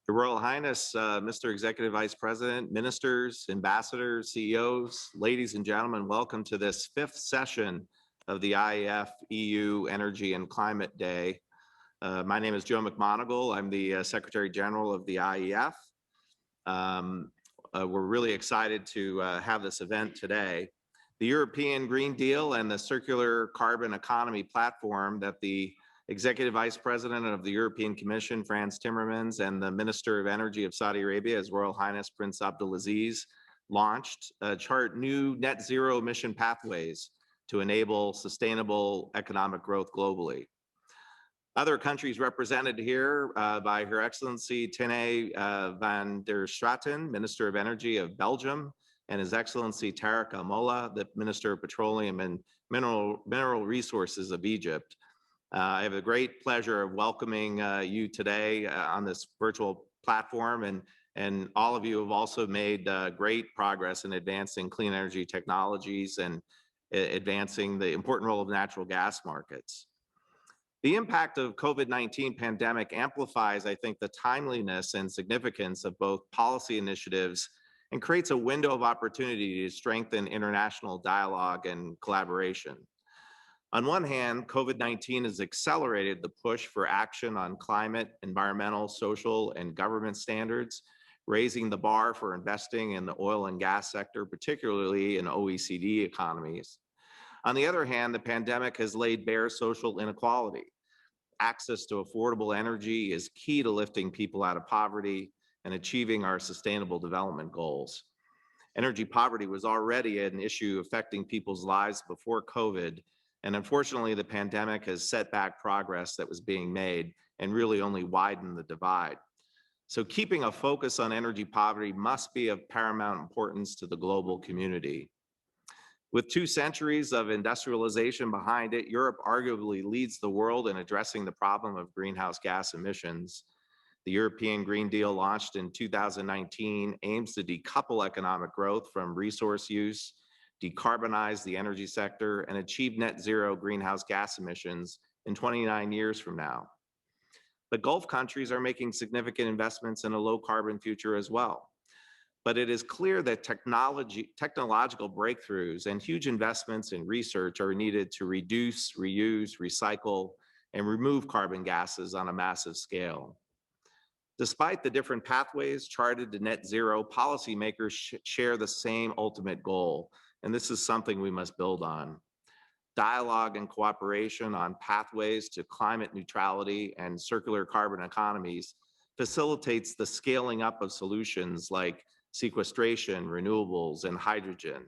Your Royal Highness, Mr. Executive Vice President, ministers, ambassadors, CEOs, ladies and gentlemen, welcome to this 5th session of the IEF-EU Energy and Climate Day. My name is Joe McMonigle. I'm the Secretary General of the IEF. We're really excited to have this event today. The European Green Deal and the Circular Carbon Economy Platform that the Executive Vice President of the European Commission, Frans Timmermans, and the Minister of Energy of Saudi Arabia, His Royal Highness Prince Abdul Aziz, launched, chart new net zero emission pathways to enable sustainable economic growth globally. Other countries represented here by Her Excellency Tine van der Straten, Minister of Energy of Belgium, and His Excellency Tarek Al-Molla, the Minister of Petroleum and Mineral Resources of Egypt. I have the great pleasure of welcoming you today on this virtual platform, and all of you have also made great progress in advancing clean energy technologies and advancing the important role of natural gas markets. The impact of COVID-19 pandemic amplifies, I think, the timeliness and significance of both policy initiatives and creates a window of opportunity to strengthen international dialogue and collaboration. On one hand, COVID-19 has accelerated the push for action on climate, environmental, social, and government standards, raising the bar for investing in the oil and gas sector, particularly in OECD economies. On the other hand, the pandemic has laid bare social inequality. Access to affordable energy is key to lifting people out of poverty and achieving our sustainable development goals. Energy poverty was already an issue affecting people's lives before COVID, and unfortunately, the pandemic has set back progress that was being made and really only widened the divide. So keeping a focus on energy poverty must be of paramount importance to the global community. With 2 centuries of industrialization behind it, Europe arguably leads the world in addressing the problem of greenhouse gas emissions. The European Green Deal, launched in 2019, aims to decouple economic growth from resource use, decarbonize the energy sector, and achieve net zero greenhouse gas emissions in 29 years from now. But Gulf countries are making significant investments in a low carbon future as well. But it is clear that technological breakthroughs and huge investments in research are needed to reduce, reuse, recycle, and remove carbon gases on a massive scale. Despite the different pathways charted to net zero, policymakers share the same ultimate goal, and this is something we must build on. Dialogue and cooperation on pathways to climate neutrality and circular carbon economies facilitates the scaling up of solutions like sequestration, renewables, and hydrogen.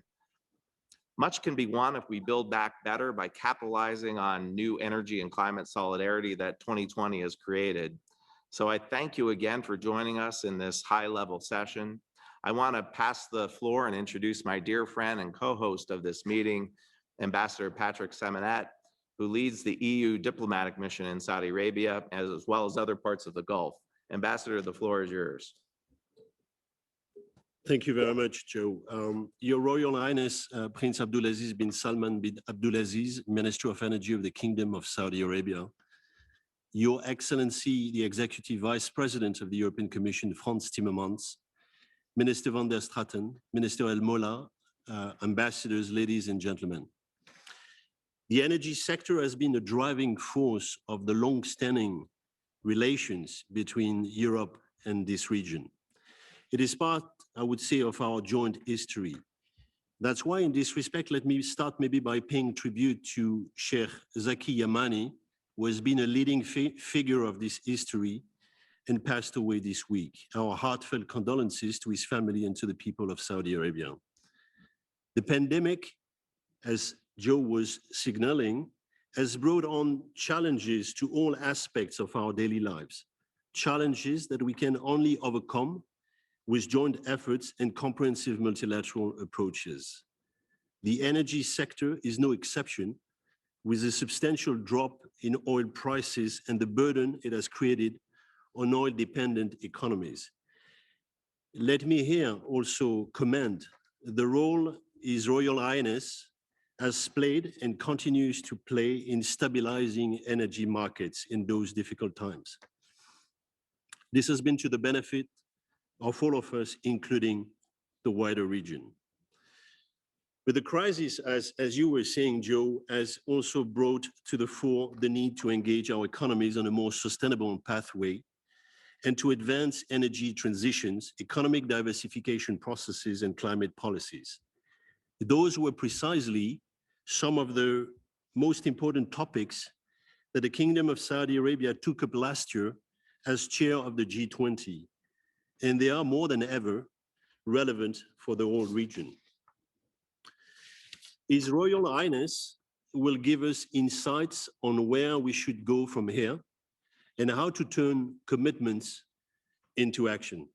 Much can be won if we build back better by capitalizing on new energy and climate solidarity that 2020 has created. So I thank you again for joining us in this high-level session. I want to pass the floor and introduce my dear friend and co-host of this meeting, Ambassador Patrick Simonnet, who leads the EU diplomatic mission in Saudi Arabia, as well as other parts of the Gulf. Ambassador, the floor is yours. Thank you very much, Joe. Your Royal Highness, Prince Abdulaziz bin Salman bin Abdulaziz, Minister of Energy of the Kingdom of Saudi Arabia. Your Excellency, the Executive Vice President of the European Commission, Frans Timmermans, Minister van der Straten, Minister Al-Molla, ambassadors, ladies and gentlemen. The energy sector has been a driving force of the long-standing relations between Europe and this region. It is part, I would say, of our joint history. That's why, in this respect, let me start maybe by paying tribute to Sheikh Zaki Yamani, who has been a leading figure of this history and passed away this week. Our heartfelt condolences to his family and to the people of Saudi Arabia. The pandemic, as Joe was signaling, has brought on challenges to all aspects of our daily lives, challenges that we can only overcome with joint efforts and comprehensive multilateral approaches. The energy sector is no exception, with a substantial drop in oil prices and the burden it has created on oil-dependent economies. Let me here also commend the role His Royal Highness has played and continues to play in stabilizing energy markets in those difficult times. This has been to the benefit of all of us, including the wider region. But the crisis, as you were saying, Joe, has also brought to the fore the need to engage our economies on a more sustainable pathway and to advance energy transitions, economic diversification processes, and climate policies. Those were precisely some of the most important topics that the Kingdom of Saudi Arabia took up last year as chair of the G20, and they are more than ever relevant for the whole region. His Royal Highness will give us insights on where we should go from here and how to turn commitments into action.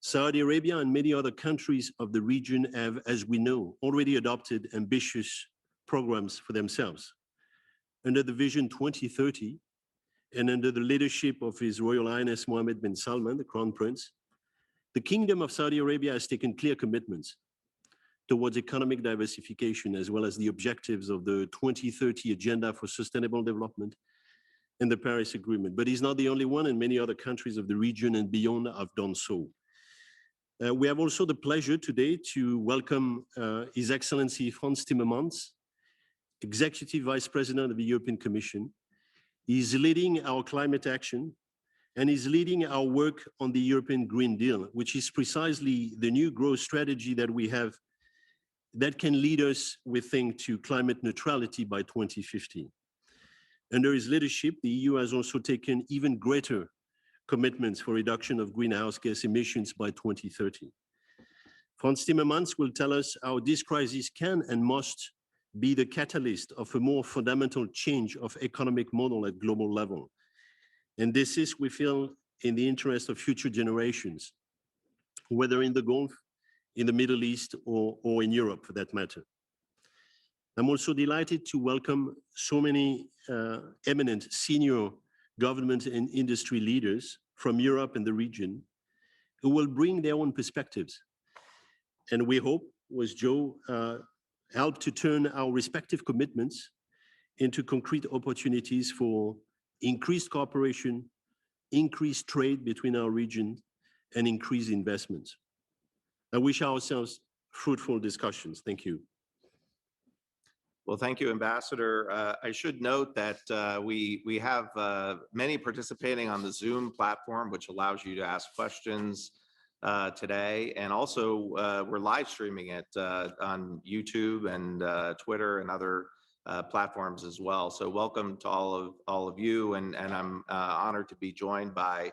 Saudi Arabia and many other countries of the region have, as we know, already adopted ambitious programs for themselves. Under the Vision 2030 and under the leadership of His Royal Highness Mohammed bin Salman, the Crown Prince, the Kingdom of Saudi Arabia has taken clear commitments towards economic diversification, as well as the objectives of the 2030 Agenda for Sustainable Development and the Paris Agreement. But he's not the only one, and many other countries of the region and beyond have done so. We have also the pleasure today to welcome His Excellency Frans Timmermans, Executive Vice President of the European Commission. He's leading our climate action, and he's leading our work on the European Green Deal, which is precisely the new growth strategy that we have that can lead us, we think, to climate neutrality by 2050. Under his leadership, the EU has also taken even greater commitments for reduction of greenhouse gas emissions by 2030. Frans Timmermans will tell us how this crisis can and must be the catalyst of a more fundamental change of economic model at global level. And this is, we feel, in the interest of future generations, whether in the Gulf, in the Middle East, or in Europe, for that matter. I'm also delighted to welcome so many eminent senior government and industry leaders from Europe and the region who will bring their own perspectives. And we hope, with Joe, help to turn our respective commitments into concrete opportunities for increased cooperation, increased trade between our region, and increased investments. I wish ourselves fruitful discussions. Thank you. Well, thank you, Ambassador. I should note that we have many participating on the Zoom platform, which allows you to ask questions today. And also, we're live streaming it on YouTube and Twitter and other platforms as well. So welcome to all of you. And I'm honored to be joined by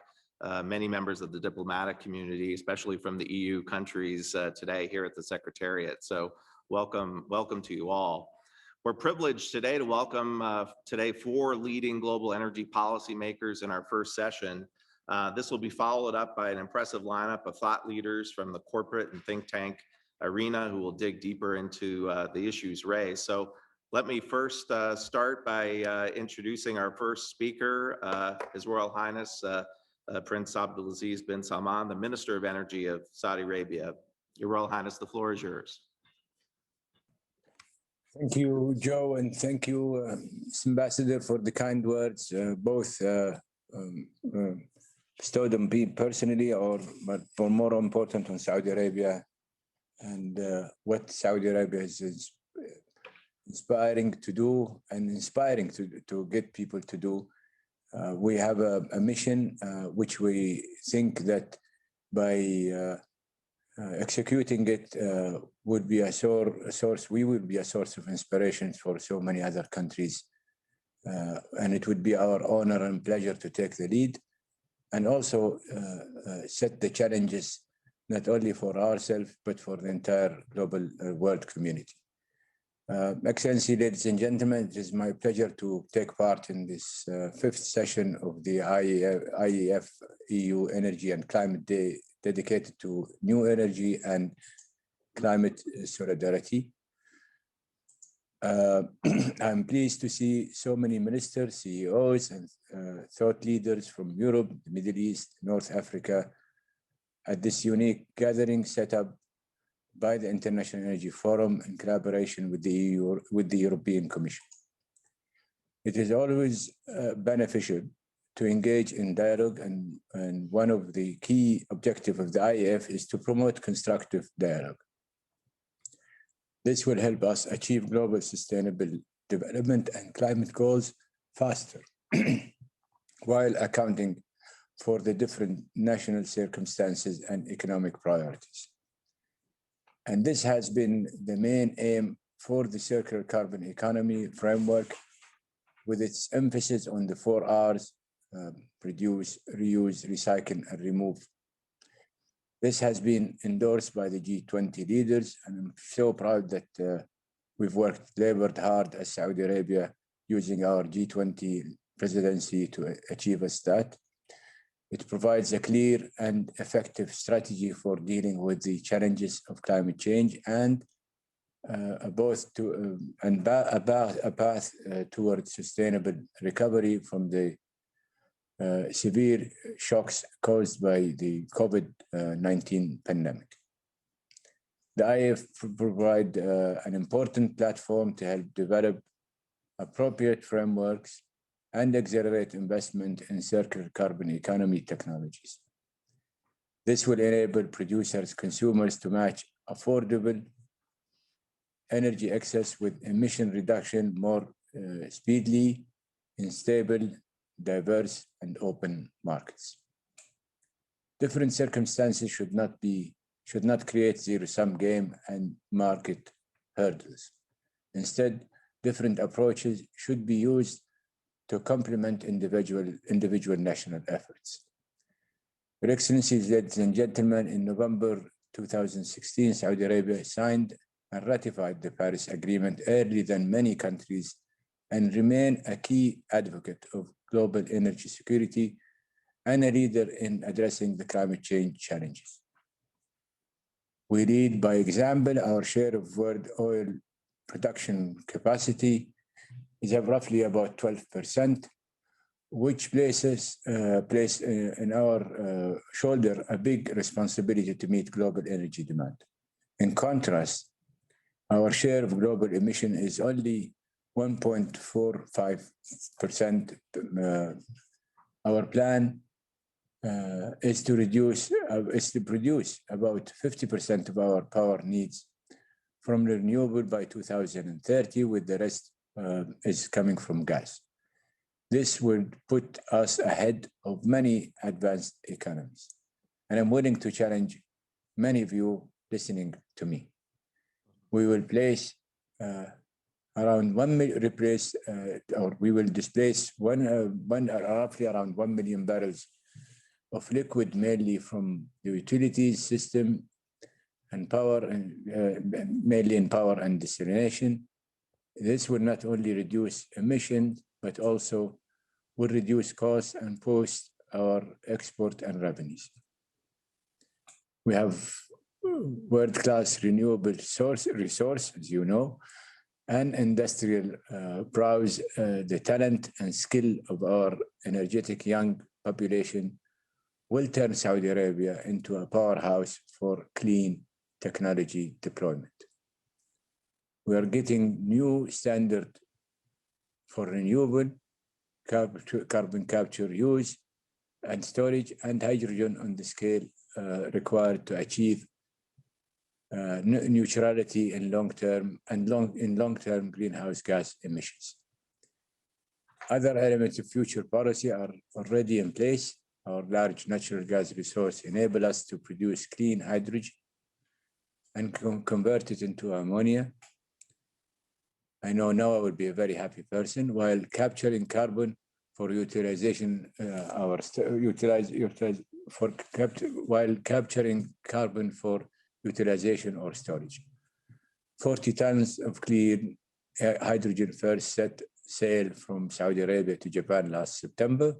many members of the diplomatic community, especially from the EU countries today here at the Secretariat. So welcome to you all. We're privileged today to welcome today 4 leading global energy policymakers in our first session. This will be followed up by an impressive lineup of thought leaders from the corporate and think tank arena who will dig deeper into the issues raised. So let me first start by introducing our first speaker, His Royal Highness Prince Abdul Aziz bin Salman, the Minister of Energy of Saudi Arabia. Your Royal Highness, the floor is yours. Thank you, Joe, and thank you, Ambassador, for the kind words, both bestowed on me personally, but more important on Saudi Arabia and what Saudi Arabia is inspiring to do and inspiring to get people to do. We have a mission which we think that by executing it would be a source. We will be a source of inspiration for so many other countries, and it would be our honor and pleasure to take the lead, and also set the challenges not only for ourselves but for the entire global world community. Excellency, ladies and gentlemen, it is my pleasure to take part in this 5th session of the IEF-EU Energy and Climate Day dedicated to new energy and climate solidarity. I'm pleased to see so many ministers, CEOs, and thought leaders from Europe, the Middle East, North Africa at this unique gathering set up by the International Energy Forum in collaboration with the EU, with the European Commission. It is always beneficial to engage in dialogue, and one of the key objectives of the IEF is to promote constructive dialogue. This will help us achieve global sustainable development and climate goals faster, while accounting for the different national circumstances and economic priorities. And this has been the main aim for the circular carbon economy framework, with its emphasis on the 4 Rs: produce, reuse, recycle, and remove. This has been endorsed by the G20 leaders, and I'm so proud that we've labored hard as Saudi Arabia using our G20 presidency to achieve us that. It provides a clear and effective strategy for dealing with the challenges of climate change and a path towards sustainable recovery from the severe shocks caused by the COVID-19 pandemic. The IEF provide an important platform to help develop appropriate frameworks and accelerate investment in circular carbon economy technologies. This will enable producers, consumers to match affordable energy access with emission reduction more speedily in stable, diverse, and open markets. Different circumstances should not create zero-sum game and market hurdles. Instead, different approaches should be used to complement individual national efforts. Your Excellencies, ladies and gentlemen, in November 2016, Saudi Arabia signed and ratified the Paris Agreement earlier than many countries and remain a key advocate of global energy security and a leader in addressing the climate change challenges. We lead by example. Our share of world oil production capacity is roughly about 12%, which places in our shoulder a big responsibility to meet global energy demand. In contrast, our share of global emission is only 1.45%. Our plan is to produce about 50% of our power needs from renewable by 2030, with the rest is coming from gas. This would put us ahead of many advanced economies. And I'm willing to challenge many of you listening to me. We will place around 1 million, we will displace roughly around 1 million barrels of liquid, mainly from the utilities system and power, and mainly in power and desalination. This will not only reduce emissions, but also will reduce costs and boost our export and revenues. We have world-class renewable resource, as you know, and industrial prowess. The talent and skill of our energetic young population will turn Saudi Arabia into a powerhouse for clean technology deployment. We are getting new standard for renewable carbon capture, use, and storage, and hydrogen on the scale required to achieve neutrality in long-term greenhouse gas emissions. Other elements of future policy are already in place. Our large natural gas resource enable us to produce clean hydrogen and convert it into ammonia. I know Noah will be a very happy person, while capturing carbon for utilization, while capturing carbon for utilization or storage. 40 tons of clean hydrogen first set sail from Saudi Arabia to Japan last September.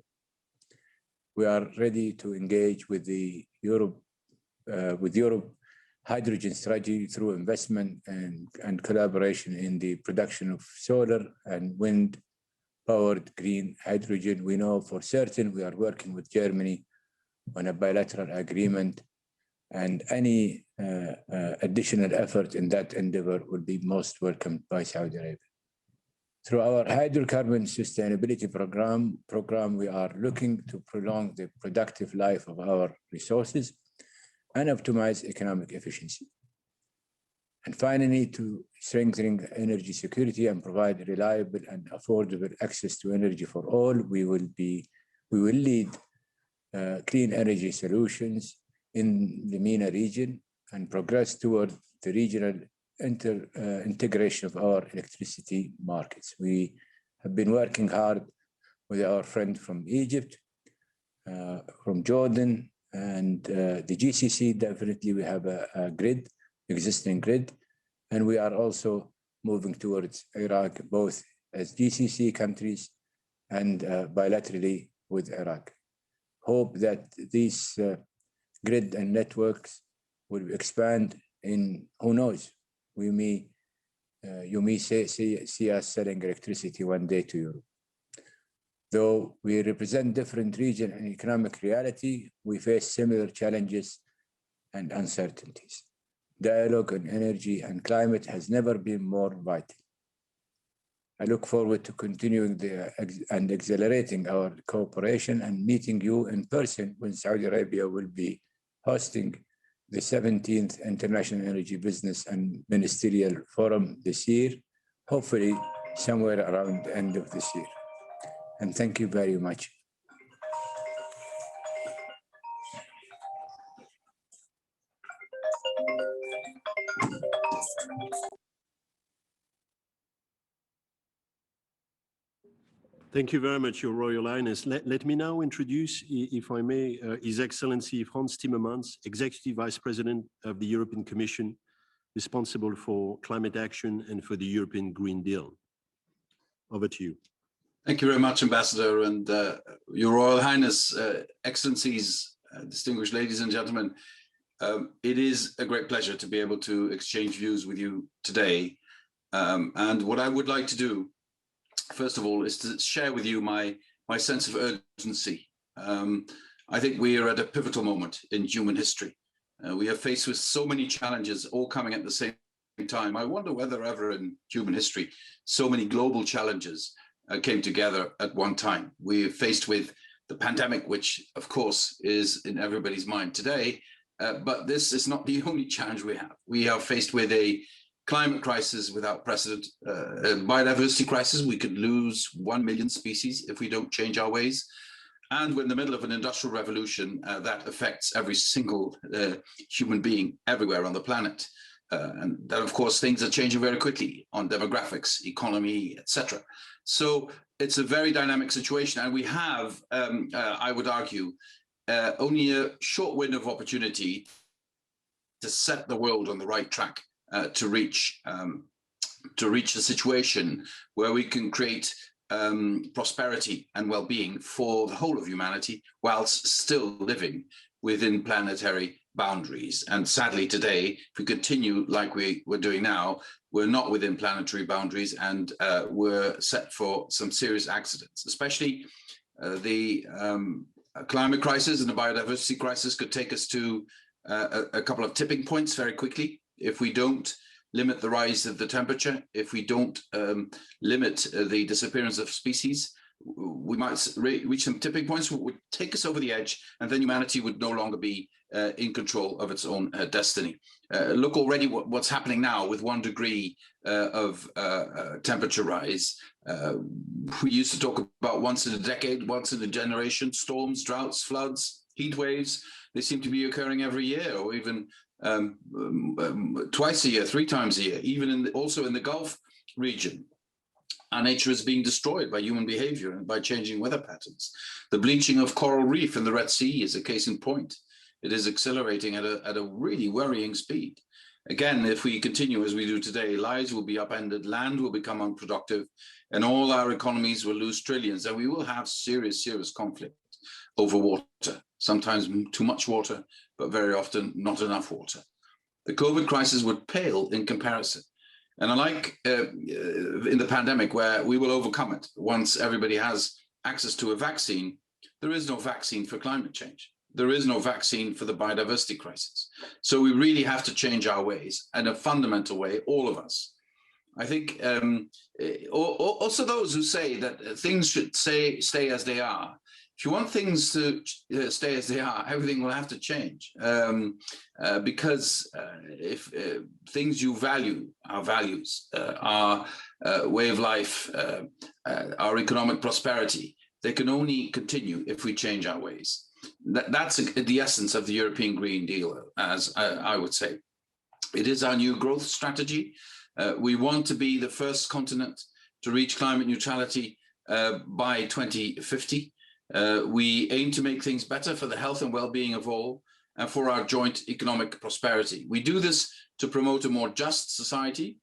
We are ready to engage with Europe hydrogen strategy through investment and collaboration in the production of solar and wind-powered green hydrogen. We know for certain we are working with Germany on a bilateral agreement, and any additional effort in that endeavor will be most welcomed by Saudi Arabia. Through our hydrocarbon sustainability program, we are looking to prolong the productive life of our resources and optimize economic efficiency. And finally, to strengthen energy security and provide reliable and affordable access to energy for all, we will lead clean energy solutions in the MENA region and progress toward the regional integration of our electricity markets. We have been working hard with our friend from Egypt, from Jordan, and the GCC. Definitely we have a existing grid, and we are also moving towards Iraq, both as GCC countries and bilaterally with Iraq. Hope that these grid and networks will expand in, who knows, you may see us selling electricity one day to Europe. Though we represent different region and economic reality, we face similar challenges and uncertainties. Dialogue on energy and climate has never been more vital. I look forward to continuing and accelerating our cooperation and meeting you in person when Saudi Arabia will be hosting the 17th International Energy Business and Ministerial Forum this year, hopefully somewhere around the end of this year. And thank you very much. Thank you very much, Your Royal Highness. Let me now introduce, if I may, His Excellency Frans Timmermans, Executive Vice President of the European Commission, responsible for climate action and for the European Green Deal. Over to you. Thank you very much, Ambassador, and Your Royal Highness, Excellencies, distinguished ladies and gentlemen. It is a great pleasure to be able to exchange views with you today. And what I would like to do, first of all, is to share with you my sense of urgency. I think we are at a pivotal moment in human history. We are faced with so many challenges all coming at the same time. I wonder whether ever in human history, so many global challenges came together at one time. We're faced with the pandemic, which of course is in everybody's mind today, but this is not the only challenge we have. We are faced with a climate crisis without precedent, a biodiversity crisis. We could lose 1 million species if we don't change our ways. And we're in the middle of an industrial revolution that affects every single human being everywhere on the planet. And then, of course, things are changing very quickly on demographics, economy, etc. So it's a very dynamic situation. And we have, I would argue, only a short window of opportunity to set the world on the right track to reach a situation where we can create prosperity and well-being for the whole of humanity, whilst still living within planetary boundaries. And sadly today, if we continue like we're doing now, we're not within planetary boundaries, and we're set for some serious accidents. Especially the climate crisis and the biodiversity crisis could take us to a couple of tipping points very quickly. If we don't limit the rise of the temperature, if we don't limit the disappearance of species, we might reach some tipping points that would take us over the edge, and then humanity would no longer be in control of its own destiny. Look already what's happening now with 1 degree of temperature rise. We used to talk about once in a decade, once in a generation, storms, droughts, floods, heat waves. They seem to be occurring every year, or even twice a year, 3 times a year, even also in the Gulf region. Our nature is being destroyed by human behavior and by changing weather patterns. The bleaching of coral reef in the Red Sea is a case in point. It is accelerating at a really worrying speed. Again, if we continue as we do today, lives will be upended, land will become unproductive, and all our economies will lose trillions, and we will have serious, serious conflict over water, sometimes too much water, but very often not enough water. The COVID crisis would pale in comparison. And unlike in the pandemic, where we will overcome it once everybody has access to a vaccine, there is no vaccine for climate change. There is no vaccine for the biodiversity crisis. So we really have to change our ways in a fundamental way, all of us. I think also those who say that things should stay as they are. If you want things to stay as they are, everything will have to change, because if things you value, our values, our way of life, our economic prosperity, they can only continue if we change our ways. That's the essence of the European Green Deal, as I would say. It is our new growth strategy. We want to be the first continent to reach climate neutrality by 2050. We aim to make things better for the health and well-being of all and for our joint economic prosperity. We do this to promote a more just society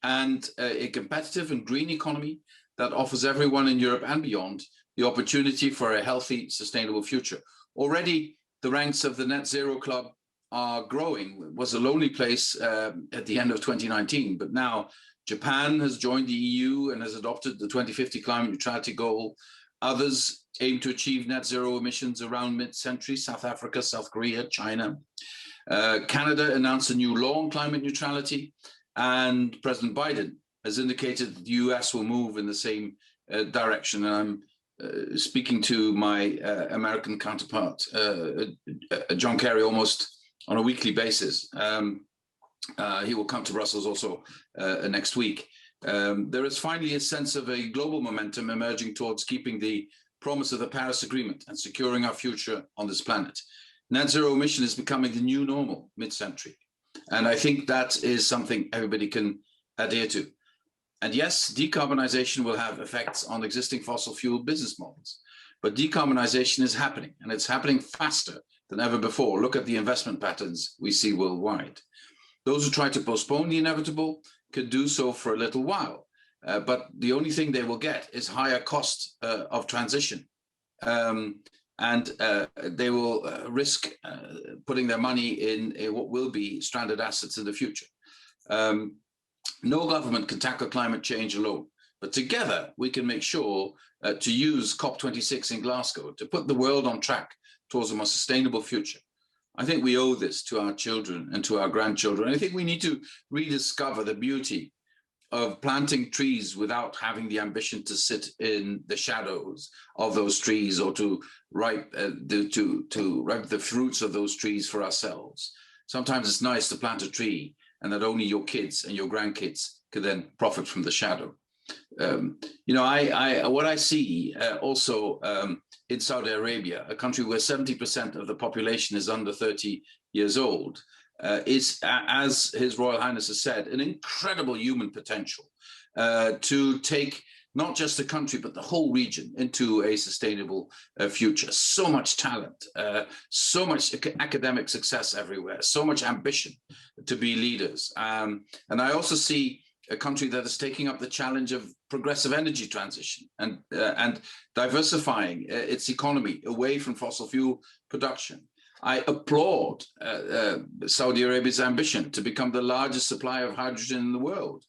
and a competitive and green economy that offers everyone in Europe and beyond the opportunity for a healthy, sustainable future. Already, the ranks of the Net Zero Club are growing. It was a lonely place at the end of 2019, but now Japan has joined the EU and has adopted the 2050 climate neutrality goal. Others aim to achieve net zero emissions around mid-century: South Africa, South Korea, China. Canada announced a new law on climate neutrality, and President Biden has indicated that the US will move in the same direction. And I'm speaking to my American counterpart, John Kerry, almost on a weekly basis. He will come to Brussels also next week. There is finally a sense of a global momentum emerging towards keeping the promise of the Paris Agreement and securing our future on this planet. Net zero emission is becoming the new normal mid-century. And I think that is something everybody can adhere to. And yes, decarbonization will have effects on existing fossil fuel business models, but decarbonization is happening, and it's happening faster than ever before. Look at the investment patterns we see worldwide. Those who try to postpone the inevitable could do so for a little while, but the only thing they will get is higher cost of transition. And they will risk putting their money in what will be stranded assets in the future. No government can tackle climate change alone, but together we can make sure to use COP26 in Glasgow to put the world on track towards a more sustainable future. I think we owe this to our children and to our grandchildren. I think we need to rediscover the beauty of planting trees without having the ambition to sit in the shadows of those trees or to ripe the fruits of those trees for ourselves. Sometimes it's nice to plant a tree and that only your kids and your grandkids can then profit from the shadow. What I see also in Saudi Arabia, a country where 70% of the population is under 30 years old, is, as His Royal Highness has said, an incredible human potential to take not just the country, but the whole region into a sustainable future. So much talent, so much academic success everywhere, so much ambition to be leaders. And I also see a country that is taking up the challenge of progressive energy transition and diversifying its economy away from fossil fuel production. I applaud Saudi Arabia's ambition to become the largest supplier of hydrogen in the world.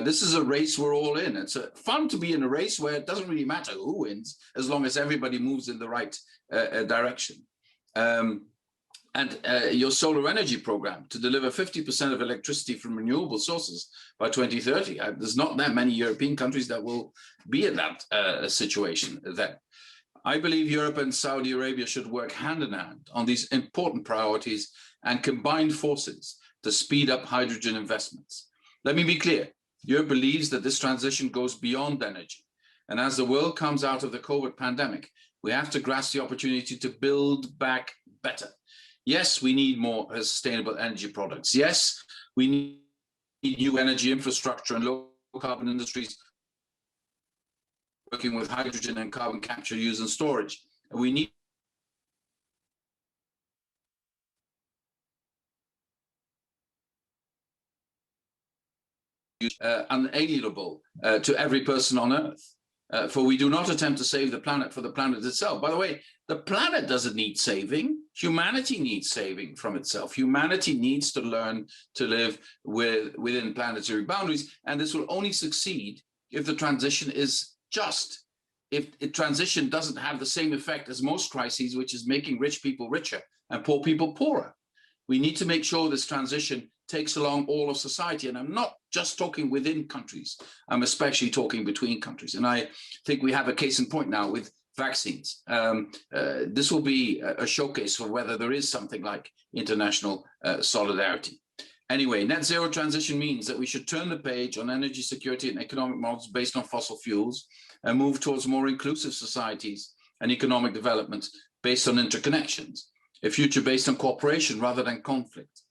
This is a race we're all in. It's fun to be in a race where it doesn't really matter who wins, as long as everybody moves in the right direction. Your solar energy program to deliver 50% of electricity from renewable sources by 2030. There's not that many European countries that will be in that situation then. I believe Europe and Saudi Arabia should work hand in hand on these important priorities and combine forces to speed up hydrogen investments. Let me be clear. Europe believes that this transition goes beyond energy. And as the world comes out of the COVID pandemic, we have to grasp the opportunity to build back better. Yes, we need more sustainable energy products. Yes, we need new energy infrastructure and low carbon industries working with hydrogen and carbon capture, use and storage. And we need unalienable to every person on Earth. For we do not attempt to save the planet for the planet itself. By the way, the planet doesn't need saving. Humanity needs saving from itself. Humanity needs to learn to live within planetary boundaries. And this will only succeed if the transition is just. If transition doesn't have the same effect as most crises, which is making rich people richer and poor people poorer. We need to make sure this transition takes along all of society. And I'm not just talking within countries, I'm especially talking between countries. And I think we have a case in point now with vaccines. This will be a showcase for whether there is something like international solidarity. Anyway, net zero transition means that we should turn the page on energy security and economic models based on fossil fuels and move towards more inclusive societies and economic development based on interconnections, a future based on cooperation rather than conflict.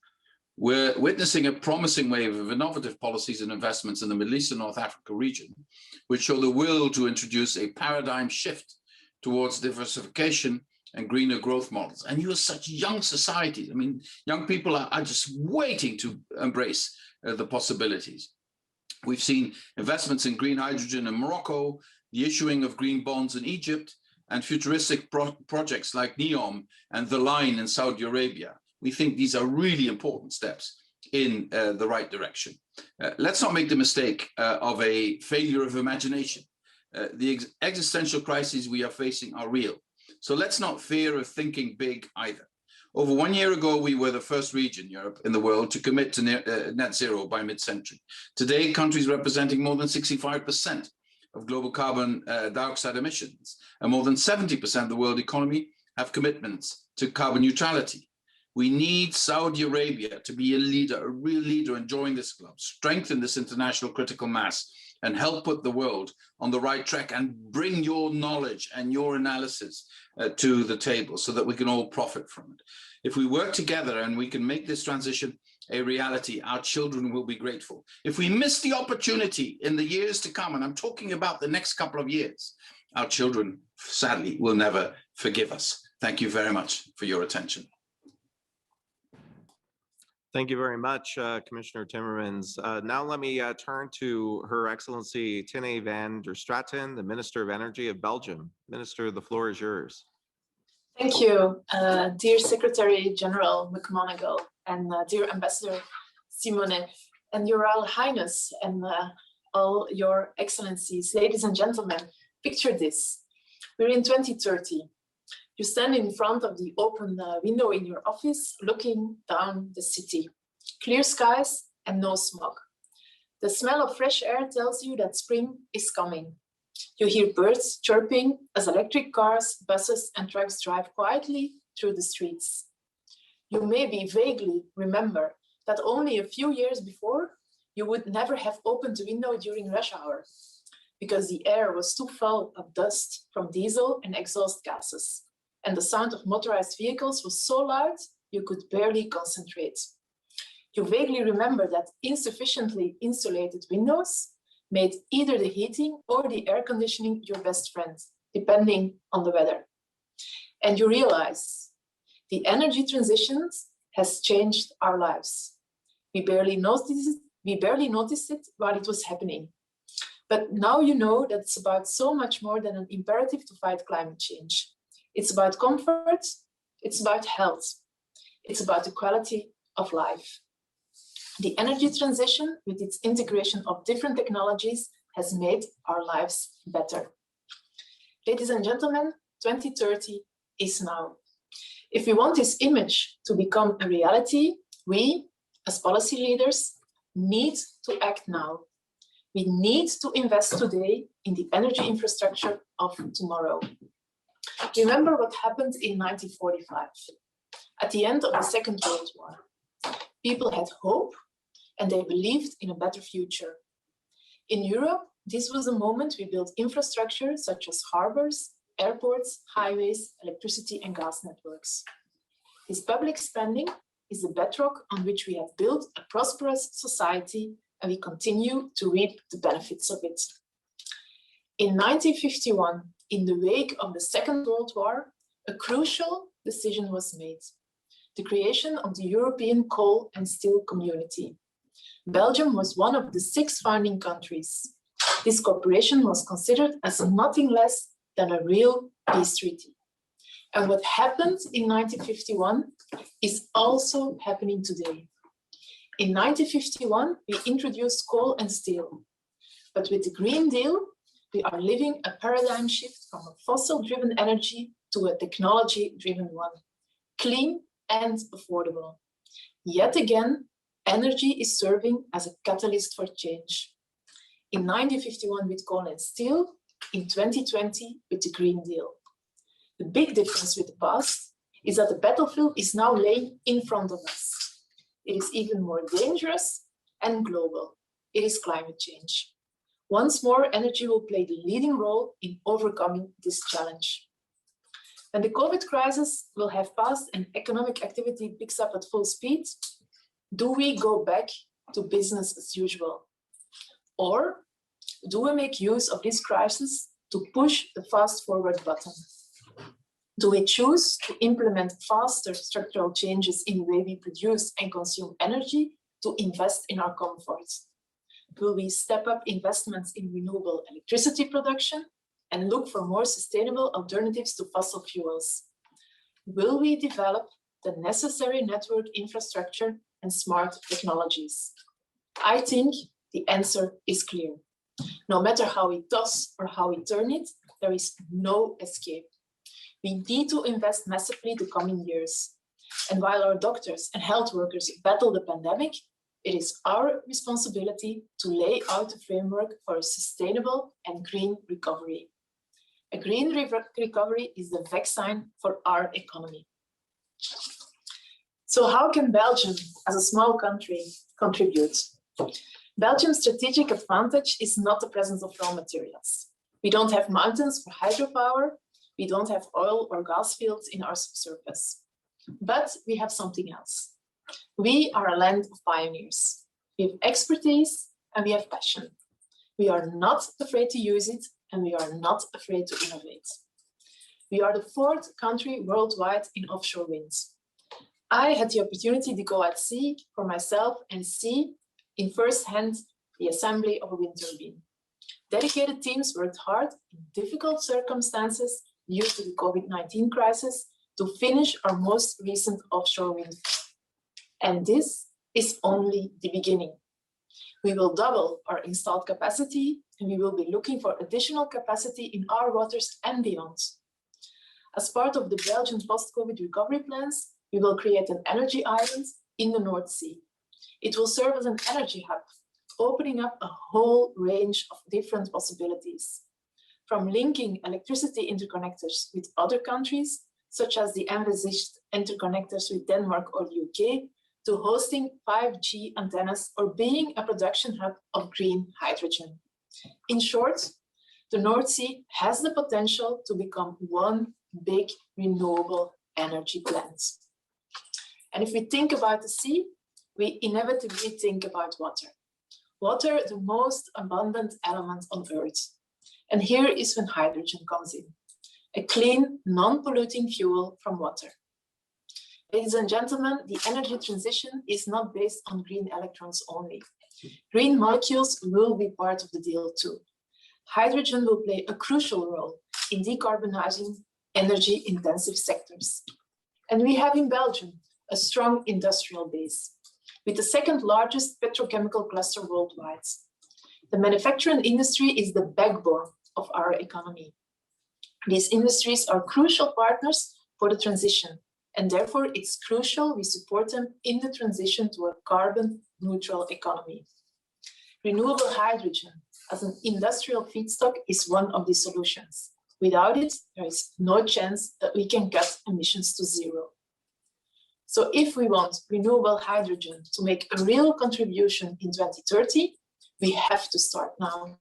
We're witnessing a promising wave of innovative policies and investments in the Middle East and North Africa region, which show the will to introduce a paradigm shift towards diversification and greener growth models. And you are such young societies. I mean, young people are just waiting to embrace the possibilities. We've seen investments in green hydrogen in Morocco, the issuing of green bonds in Egypt, and futuristic projects like NEOM and The Line in Saudi Arabia. We think these are really important steps in the right direction. Let's not make the mistake of a failure of imagination. The existential crises we are facing are real. So let's not fear of thinking big either. Over 1 year ago, we were the first region, Europe, in the world to commit to net zero by mid-century. Today, countries representing more than 65% of global carbon dioxide emissions and more than 70% of the world economy have commitments to carbon neutrality. We need Saudi Arabia to be a leader, a real leader in joining this club, strengthen this international critical mass, and help put the world on the right track and bring your knowledge and your analysis to the table so that we can all profit from it. If we work together and we can make this transition a reality, our children will be grateful. If we miss the opportunity in the years to come, and I'm talking about the next couple of years, our children, sadly, will never forgive us. Thank you very much for your attention. Thank you very much, Commissioner Timmermans. Now let me turn to Her Excellency Tine van der Straten, the Minister of Energy of Belgium. Minister, the floor is yours. Thank you, dear Secretary General McMonigle, and dear Ambassador Simonnet, and Your Royal Highness, and all Your Excellencies, ladies and gentlemen. Picture this: we're in 2030. You stand in front of the open window in your office, looking down the city. Clear skies and no smog. The smell of fresh air tells you that spring is coming. You hear birds chirping as electric cars, buses, and trucks drive quietly through the streets. You maybe vaguely remember that only a few years before, you would never have opened the window during rush hour because the air was too full of dust from diesel and exhaust gases. And the sound of motorized vehicles was so loud, you could barely concentrate. You vaguely remember that insufficiently insulated windows made either the heating or the air conditioning your best friend, depending on the weather. And you realize the energy transition has changed our lives. We barely noticed it while it was happening. But now you know that it's about so much more than an imperative to fight climate change. It's about comfort, it's about health, it's about the quality of life. The energy transition, with its integration of different technologies, has made our lives better. Ladies and gentlemen, 2030 is now. If we want this image to become a reality, we, as policy leaders, need to act now. We need to invest today in the energy infrastructure of tomorrow. Remember what happened in 1945, at the end of the Second World War. People had hope and they believed in a better future. In Europe, this was the moment we built infrastructure such as harbors, airports, highways, electricity and gas networks. This public spending is the bedrock on which we have built a prosperous society, and we continue to reap the benefits of it. In 1951, in the wake of the Second World War, a crucial decision was made: the creation of the European Coal and Steel Community. Belgium was one of the 6 founding countries. This cooperation was considered as nothing less than a real peace treaty. And what happened in 1951 is also happening today. In 1951, we introduced coal and steel. But with the Green Deal, we are living a paradigm shift from a fossil-driven energy to a technology-driven one, clean and affordable. Yet again, energy is serving as a catalyst for change. In 1951 with coal and steel, in 2020 with the Green Deal. The big difference with the past is that the battlefield is now laying in front of us. It is even more dangerous and global. It is climate change. Once more, energy will play the leading role in overcoming this challenge. When the COVID crisis will have passed and economic activity picks up at full speed, do we go back to business as usual? Or do we make use of this crisis to push the fast forward button? Do we choose to implement faster structural changes in the way we produce and consume energy to invest in our comfort? Will we step up investments in renewable electricity production and look for more sustainable alternatives to fossil fuels? Will we develop the necessary network infrastructure and smart technologies? I think the answer is clear. No matter how we toss or how we turn it, there is no escape. We need to invest massively the coming years. And while our doctors and health workers battle the pandemic, it is our responsibility to lay out a framework for a sustainable and green recovery. A green recovery is the vaccine for our economy. So how can Belgium, as a small country, contribute? Belgium's strategic advantage is not the presence of raw materials. We don't have mountains for hydropower. We don't have oil or gas fields in our subsurface. But we have something else. We are a land of pioneers. We have expertise and we have passion. We are not afraid to use it and we are not afraid to innovate. We are the 4th country worldwide in offshore wind. I had the opportunity to go at sea for myself and see in first-hand the assembly of a wind turbine. Dedicated teams worked hard in difficult circumstances due to the COVID-19 crisis to finish our most recent offshore wind farm. And this is only the beginning. We will double our installed capacity and we will be looking for additional capacity in our waters and beyond. As part of the Belgian post-COVID recovery plans, we will create an energy island in the North Sea. It will serve as an energy hub, opening up a whole range of different possibilities. From linking electricity interconnectors with other countries, such as the envisaged interconnectors with Denmark or the UK, to hosting 5G antennas or being a production hub of green hydrogen. In short, the North Sea has the potential to become one big renewable energy plant. And if we think about the sea, we inevitably think about water. Water, the most abundant element on Earth. And here is when hydrogen comes in, a clean, non-polluting fuel from water. Ladies and gentlemen, the energy transition is not based on green electrons only. Green molecules will be part of the deal too. Hydrogen will play a crucial role in decarbonizing energy-intensive sectors. And we have in Belgium a strong industrial base, with the 2nd largest petrochemical cluster worldwide. The manufacturing industry is the backbone of our economy. These industries are crucial partners for the transition, and therefore it's crucial we support them in the transition to a carbon-neutral economy. Renewable hydrogen as an industrial feedstock is one of the solutions. Without it, there is no chance that we can cut emissions to zero. So if we want renewable hydrogen to make a real contribution in 2030, we have to start now.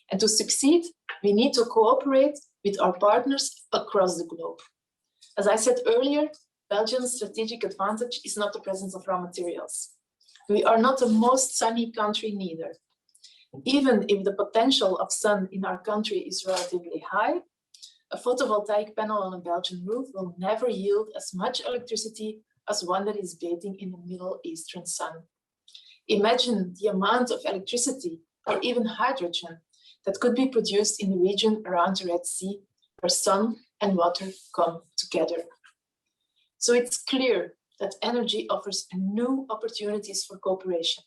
And to succeed, we need to cooperate with our partners across the globe. As I said earlier, Belgium's strategic advantage is not the presence of raw materials. We are not the most sunny country neither. Even if the potential of sun in our country is relatively high, a photovoltaic panel on a Belgian roof will never yield as much electricity as one that is bathing in the Middle Eastern sun. Imagine the amount of electricity or even hydrogen that could be produced in the region around the Red Sea, where sun and water come together. So it's clear that energy offers new opportunities for cooperation,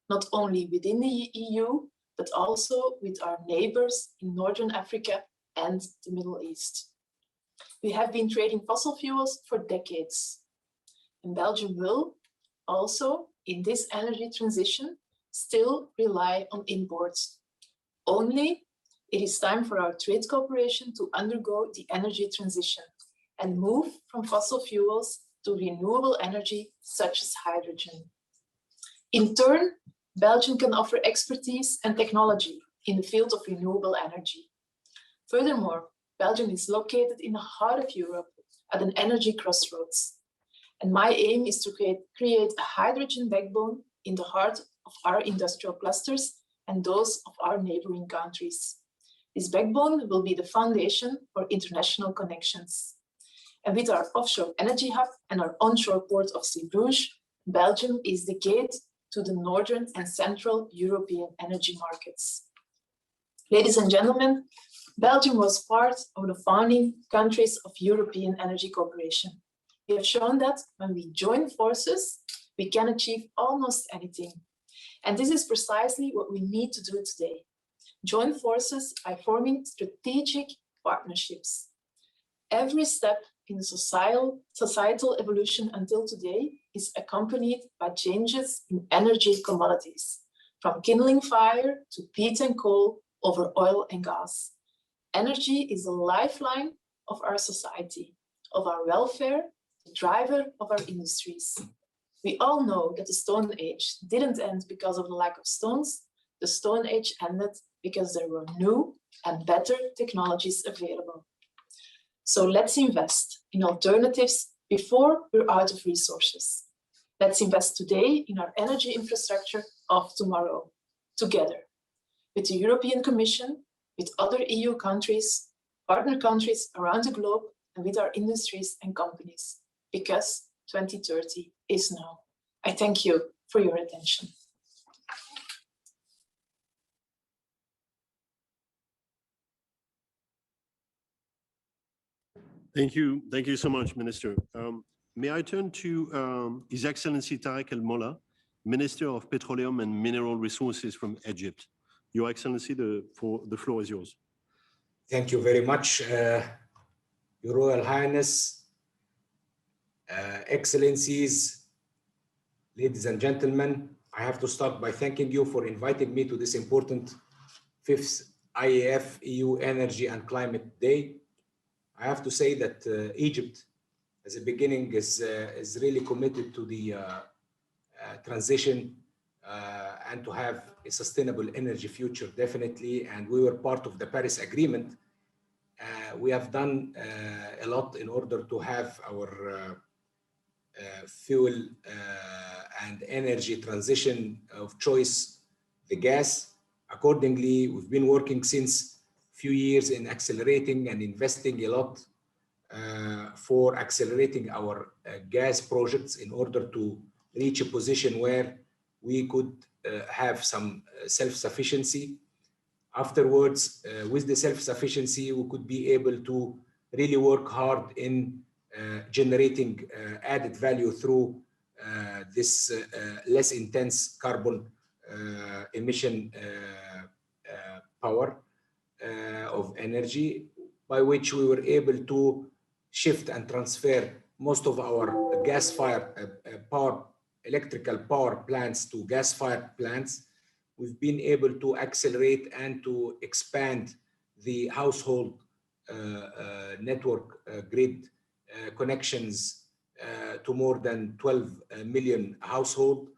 not only within the EU, but also with our neighbors in Northern Africa and the Middle East. We have been trading fossil fuels for decades. And Belgium will, also, in this energy transition, still rely on imports. Only it is time for our trade cooperation to undergo the energy transition and move from fossil fuels to renewable energy such as hydrogen. In turn, Belgium can offer expertise and technology in the field of renewable energy. Furthermore, Belgium is located in the heart of Europe at an energy crossroads. And my aim is to create a hydrogen backbone in the heart of our industrial clusters and those of our neighboring countries. This backbone will be the foundation for international connections. And with our offshore energy hub and our onshore port of Zeebrugge, Belgium is the gate to the Northern and Central European energy markets. Ladies and gentlemen, Belgium was part of the founding countries of European Energy Cooperation. We have shown that when we join forces, we can achieve almost anything. And this is precisely what we need to do today. Join forces by forming strategic partnerships. Every step in the societal evolution until today is accompanied by changes in energy commodities, from kindling fire to peat and coal over oil and gas. Energy is the lifeline of our society, of our welfare, the driver of our industries. We all know that the Stone Age didn't end because of the lack of stones. The Stone Age ended because there were new and better technologies available. So let's invest in alternatives before we're out of resources. Let's invest today in our energy infrastructure of tomorrow, together, with the European Commission, with other EU countries, partner countries around the globe, and with our industries and companies, because 2030 is now. I thank you for your attention. Thank you so much, Minister. May I turn to His Excellency Tarek El Molla, Minister of Petroleum and Mineral Resources from Egypt. Your Excellency, the floor is yours. Thank you very much, Your Royal Highness, Excellencies, ladies and gentlemen. I have to start by thanking you for inviting me to this important 5th IEF-EU Energy and Climate Day. I have to say that Egypt, as a beginning, is really committed to the transition and to have a sustainable energy future, definitely. And we were part of the Paris Agreement. We have done a lot in order to have our fuel and energy transition of choice, the gas. Accordingly, we've been working since few years in accelerating and investing a lot for accelerating our gas projects in order to reach a position where we could have some self-sufficiency. Afterwards, with the self-sufficiency, we could be able to really work hard in generating added value through this less intense carbon emission power of energy, by which we were able to shift and transfer most of our gas-fired electrical power plants to gas-fired plants. We've been able to accelerate and to expand the household network grid connections to more than 12 million households.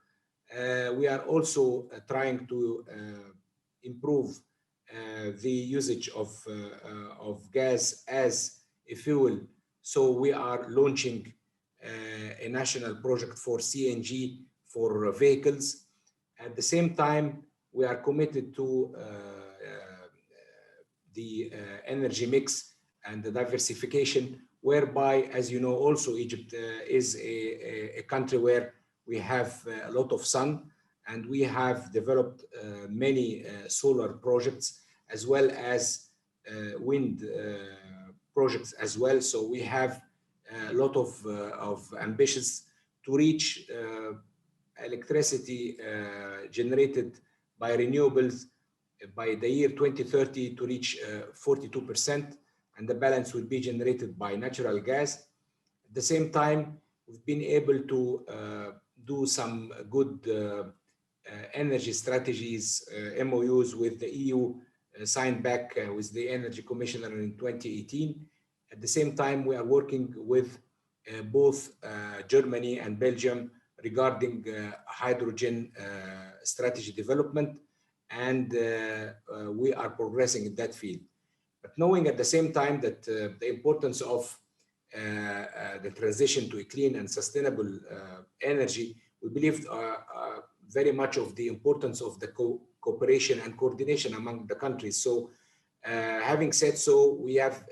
We are also trying to improve the usage of gas as a fuel. So we are launching a national project for CNG for vehicles. At the same time, we are committed to the energy mix and the diversification, whereby, as you know, also Egypt is a country where we have a lot of sun, and we have developed many solar projects as well as wind projects as well. So we have a lot of ambitions to reach electricity generated by renewables by the year 2030 to reach 42%, and the balance will be generated by natural gas. At the same time, we've been able to do some good energy strategies, MOUs with the EU, signed back with the Energy Commissioner in 2018. At the same time, we are working with both Germany and Belgium regarding hydrogen strategy development, and we are progressing in that field. But knowing at the same time that the importance of the transition to a clean and sustainable energy, we believe very much of the importance of the cooperation and coordination among the countries. So having said so, we have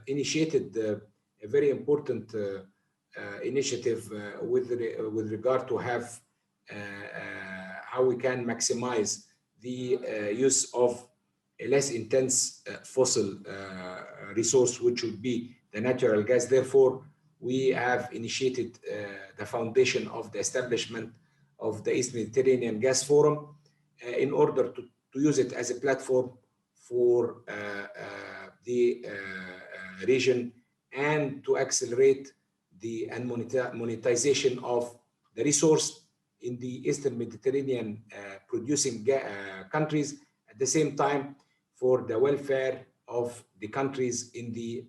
initiated a very important initiative with regard to have how we can maximize the use of a less intense fossil resource, which would be the natural gas. Therefore, we have initiated the foundation of the establishment of the East Mediterranean Gas Forum in order to use it as a platform for the region and to accelerate the monetization of the resource in the Eastern Mediterranean producing countries, at the same time for the welfare of the countries in the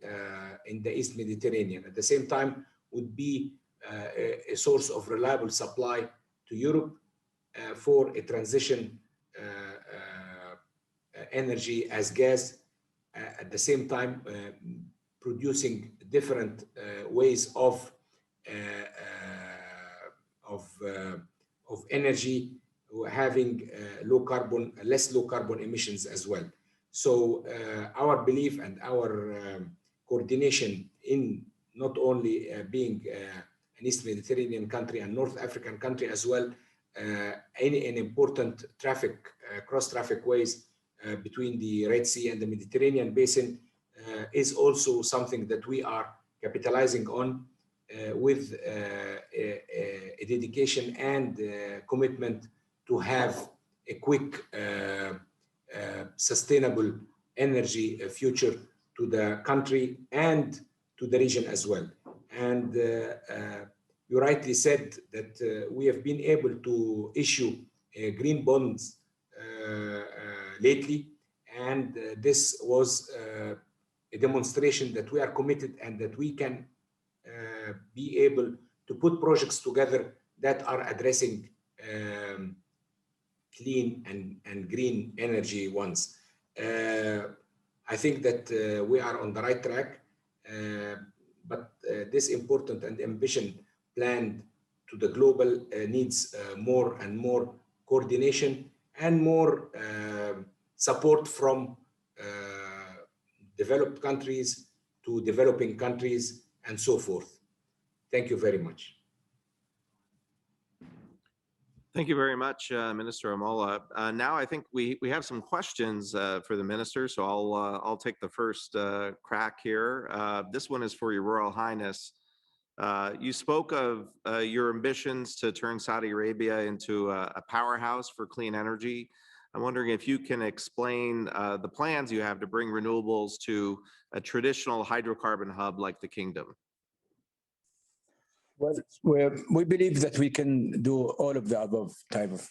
East Mediterranean. At the same time would be a source of reliable supply to Europe for a transition energy as gas, at the same time producing different ways of energy, having less low carbon emissions as well. So our belief and our coordination in not only being an East Mediterranean country and North African country as well, an important traffic, cross-traffic ways between the Red Sea and the Mediterranean basin is also something that we are capitalizing on with a dedication and commitment to have a quick, sustainable energy future to the country and to the region as well. And you rightly said that we have been able to issue green bonds lately, and this was a demonstration that we are committed and that we can be able to put projects together that are addressing clean and green energy ones. I think that we are on the right track, but this important and ambitious plan to the global needs more and more coordination and more support from developed countries to developing countries and so forth. Thank you very much. Thank you very much, Minister Amola. Now I think we have some questions for the minister, so I'll take the first crack here. This one is for Your Royal Highness. You spoke of your ambitions to turn Saudi Arabia into a powerhouse for clean energy. I'm wondering if you can explain the plans you have to bring renewables to a traditional hydrocarbon hub like the Kingdom. Well, we believe that we can do all of the above type of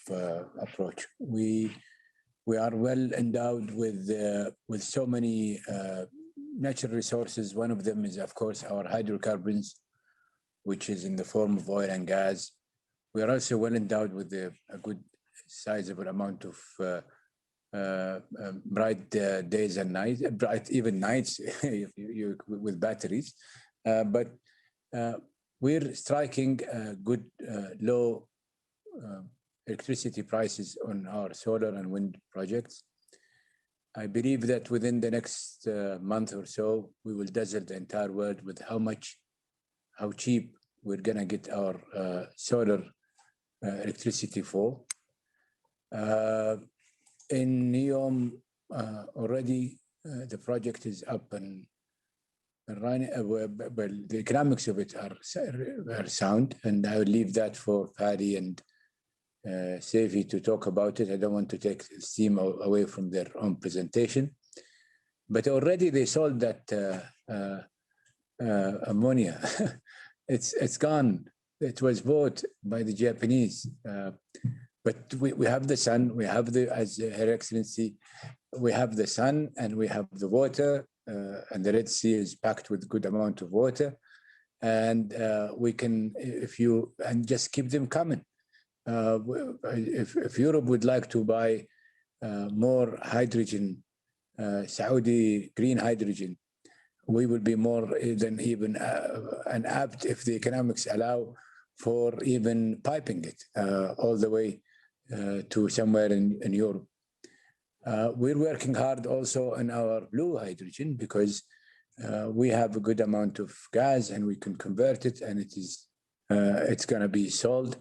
approach. We are well endowed with so many natural resources. One of them is, of course, our hydrocarbons, which is in the form of oil and gas. We are also well endowed with a good sizable amount of bright days and nights, bright even nights with batteries. But we're striking good low electricity prices on our solar and wind projects. I believe that within the next month or so, we will dazzle the entire world with how cheap we're gonna get our solar electricity for. In NEOM already, the project is up and running. Well, the economics of it are sound, and I will leave that for Paddy and Safi to talk about it. I don't want to take steam away from their own presentation, but already they sold that ammonia. It's gone. it was voted by the Japanese. But we have the sun, we have as Her Excellency, we have the sun and we have the water, and the Red Sea is packed with good amount of water. And we can, and just keep them coming. If Europe would like to buy more hydrogen, Saudi green hydrogen, we will be more than even an apt, if the economics allow, for even piping it all the way to somewhere in Europe. We're working hard also on our blue hydrogen because we have a good amount of gas and we can convert it, and it's going to be sold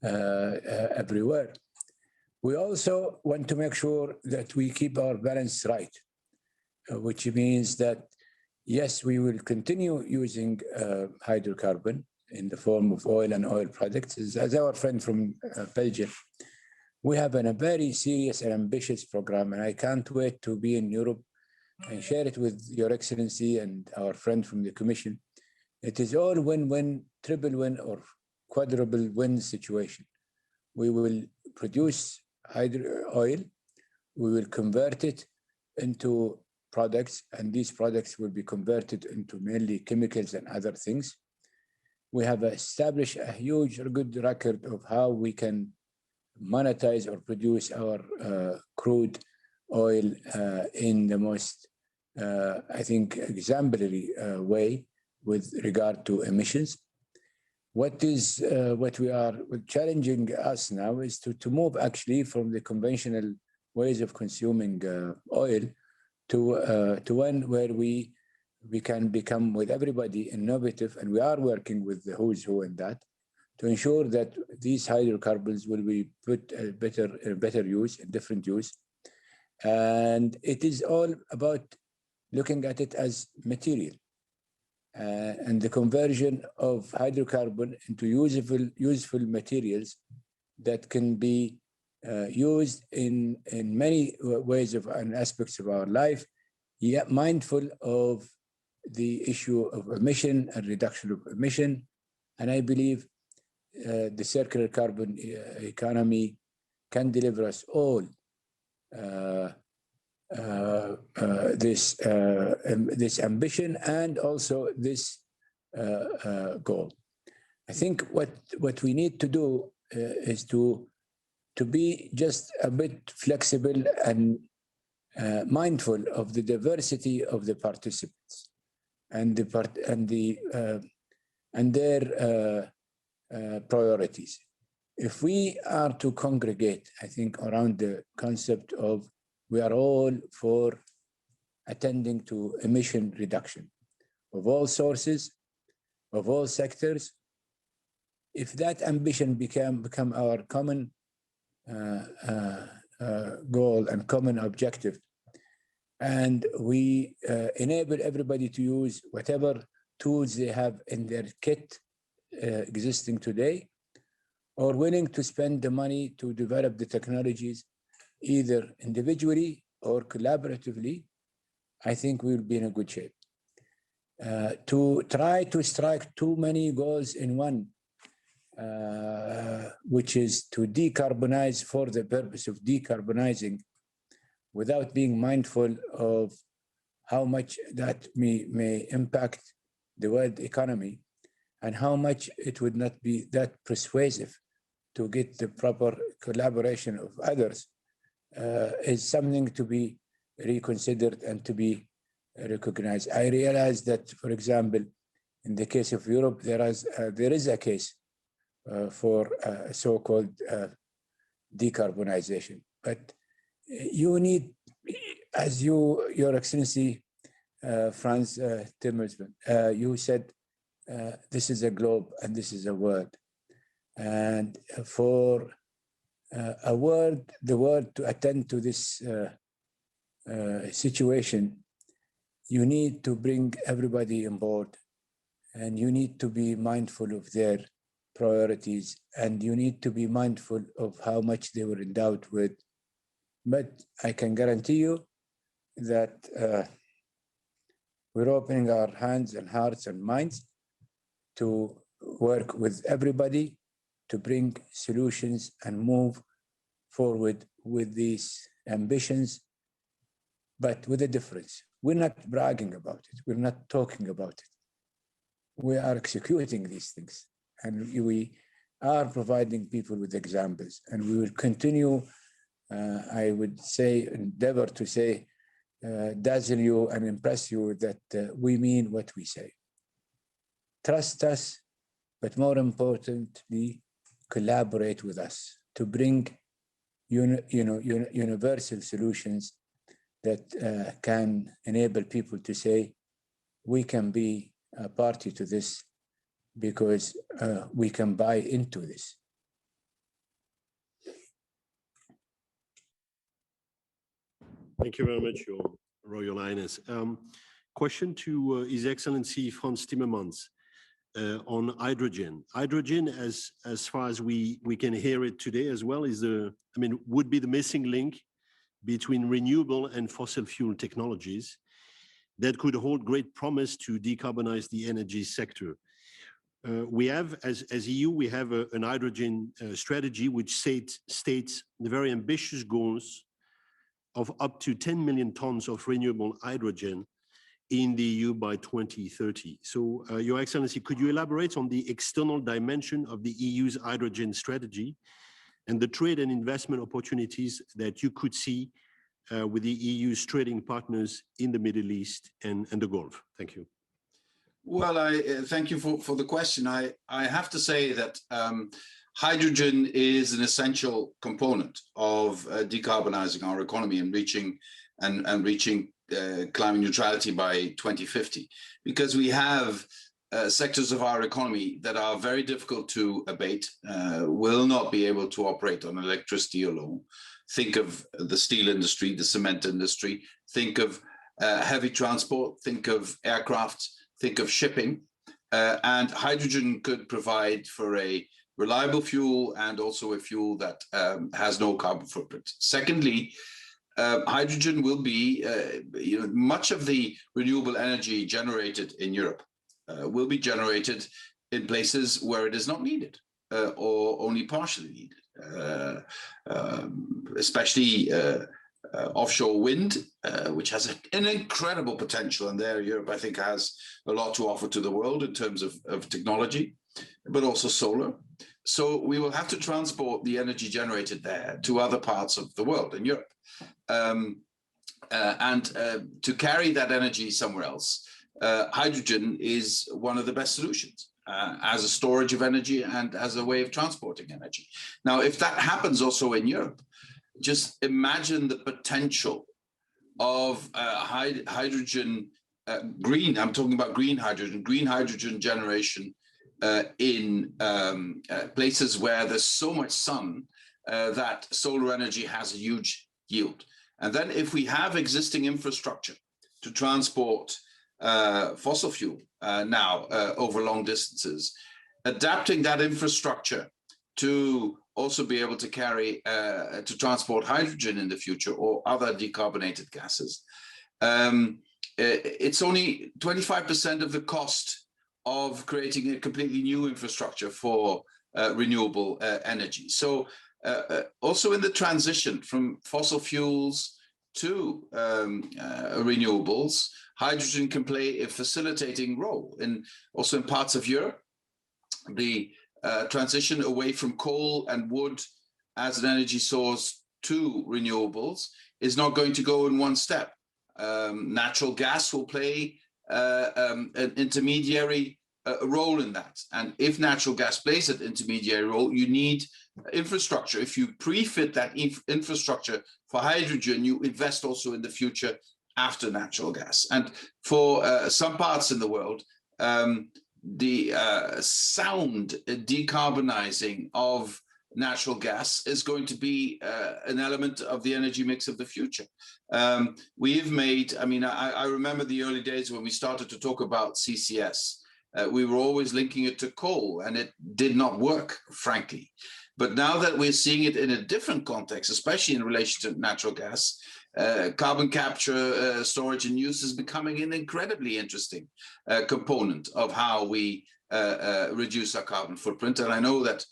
everywhere. We also want to make sure that we keep our balance right, which means that yes, we will continue using hydrocarbon in the form of oil and oil products. As our friend from Belgium, we have a very serious and ambitious program, and I can't wait to be in Europe and share it with Your Excellency and our friend from the Commission. It is all win-win, triple win, or quadruple win situation. We will produce oil, we will convert it into products, and these products will be converted into mainly chemicals and other things. We have established a huge, good record of how we can monetize or produce our crude oil in the most, I think, exemplary way with regard to emissions. What we are challenging us now is to move actually from the conventional ways of consuming oil to one where we can become with everybody innovative, and we are working with the who's who in that, to ensure that these hydrocarbons will be put in better use, in different use. And it is all about looking at it as material and the conversion of hydrocarbon into useful materials that can be used in many ways and aspects of our life, yet mindful of the issue of emission and reduction of emission. And I believe the circular carbon economy can deliver us all this ambition and also this goal. I think what we need to do is to be just a bit flexible and mindful of the diversity of the participants and their priorities. If we are to congregate, I think, around the concept of we are all for attending to emission reduction of all sources, of all sectors, if that ambition become our common goal and common objective, and we enable everybody to use whatever tools they have in their kit existing today, or willing to spend the money to develop the technologies either individually or collaboratively, I think we'll be in a good shape. To try to strike too many goals in one, which is to decarbonize for the purpose of decarbonizing without being mindful of how much that may impact the world economy and how much it would not be that persuasive to get the proper collaboration of others, is something to be reconsidered and to be recognized. I realize that, for example, in the case of Europe, there is a case for so-called decarbonization, but you need, as Your Excellency Franz Timmermans, you said this is a globe and this is a world, and for the world to attend to this situation, you need to bring everybody on board, and you need to be mindful of their priorities, and you need to be mindful of how much they were endowed with. But I can guarantee you that we're opening our hands and hearts and minds to work with everybody to bring solutions and move forward with these ambitions, but with a difference. We're not bragging about it. We're not talking about it. We are executing these things, and we are providing people with examples, and we will continue, I would say, endeavor to say, dazzle you and impress you that we mean what we say. Trust us, but more importantly, collaborate with us to bring universal solutions that can enable people to say, we can be a party to this because we can buy into this. Thank you very much, Your Royal Highness. Question to His Excellency Frans Timmermans on hydrogen. Hydrogen, as far as we can hear it today as well, would be the missing link between renewable and fossil fuel technologies that could hold great promise to decarbonize the energy sector. We have, as EU, we have an hydrogen strategy which states the very ambitious goals of up to 10 million tons of renewable hydrogen in the EU by 2030. So, Your Excellency, could you elaborate on the external dimension of the EU's hydrogen strategy and the trade and investment opportunities that you could see with the EU's trading partners in the Middle East and the Gulf? Thank you. Well, I thank you for the question. I have to say that hydrogen is an essential component of decarbonizing our economy and reaching climate neutrality by 2050, because we have sectors of our economy that are very difficult to abate, will not be able to operate on electricity alone. Think of the steel industry, the cement industry, think of heavy transport, think of aircraft, think of shipping, and hydrogen could provide for a reliable fuel and also a fuel that has no carbon footprint. Secondly, hydrogen will be, much of the renewable energy generated in Europe will be generated in places where it is not needed or only partially needed, especially offshore wind, which has an incredible potential, and there Europe, I think, has a lot to offer to the world in terms of technology, but also solar. So we will have to transport the energy generated there to other parts of the world in Europe. And to carry that energy somewhere else, hydrogen is one of the best solutions as a storage of energy and as a way of transporting energy. Now, if that happens also in Europe, just imagine the potential of hydrogen, green, I'm talking about green hydrogen generation in places where there's so much sun that solar energy has a huge yield. And then if we have existing infrastructure to transport fossil fuel now over long distances, adapting that infrastructure to also be able to carry, to transport hydrogen in the future or other decarbonated gases, it's only 25% of the cost of creating a completely new infrastructure for renewable energy. So also in the transition from fossil fuels to renewables, hydrogen can play a facilitating role. And also in parts of Europe, the transition away from coal and wood as an energy source to renewables is not going to go in one step. Natural gas will play an intermediary role in that. And if natural gas plays an intermediary role, you need infrastructure. If you pre-fit that infrastructure for hydrogen, you invest also in the future after natural gas. And for some parts in the world, the sound decarbonizing of natural gas is going to be an element of the energy mix of the future. We have made, I remember the early days when we started to talk about CCS. We were always linking it to coal, and it did not work, frankly. But now that we're seeing it in a different context, especially in relation to natural gas, carbon capture, storage and use is becoming an incredibly interesting component of how we reduce our carbon footprint. And I know that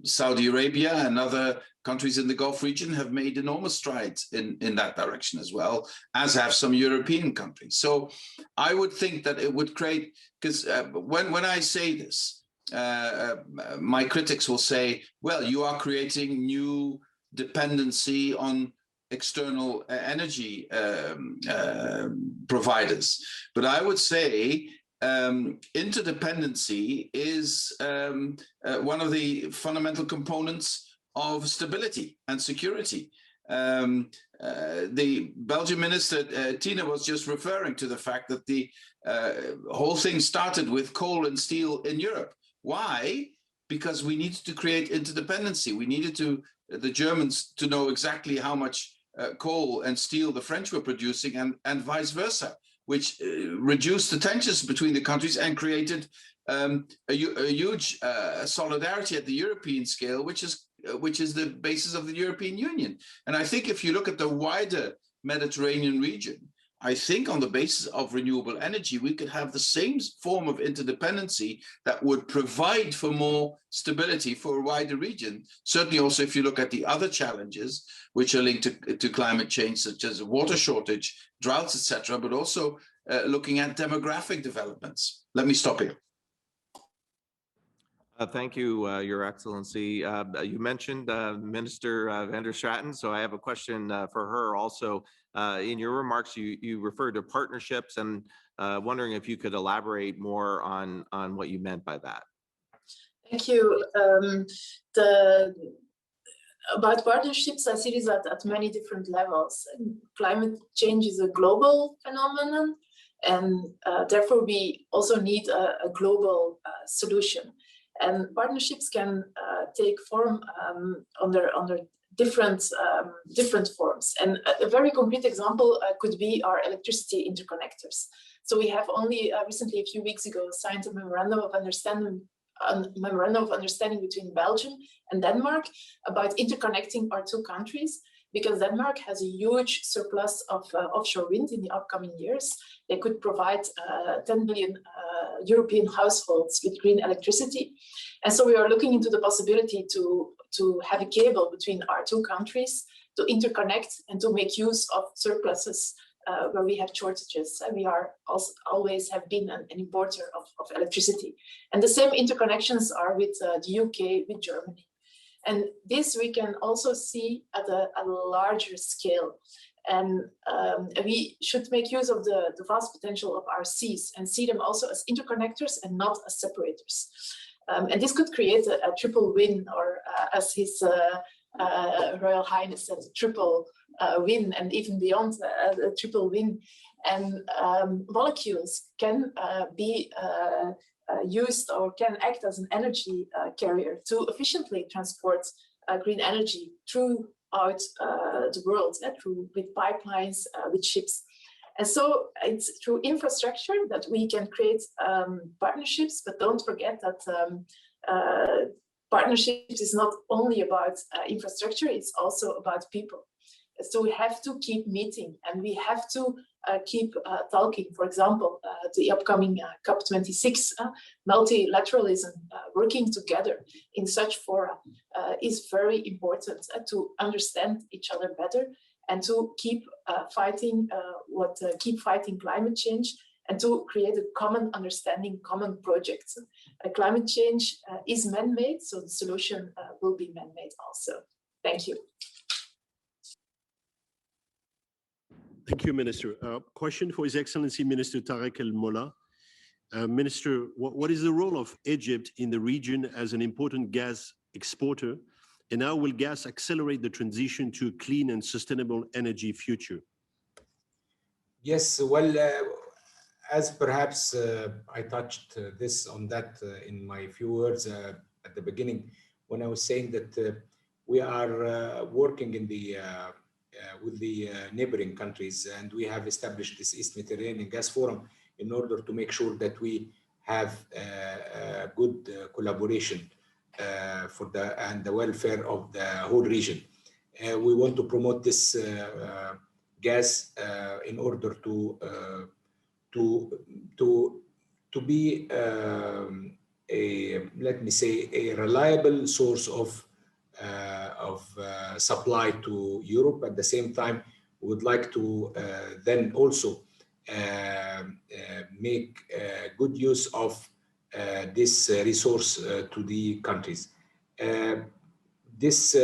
Saudi Arabia and other countries in the Gulf region have made enormous strides in that direction as well, as have some European countries. So I would think that it would create, because when I say this, my critics will say, well, you are creating new dependency on external energy providers. But I would say interdependency is one of the fundamental components of stability and security. The Belgian minister, Tina, was just referring to the fact that the whole thing started with coal and steel in Europe. Why? Because we needed to create interdependency. We needed the Germans to know exactly how much coal and steel the French were producing, and vice versa, which reduced the tensions between the countries and created a huge solidarity at the European scale, which is the basis of the European Union. And I think if you look at the wider Mediterranean region, I think on the basis of renewable energy, we could have the same form of interdependency that would provide for more stability for a wider region. Certainly also if you look at the other challenges which are linked to climate change, such as water shortage, droughts, etc., but also looking at demographic developments. Let me stop here. Thank you, Your Excellency. You mentioned Minister van der Straten, so I have a question for her also. In your remarks, you referred to partnerships, and wondering if you could elaborate more on what you meant by that. Thank you. About partnerships, I see this at many different levels. Climate change is a global phenomenon, and therefore we also need a global solution. And partnerships can take form under different forms. And a very concrete example could be our electricity interconnectors. So we have only recently, a few weeks ago, signed a memorandum of understanding between Belgium and Denmark about interconnecting our two countries, because Denmark has a huge surplus of offshore wind in the upcoming years. They could provide 10 million European households with green electricity. And so we are looking into the possibility to have a cable between our two countries to interconnect and to make use of surpluses where we have shortages. And we are also always have been an importer of electricity. And the same interconnections are with the UK, with Germany. And this we can also see at a larger scale. And we should make use of the vast potential of our seas and see them also as interconnectors and not as separators. And this could create a triple win, or as His Royal Highness said, a triple win, and even beyond a triple win. And molecules can be used or can act as an energy carrier to efficiently transport green energy throughout the world, with pipelines, with ships. And so it's through infrastructure that we can create partnerships, but don't forget that partnerships is not only about infrastructure, it's also about people. So we have to keep meeting, and we have to keep talking. For example, the upcoming COP26, multilateralism, working together in such fora is very important to understand each other better and to keep fighting climate change and to create a common understanding, common projects. Climate change is man-made, so the solution will be man-made also. Thank you. Thank you, Minister. Question for His Excellency Minister Tarek El Molla. Minister, what is the role of Egypt in the region as an important gas exporter, and how will gas accelerate the transition to a clean and sustainable energy future? Yes, well, as perhaps I touched on that in my few words at the beginning, when I was saying that we are working in the with the neighboring countries, and we have established this East Mediterranean Gas Forum in order to make sure that we have good collaboration for the welfare of the whole region. We want to promote this gas in order to to be let me say, a reliable source of supply to Europe. At the same time, we would like to then also make good use of this resource to the countries. This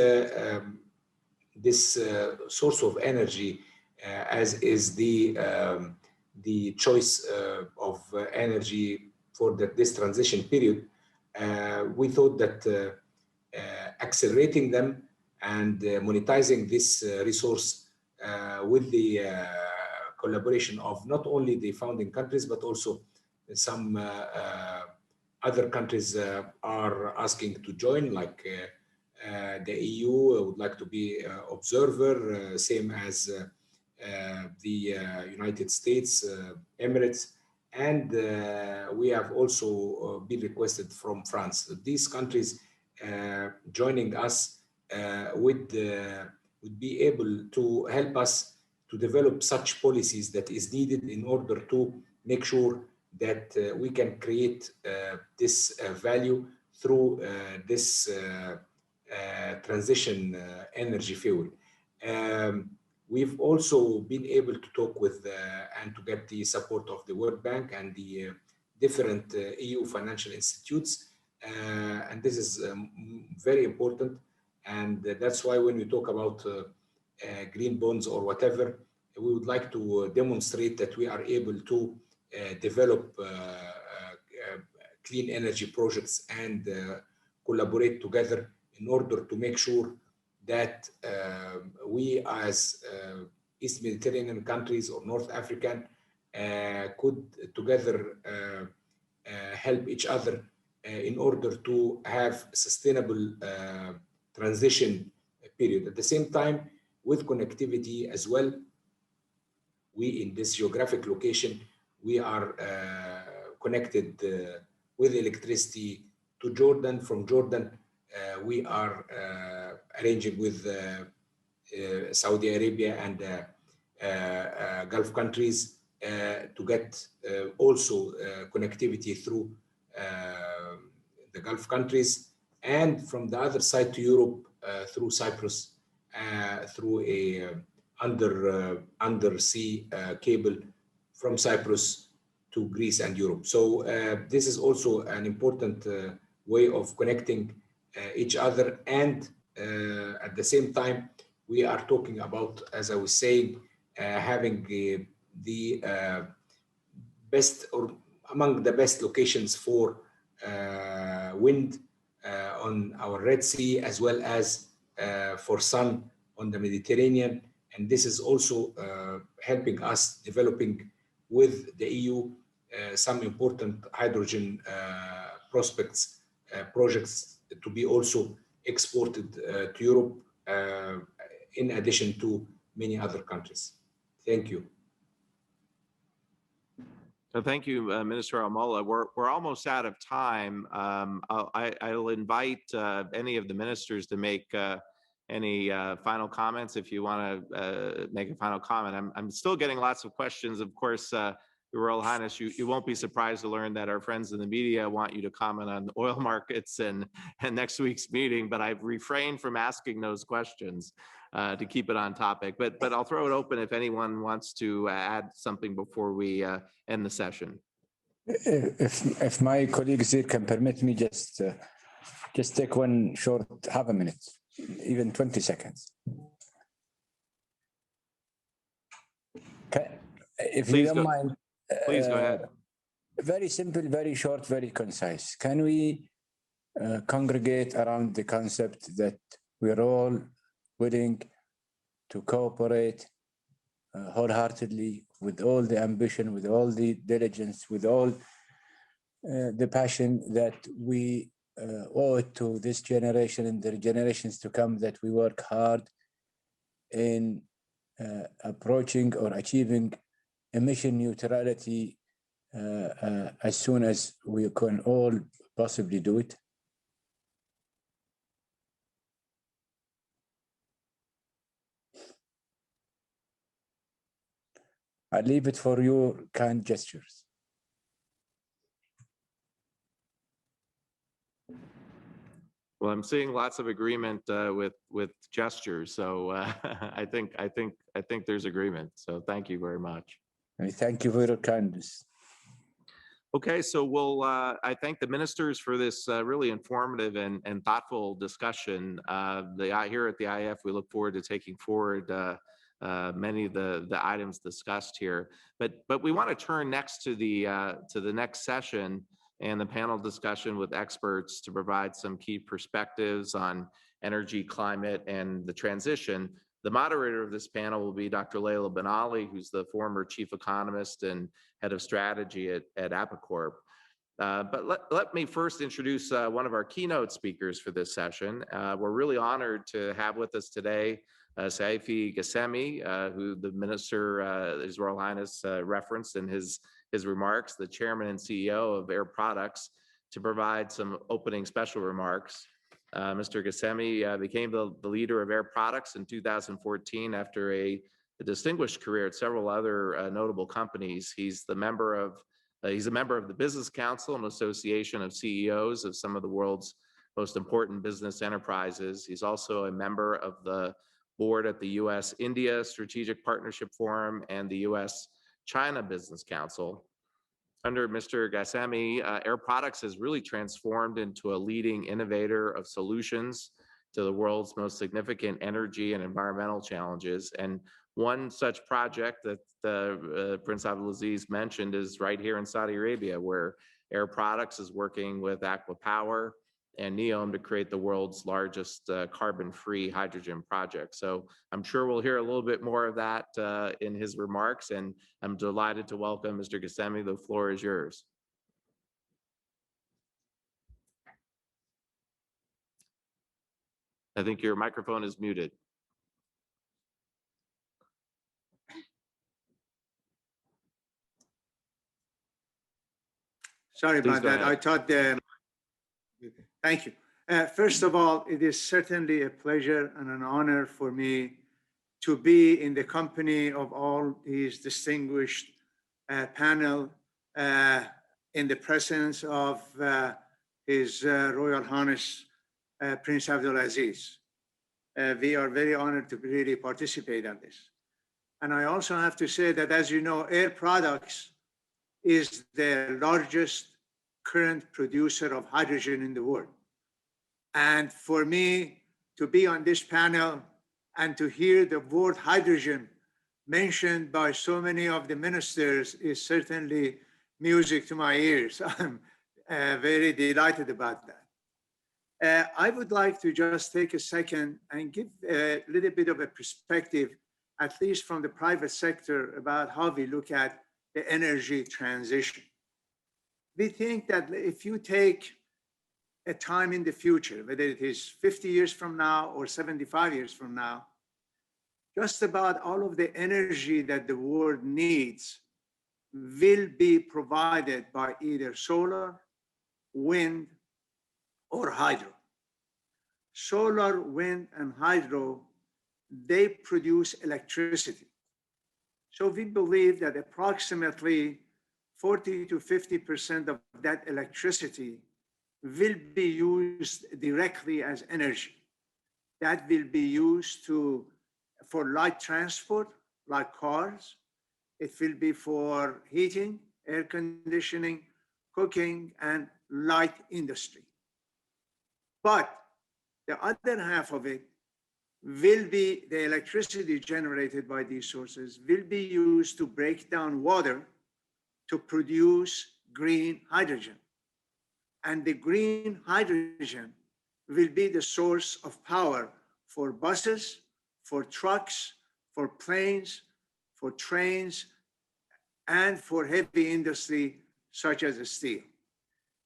source of energy, as is the choice of energy for this transition period, we thought that accelerating them and monetizing this resource with the collaboration of not only the founding countries, but also some other countries are asking to join, like the EU would like to be observer, same as the United States, Emirates, and we have also been requested from France. These countries joining us would be able to help us to develop such policies that is needed in order to make sure that we can create this value through this transition energy fuel. We've also been able to talk with and to get the support of the World Bank and the different EU financial institutes. And this is very important. And that's why when we talk about green bonds or whatever, we would like to demonstrate that we are able to develop clean energy projects and collaborate together in order to make sure that we as East Mediterranean countries or North African could together help each other in order to have a sustainable transition period. At the same time, with connectivity as well, we in this geographic location, we are connected with electricity to Jordan. From Jordan, we are arranging with Saudi Arabia and Gulf countries to get also connectivity through the Gulf countries, and from the other side to Europe through Cyprus, through a undersea cable from Cyprus to Greece and Europe. So this is also an important way of connecting each other, and at the same time we are talking about, as I was saying, having the best or among the best locations for wind on our Red Sea, as well as for sun on the Mediterranean. And this is also helping us developing with the EU some important hydrogen prospects, projects to be also exported to Europe, in addition to many other countries. Thank you. So thank you, Minister Al-Molla. We're almost out of time. I'll invite any of the ministers to make any final comments if you want to make a final comment. I'm still getting lots of questions. Of course, Your Royal Highness, you won't be surprised to learn that our friends in the media want you to comment on oil markets and next week's meeting, but I've refrained from asking those questions to keep it on topic. But I'll throw it open if anyone wants to add something before we end the session. If my colleagues here can permit me, just take one short half a minute, even 20 seconds. Okay. If you don't mind. Please go ahead. Very simple, very short, very concise. Can we congregate around the concept that we're all willing to cooperate wholeheartedly, with all the ambition, with all the diligence, with all the passion that we owe it to this generation and the generations to come, that we work hard in approaching or achieving emission neutrality as soon as we can all possibly do it? I leave it for your kind gestures. Well, I'm seeing lots of agreement with gestures, so I think there's agreement. So thank you very much. I thank you for your kindness. Okay, so I thank the ministers for this really informative and thoughtful discussion. Here at the IEF, we look forward to taking forward many of the items discussed here. But we want to turn next to the next session and the panel discussion with experts to provide some key perspectives on energy, climate, and the transition. The moderator of this panel will be Dr. Leila Ben Ali, who's the former chief economist and head of strategy at Apicorp. But let me first introduce one of our keynote speakers for this session. We're really honored to have with us today Saifi Ghasemi, who the minister, His Royal Highness, referenced in his remarks, the chairman and CEO of Air Products, to provide some opening special remarks. Mr. Ghasemi became the leader of Air Products in 2014 after a distinguished career at several other notable companies. He's a member of the Business Council, an association of CEOs of some of the world's most important business enterprises. He's also a member of the board at the U.S.-India Strategic Partnership Forum and the U.S.-China Business Council. Under Mr. Ghasemi, Air Products has really transformed into a leading innovator of solutions to the world's most significant energy and environmental challenges. And one such project that Prince Abdulaziz mentioned is right here in Saudi Arabia, where Air Products is working with Aqua Power and NEOM to create the world's largest carbon-free hydrogen project. So I'm sure we'll hear a little bit more of that in his remarks, and I'm delighted to welcome Mr. Ghasemi. The floor is yours. I think your microphone is muted. Sorry Please about go that. ahead. I thought thank you. First of all, it is certainly a pleasure and an honor for me to be in the company of all these distinguished panel in the presence of His Royal Highness Prince Abdulaziz. We are very honored to really participate on this. And I also have to say that, as you know, Air Products is the largest current producer of hydrogen in the world. And for me to be on this panel and to hear the word hydrogen mentioned by so many of the ministers is certainly music to my ears. I'm very delighted about that. I would like to just take a second and give a little bit of a perspective, at least from the private sector, about how we look at the energy transition. We think that if you take a time in the future, whether it is 50 years from now or 75 years from now, just about all of the energy that the world needs will be provided by either solar, wind, or hydro. Solar, wind, and hydro, they produce electricity. So we believe that approximately 40 to 50% of that electricity will be used directly as energy. That will be used for light transport, like cars. It will be for heating, air conditioning, cooking, and light industry. But the other half of it will be the electricity generated by these sources will be used to break down water to produce green hydrogen. And the green hydrogen will be the source of power for buses, for trucks, for planes, for trains, and for heavy industry such as steel.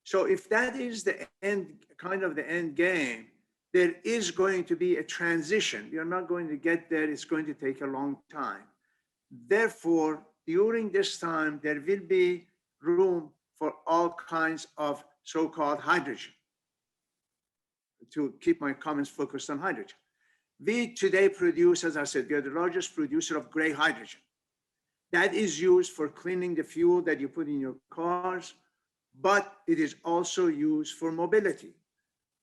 So if that is the end, kind of the end game, there is going to be a transition. You're not going to get there. It's going to take a long time. Therefore, during this time, there will be room for all kinds of so-called hydrogen. To keep my comments focused on hydrogen. We today produce, as I said, we are the largest producer of gray hydrogen. That is used for cleaning the fuel that you put in your cars, but it is also used for mobility,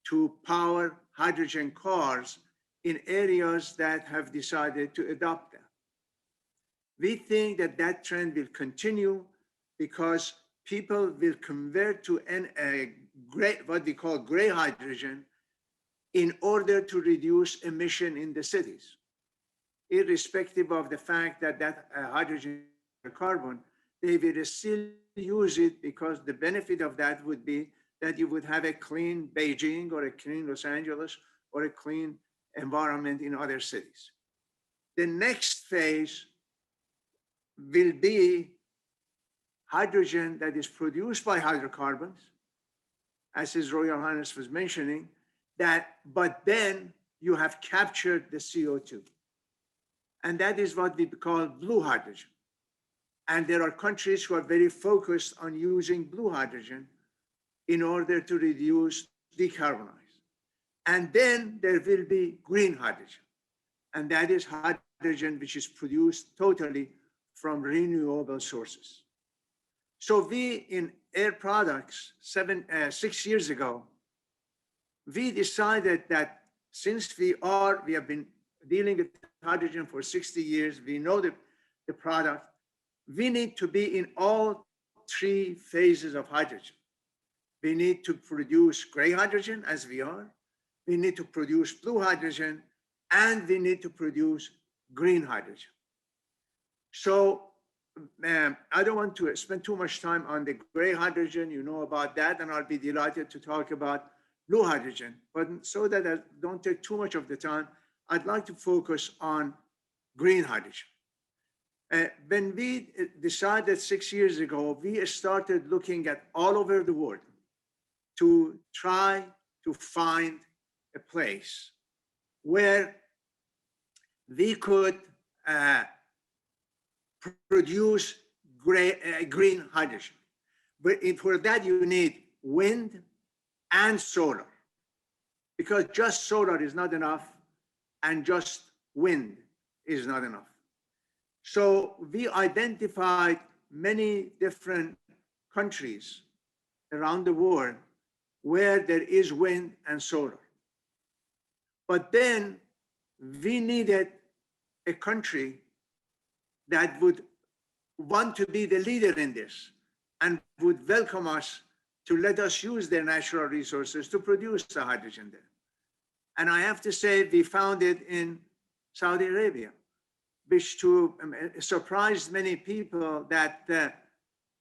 to power hydrogen cars in areas that have decided to adopt them. We think that that trend will continue because people will convert to what we call gray hydrogen in order to reduce emission in the cities, irrespective of the fact that hydrogen or carbon, they will still use it because the benefit of that would be that you would have a clean Beijing or a clean Los Angeles or a clean environment in other cities. The next phase will be hydrogen that is produced by hydrocarbons, as His Royal Highness was mentioning, but then you have captured the CO2. And that is what we call blue hydrogen. And there are countries who are very focused on using blue hydrogen in order to reduce, decarbonize. And then there will be green hydrogen. And that is hydrogen which is produced totally from renewable sources. So we, in Air Products, 6 years ago, we decided that since we have been dealing with hydrogen for 60 years, we know the product, we need to be in all three phases of hydrogen. We need to produce gray hydrogen, as we are. We need to produce blue hydrogen, and we need to produce green hydrogen. So I don't want to spend too much time on the gray hydrogen, you know about that, and I'll be delighted to talk about blue hydrogen. But so that I don't take too much of the time, I'd like to focus on green hydrogen. When we decided 6 years ago, we started looking at all over the world to try to find a place where we could produce green hydrogen. But for that, you need wind and solar, because just solar is not enough and just wind is not enough. So we identified many different countries around the world where there is wind and solar. But then we needed a country that would want to be the leader in this and would welcome us to let us use their natural resources to produce the hydrogen there. And I have to say, we found it in Saudi Arabia, which surprised many people that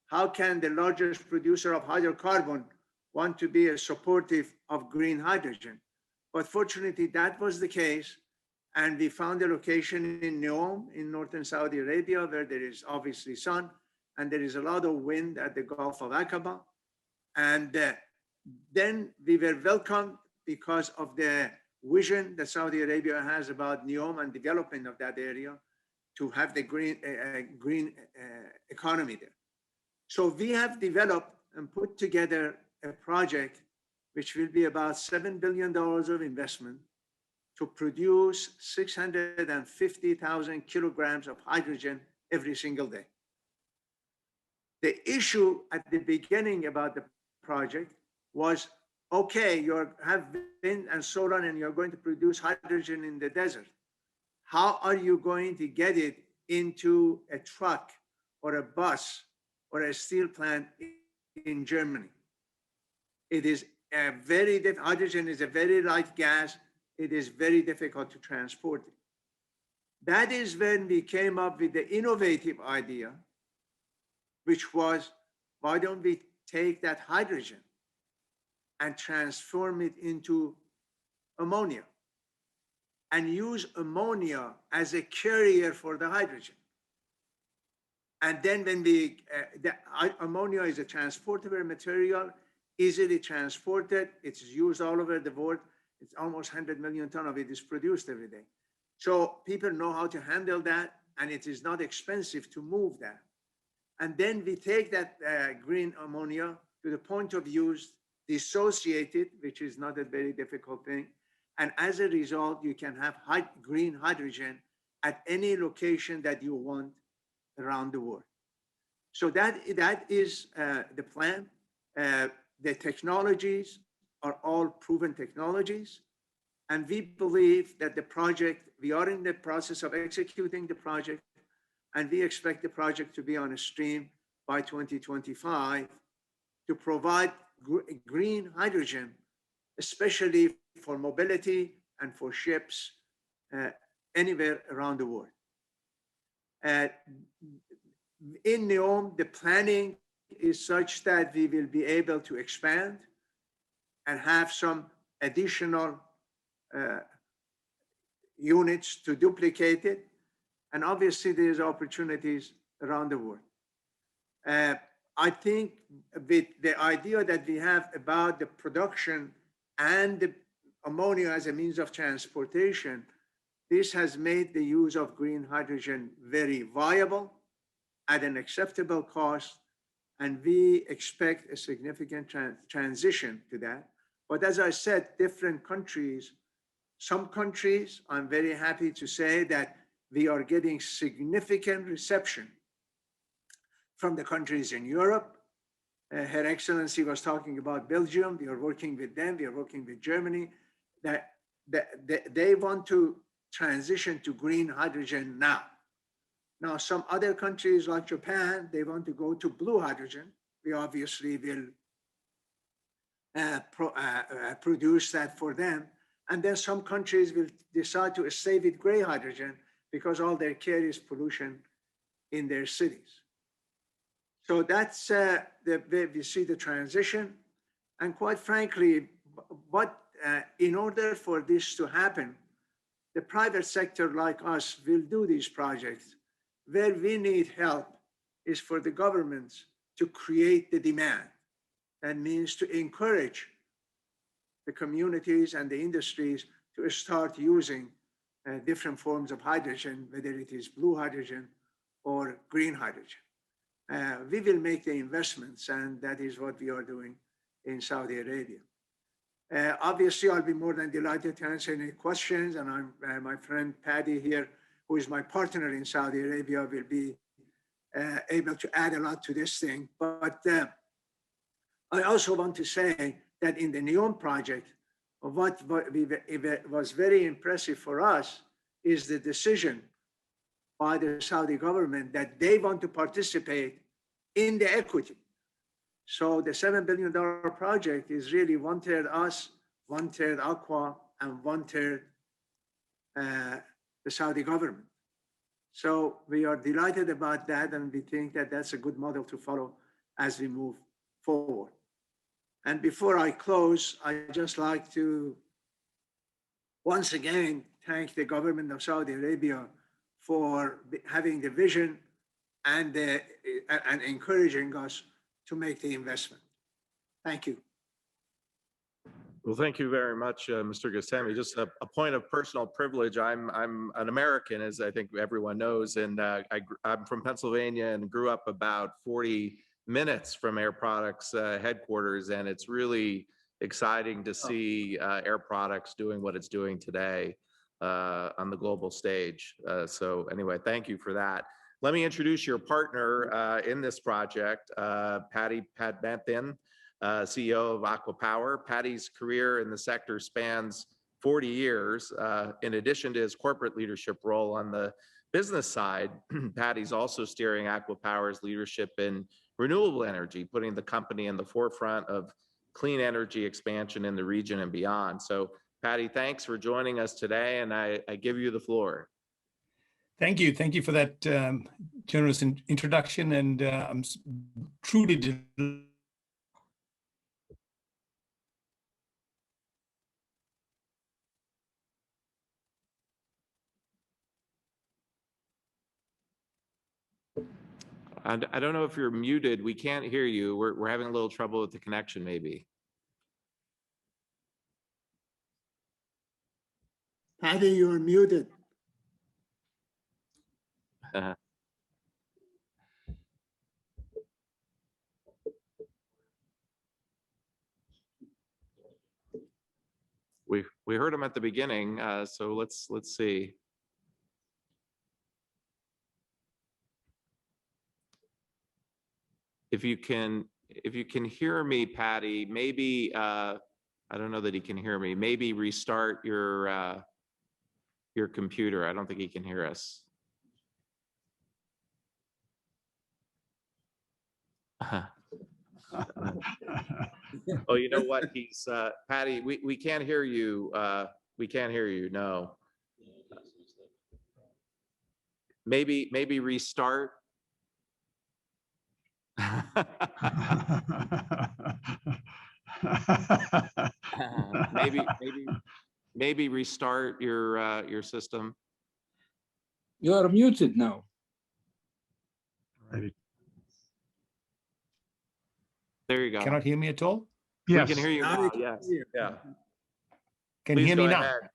how can the largest producer of hydrocarbon want to be supportive of green hydrogen? But fortunately, that was the case. And we found a location in Neom in northern Saudi Arabia, where there is obviously sun, and there is a lot of wind at the Gulf of Aqaba. And then we were welcomed because of the vision that Saudi Arabia has about Neom and development of that area to have the green economy there. So we have developed and put together a project which will be about $7 billion of investment to produce 650,000 kilograms of hydrogen every single day. The issue at the beginning about the project was, okay, you have wind and solar and you're going to produce hydrogen in the desert. How are you going to get it into a truck or a bus or a steel plant in Germany? It is hydrogen is a very light gas. It is very difficult to transport it. That is when we came up with the innovative idea, which was, why don't we take that hydrogen and transform it into ammonia and use ammonia as a carrier for the hydrogen. And then when ammonia is a transportable material, easily transported, it's used all over the world. It's almost 100 million tons of it is produced every day. So people know how to handle that, and it is not expensive to move that. And then we take that green ammonia to the point of use, dissociate it, which is not a very difficult thing. And as a result, you can have green hydrogen at any location that you want around the world. So that is the plan. The technologies are all proven technologies. And we believe that the project, we are in the process of executing the project, and we expect the project to be on a stream by 2025 to provide green hydrogen, especially for mobility and for ships anywhere around the world. In NEOM, the planning is such that we will be able to expand and have some additional units to duplicate it. And obviously there's opportunities around the world. I think with the idea that we have about the production and the ammonia as a means of transportation, this has made the use of green hydrogen very viable at an acceptable cost, and we expect a significant transition to that. But as I said, different countries, some countries, I'm very happy to say that we are getting significant reception from the countries in Europe. Her Excellency was talking about Belgium. We are working with them. We are working with Germany. That they want to transition to green hydrogen now. Now, some other countries like Japan, they want to go to blue hydrogen. We obviously will produce that for them. And then some countries will decide to stay with gray hydrogen because all they care is pollution in their cities. So that's the way we see the transition. And quite frankly, in order for this to happen, the private sector like us will do these projects. Where we need help is for the governments to create the demand. That means to encourage the communities and the industries to start using different forms of hydrogen, whether it is blue hydrogen or green hydrogen. We will make the investments, and that is what we are doing in Saudi Arabia. Obviously, I'll be more than delighted to answer any questions, and my friend Patty here, who is my partner in Saudi Arabia, will be able to add a lot to this thing. But I also want to say that in the NEOM project, what was very impressive for us is the decision by the Saudi government that they want to participate in the equity. So the $7 billion project is really 1/3 us, 1/3 Aqua, and 1/3 the Saudi government. So we are delighted about that, and we think that that's a good model to follow as we move forward. And before I close, I'd just like to once again thank the government of Saudi Arabia for having the vision and encouraging us to make the investment. Thank you. Well, thank you very much, Mr. Ghasemi. Just a point of personal privilege. I'm an American, as I think everyone knows, and I'm from Pennsylvania and grew up about 40 minutes from Air Products headquarters, and it's really exciting to see Air Products doing what it's doing today on the global stage. So anyway, thank you for that. Let me introduce your partner in this project, Pat Bentham, CEO of Aqua Power. Patty's career in the sector spans 40 years. In addition to his corporate leadership role on the business side, Patty's also steering Aqua Power's leadership in renewable energy, putting the company in the forefront of clean energy expansion in the region and beyond. So Patty, thanks for joining us today, and I give you the floor. Thank you. Thank you for that generous introduction, and I'm truly delighted. And I don't know if you're muted. We can't hear you. We're having a little trouble with the connection, maybe. Patty, you're muted. We heard him at the beginning, so let's see. If you can hear me, Patty, maybe I don't know that he can hear me. Maybe restart your computer. I don't think he can hear us. Oh, you know what? He's Patty. We can't hear you. We can't hear you. No. Maybe restart. maybe restart your system. You are muted now. Right. There you go. Cannot hear me at all? Yes. We can hear you Now now. we can Yes. hear you. Yeah. Can Please hear go me now? ahead.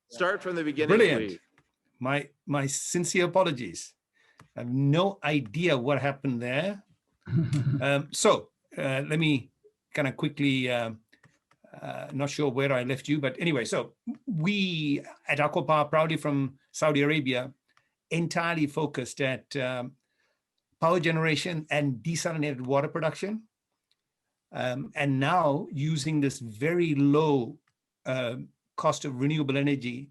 Start from the beginning, Brilliant. please. My sincere apologies. I have no idea what happened there. Let me kind of quickly, not sure where I left you, but anyway, so we at ACWA Power, proudly from Saudi Arabia, entirely focused at power generation and desalinated water production. And now using this very low cost of renewable energy,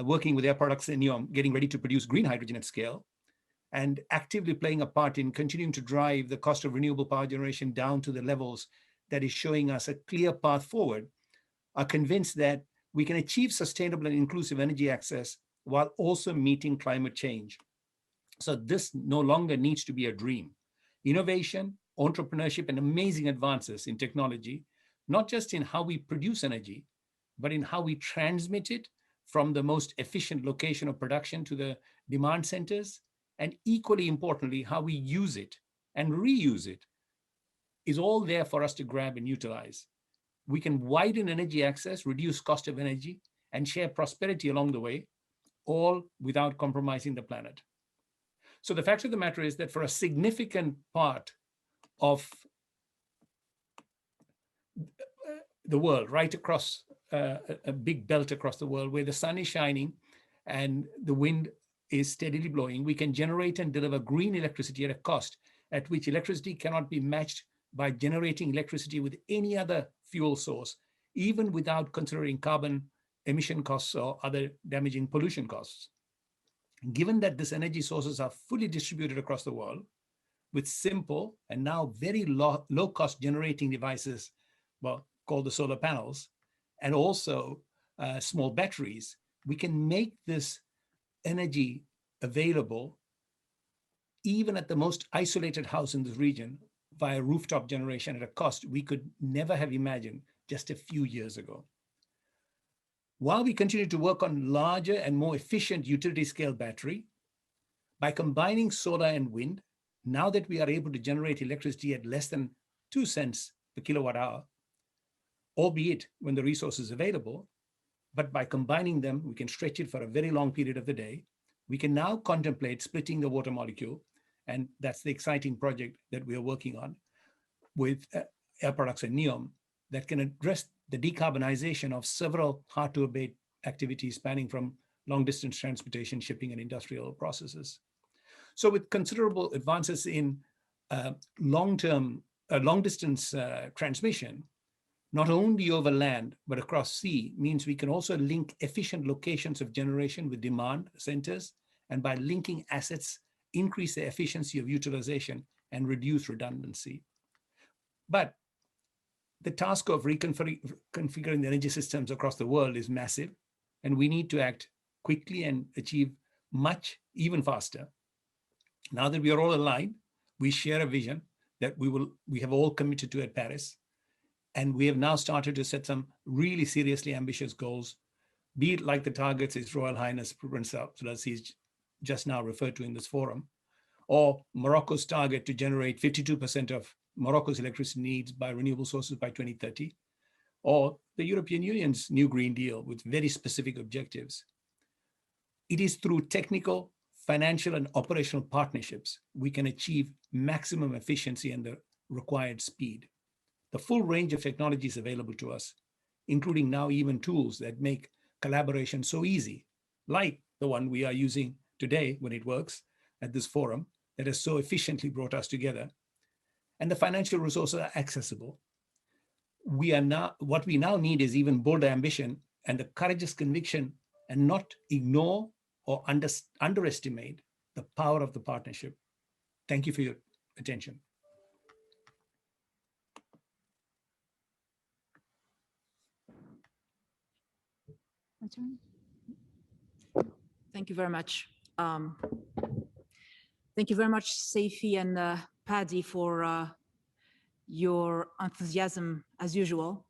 working with Air Products and NEOM, getting ready to produce green hydrogen at scale, and actively playing a part in continuing to drive the cost of renewable power generation down to the levels that is showing us a clear path forward, are convinced that we can achieve sustainable and inclusive energy access while also meeting climate change. So this no longer needs to be a dream. Innovation, entrepreneurship, and amazing advances in technology, not just in how we produce energy, but in how we transmit it from the most efficient location of production to the demand centers, and equally importantly, how we use it and reuse it, is all there for us to grab and utilize. We can widen energy access, reduce cost of energy, and share prosperity along the way, all without compromising the planet. So the fact of the matter is that for a significant part of the world, right across a big belt across the world, where the sun is shining and the wind is steadily blowing, we can generate and deliver green electricity at a cost at which electricity cannot be matched by generating electricity with any other fuel source, even without considering carbon emission costs or other damaging pollution costs. Given that these energy sources are fully distributed across the world with simple and now very low cost generating devices, well, called the solar panels, and also small batteries, we can make this energy available even at the most isolated house in this region via rooftop generation at a cost we could never have imagined just a few years ago. While we continue to work on larger and more efficient utility scale battery, by combining solar and wind, now that we are able to generate electricity at less than 2 cents per kilowatt hour, albeit when the resource is available, but by combining them, we can stretch it for a very long period of the day. We can now contemplate splitting the water molecule, and that's the exciting project that we are working on with Air Products and NEOM that can address the decarbonization of several hard-to-abate activities spanning from long-distance transportation, shipping, and industrial processes. So with considerable advances in long-distance transmission, not only over land, but across sea, means we can also link efficient locations of generation with demand centers, and by linking assets, increase the efficiency of utilization and reduce redundancy. But the task of reconfiguring the energy systems across the world is massive, and we need to act quickly and achieve much even faster. Now that we are all aligned, we share a vision that we have all committed to at Paris, and we have now started to set some really seriously ambitious goals, be it like the targets His Royal Highness Prince Abdul just now referred to in this forum, or Morocco's target to generate 52% of Morocco's electricity needs by renewable sources by 2030, or the European Union's new Green Deal with very specific objectives. It is through technical, financial, and operational partnerships we can achieve maximum efficiency and the required speed. The full range of technologies available to us, including now even tools that make collaboration so easy, like the one we are using today when it works at this forum that has so efficiently brought us together. And the financial resources are accessible. what we now need is even bolder ambition and a courageous conviction, and not ignore or underestimate the power of the partnership. Thank you for your attention. My turn. Thank you very much. Thank you very much, Seifi and Paddy, for your enthusiasm as usual.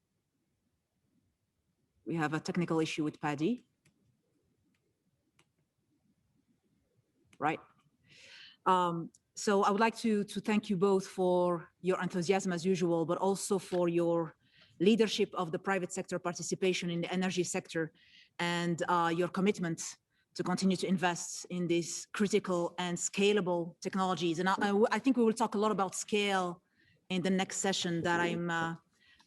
We have a technical issue with Paddy. Right. So I would like to thank you both for your enthusiasm as usual, but also for your leadership of the private sector participation in the energy sector, and your commitment to continue to invest in these critical and scalable technologies. And I think we will talk a lot about scale in the next session that I'm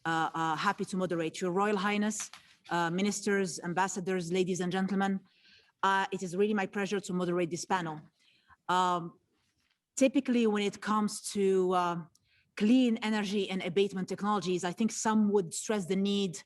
happy to moderate. Your Royal Highness, ministers, ambassadors, ladies and gentlemen, it is really my pleasure to moderate this panel. Typically, when it comes to clean energy and abatement technologies, I think some would stress the need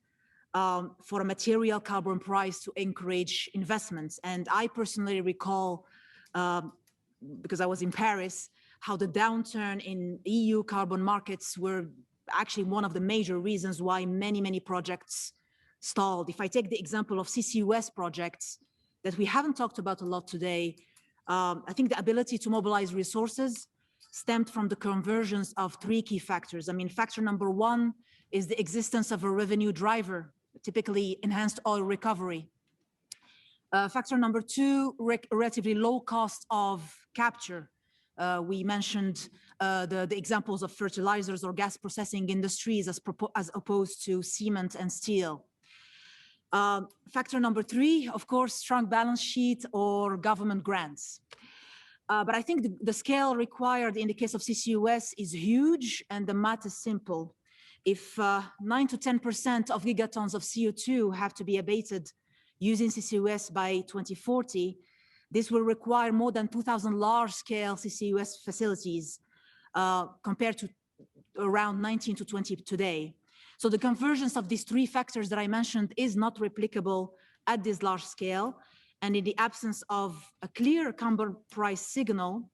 for a material carbon price to encourage investments. And I personally recall, because I was in Paris, how the downturn in EU carbon markets were actually one of the major reasons why many projects stalled. If I take the example of CCUS projects that we haven't talked about a lot today, I think the ability to mobilize resources stemmed from the convergence of three key factors. I mean, factor number one is the existence of a revenue driver, typically enhanced oil recovery. Factor number two, relatively low cost of capture. We mentioned the examples of fertilizers or gas processing industries as opposed to cement and steel. Factor number three, of course, strong balance sheet or government grants. But I think the scale required in the case of CCUS is huge, and the math is simple. If 9 to 10% of gigatons of CO2 have to be abated using CCUS by 2040, this will require more than 2,000 large-scale CCUS facilities compared to around 19 to 20 today. So the convergence of these three factors that I mentioned is not replicable at this large scale. And in the absence of a clear carbon price signal,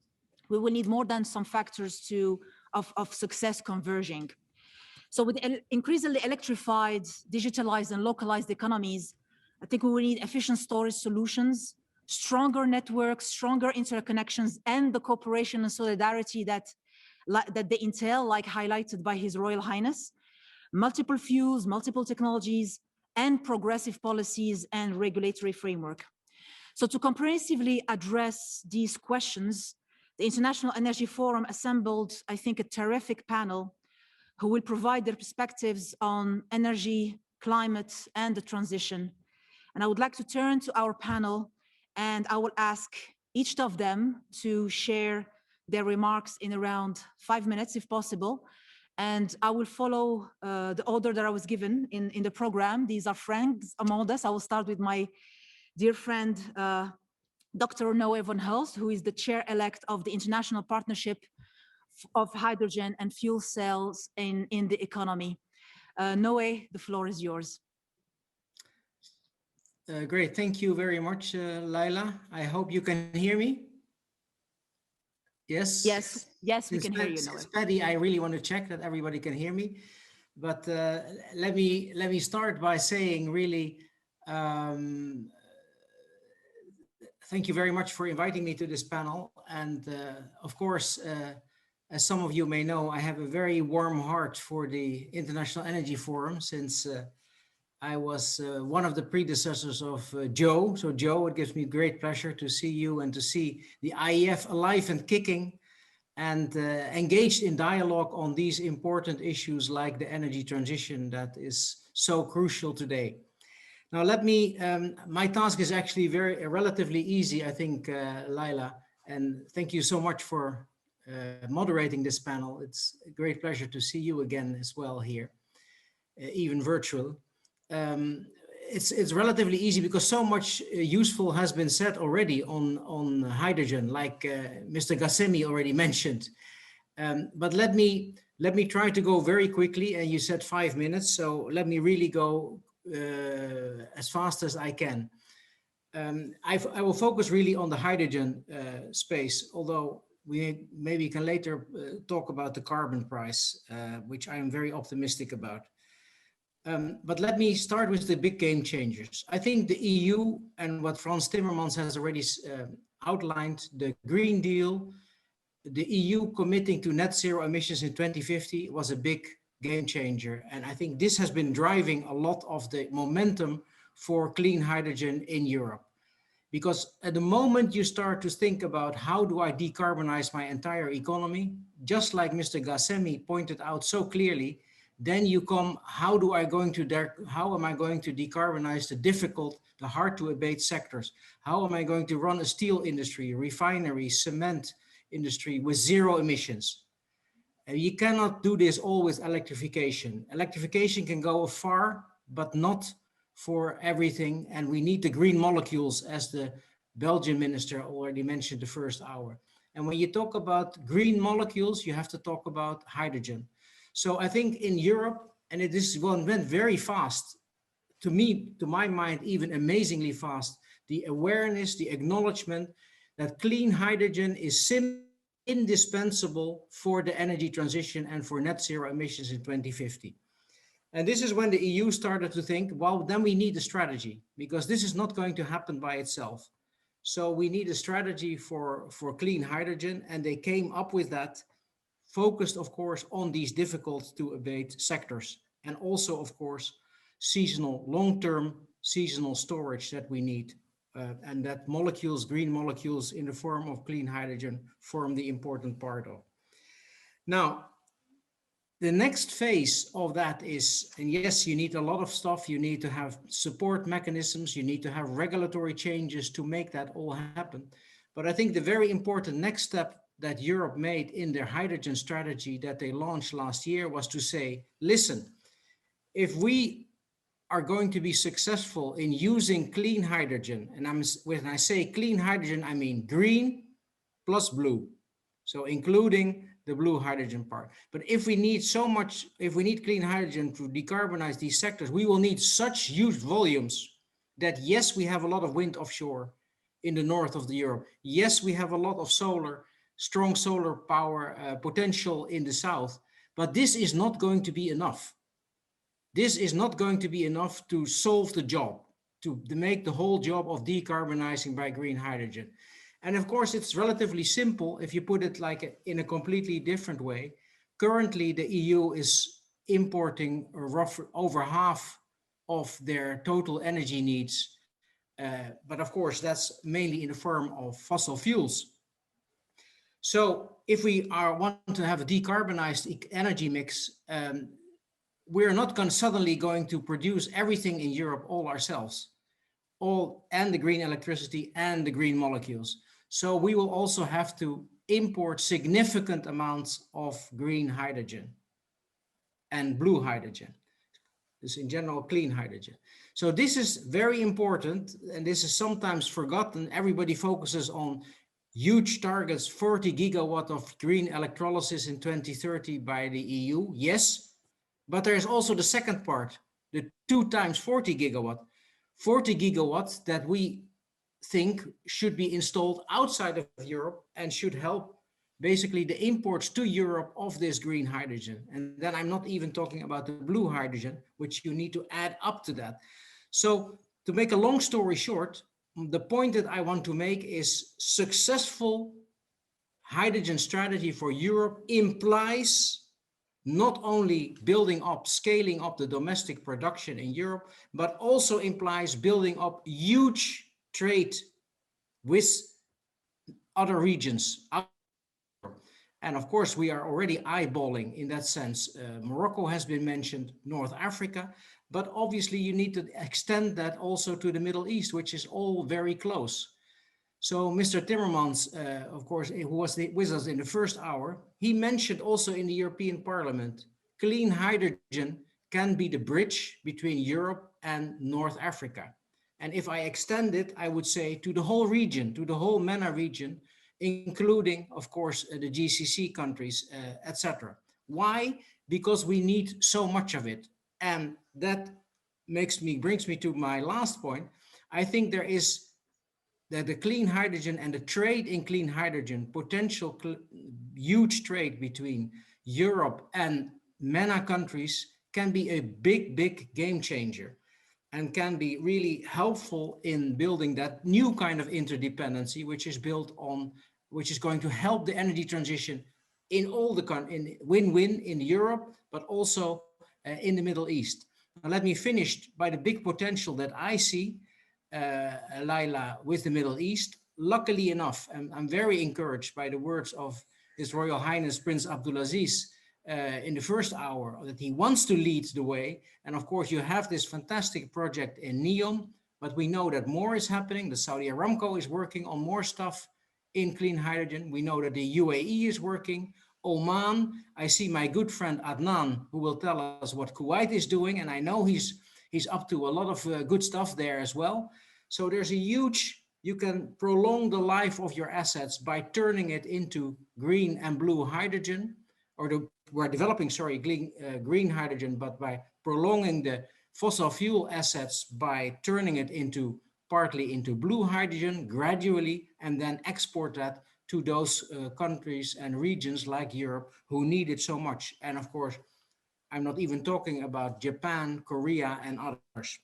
we will need more than some factors of success converging. So with increasingly electrified, digitalized, and localized economies, I think we will need efficient storage solutions, stronger networks, stronger interconnections, and the cooperation and solidarity that they entail, like highlighted by His Royal Highness, multiple fuels, multiple technologies, and progressive policies and regulatory framework. So to comprehensively address these questions, the International Energy Forum assembled, I think, a terrific panel who will provide their perspectives on energy, climate, and the transition. And I would like to turn to our panel, and I will ask each of them to share their remarks in around 5 minutes, if possible. And I will follow the order that I was given in the program. These are friends among us. I will start with my dear friend, Dr. Noé van Hulst, who is the chair-elect of the International Partnership of Hydrogen and Fuel Cells in the Economy. Noé, the floor is yours. Great, thank you very much, Laila. I hope you can hear me. Yes? Yes, we can hear you, Noé. Paddy, I really want to check that everybody can hear me. But let me start by saying really, thank you very much for inviting me to this panel. And of course, as some of you may know, I have a very warm heart for the International Energy Forum since I was one of the predecessors of Joe. So Joe, it gives me great pleasure to see you and to see the IEF alive and kicking and engaged in dialogue on these important issues like the energy transition that is so crucial today. Now, let me, my task is actually relatively easy, I think, Laila, and thank you so much for moderating this panel. It's a great pleasure to see you again as well here, even virtual. It's relatively easy because so much useful has been said already on hydrogen, like Mr. Gassemi already mentioned. But let me Let me try to go very quickly, and you said 5 minutes, so let me really go as fast as I can. I will focus really on the hydrogen space, although we maybe can later talk about the carbon price, which I am very optimistic about. But let me start with the big game changers. I think the EU and what Frans Timmermans has already outlined, the Green Deal, the EU committing to net zero emissions in 2050 was a big game changer. And I think this has been driving a lot of the momentum for clean hydrogen in Europe. Because at the moment you start to think about how do I decarbonize my entire economy, just like Mr. Gassemi pointed out so clearly, then you come, how am I going to decarbonize the difficult, the hard to abate sectors? How am I going to run a steel industry, refinery, cement industry with zero emissions? And you cannot do this all with electrification. Electrification can go far, but not for everything. And we need the green molecules, as the Belgian minister already mentioned the first hour. And when you talk about green molecules, you have to talk about hydrogen. So I think in Europe, and this one went very fast, to me, to my mind, even amazingly fast, the awareness, the acknowledgement that clean hydrogen is indispensable for the energy transition and for net zero emissions in 2050. And this is when the EU started to think, well, then we need a strategy, because this is not going to happen by itself. So we need a strategy for clean hydrogen, and they came up with that, focused, of course, on these difficult to abate sectors, and also, of course, seasonal, long-term seasonal storage that we need, and that molecules, green molecules in the form of clean hydrogen form the important part of. Now, the next phase of that is, and yes, you need a lot of stuff, you need to have support mechanisms, you need to have regulatory changes to make that all happen. But I think the very important next step that Europe made in their hydrogen strategy that they launched last year was to say, listen, if we are going to be successful in using clean hydrogen, and when I say clean hydrogen, I mean green plus blue. So including the blue hydrogen part. But if we need clean hydrogen to decarbonize these sectors, we will need such huge volumes that yes, we have a lot of wind offshore in the north of Europe. Yes, we have a lot of strong solar power potential in the south, but this is not going to be enough. This is not going to be enough to solve the job, to make the whole job of decarbonizing by green hydrogen. And of course, it's relatively simple if you put it like in a completely different way. Currently, the EU is importing over half of their total energy needs. But of course, that's mainly in the form of fossil fuels. So if we want to have a decarbonized energy mix, we're not suddenly going to produce everything in Europe all ourselves, and the green electricity and the green molecules. So we will also have to import significant amounts of green hydrogen and blue hydrogen. This in general, clean hydrogen. So this is very important, and this is sometimes forgotten. Everybody focuses on huge targets, 40 gigawatt of green electrolysis in 2030 by the EU. Yes, but there's also the second part, the 2 times 40 gigawatt. 40 gigawatts that we think should be installed outside of Europe and should help basically the imports to Europe of this green hydrogen. And then I'm not even talking about the blue hydrogen, which you need to add up to that. So to make a long story short, the point that I want to make is successful hydrogen strategy for Europe implies not only scaling up the domestic production in Europe, but also implies building up huge trade with other regions. And of course, we are already eyeballing in that sense. Morocco has been mentioned, North Africa, but obviously you need to extend that also to the Middle East, which is all very close. So Mr. Timmermans, of course, who was with us in the first hour, he mentioned also in the European Parliament, clean hydrogen can be the bridge between Europe and North Africa. And if I extend it, I would say to the whole region, to the whole MENA region, including, of course, the GCC countries, etc. Why? Because we need so much of it. And that brings me to my last point. I think there is that the clean hydrogen and the trade in clean hydrogen, potential huge trade between Europe and MENA countries can be a big, big game changer and can be really helpful in building that new kind of interdependency, which is built on, which is going to help the energy transition in all the in win-win in Europe, but also in the Middle East. Now, let me finish by the big potential that I see, Laila, with the Middle East. Luckily enough, and I'm very encouraged by the words of His Royal Highness Prince Abdulaziz in the first hour, that he wants to lead the way. And of course, you have this fantastic project in NEOM, but we know that more is happening. The Saudi Aramco is working on more stuff in clean hydrogen. We know that the UAE is working. Oman, I see my good friend Adnan, who will tell us what Kuwait is doing, and I know he's up to a lot of good stuff there as well. So there's a huge, you can prolong the life of your assets by turning it into green and blue hydrogen, we're developing, green hydrogen, but by prolonging the fossil fuel assets by turning it partly into blue hydrogen gradually, and then export that to those countries and regions like Europe who need it so much. And of course, I'm not even talking about Japan, Korea, and others.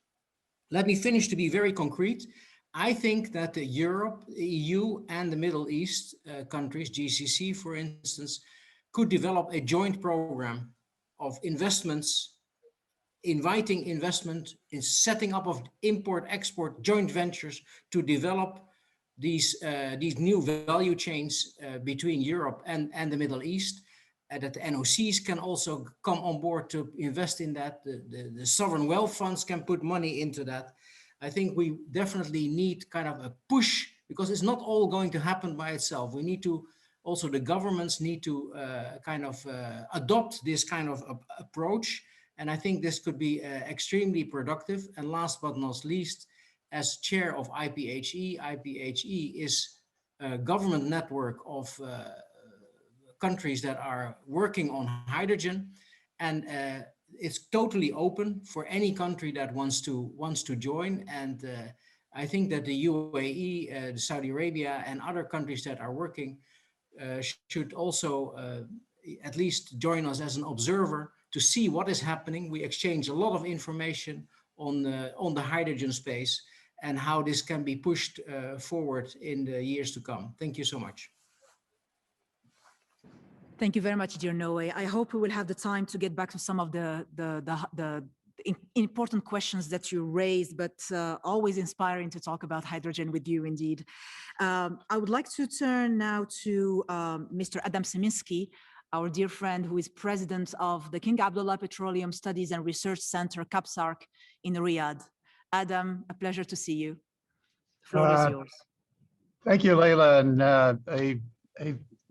Let me finish to be very concrete. I think that Europe, the EU, and the Middle East countries, GCC, for instance, could develop a joint program of investments, inviting investment in setting up of import-export joint ventures to develop these new value chains between Europe and the Middle East, that the NOCs can also come on board to invest in that. The sovereign wealth funds can put money into that. I think we definitely need kind of a push, because it's not all going to happen by itself. We need to, also the governments need to adopt this kind of approach. And I think this could be extremely productive. And last but not least, as chair of IPHE, IPHE is a government network of countries that are working on hydrogen, and it's totally open for any country that wants to join. And I think that the UAE, the Saudi Arabia, and other countries that are working should also at least join us as an observer to see what is happening. We exchange a lot of information on the hydrogen space and how this can be pushed forward in the years to come. Thank you so much. Thank you very much, dear Noe. I hope we will have the time to get back to some of the important questions that you raised, but always inspiring to talk about hydrogen with you indeed. I would like to turn now to Mr. Adam Seminski, our dear friend who is president of the King Abdullah Petroleum Studies and Research Center, CAPSARC, in Riyadh. Adam, a pleasure to see you. The floor is yours. Thank you, Leila, and a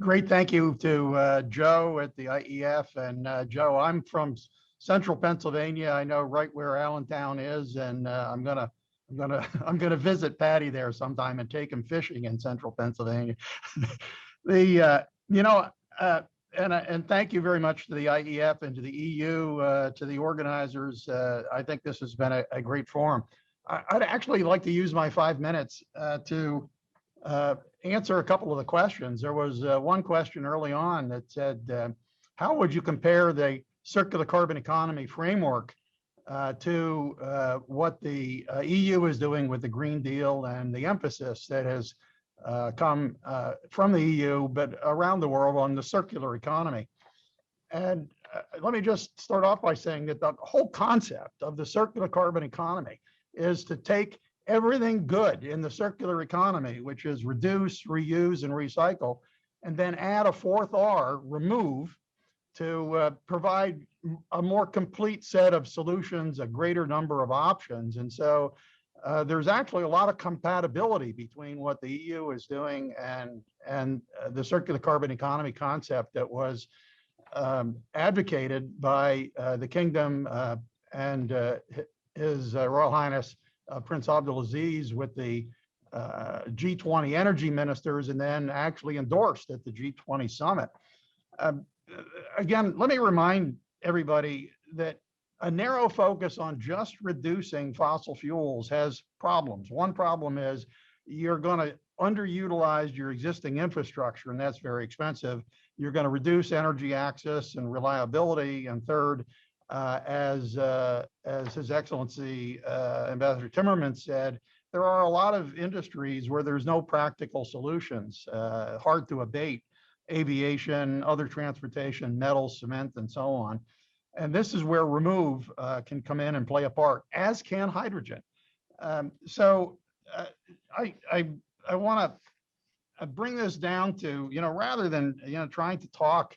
great thank you to Joe at the IEF. And Joe, I'm from Central Pennsylvania. I know right where Allentown is, and I'm gonna visit Patty there sometime and take him fishing in Central Pennsylvania. And thank you very much to the IEF and to the EU, to the organizers. I think this has been a great forum. I'd actually like to use my 5 minutes to answer a couple of the questions. There was one question early on that said, how would you compare the circular carbon economy framework to what the EU is doing with the Green Deal and the emphasis that has come from the EU, but around the world on the circular economy? And let me just start off by saying that the whole concept of the circular carbon economy is to take everything good in the circular economy, which is reduce, reuse, and recycle, and then add a fourth R, remove, to provide a more complete set of solutions, a greater number of options. And so there's actually a lot of compatibility between what the EU is doing and the circular carbon economy concept that was advocated by the Kingdom and His Royal Highness Prince Abdulaziz with the G20 energy ministers, and then actually endorsed at the G20 summit. again, let me remind everybody that a narrow focus on just reducing fossil fuels has problems. One problem is you're going to underutilize your existing infrastructure, and that's very expensive. You're going to reduce energy access and reliability. And third, as His Excellency Ambassador Timmermans said, there are a lot of industries where there's no practical solutions, hard to abate: aviation, other transportation, metals, cement, and so on. And this is where remove can come in and play a part, as can hydrogen. I want to bring this down to, rather than, trying to talk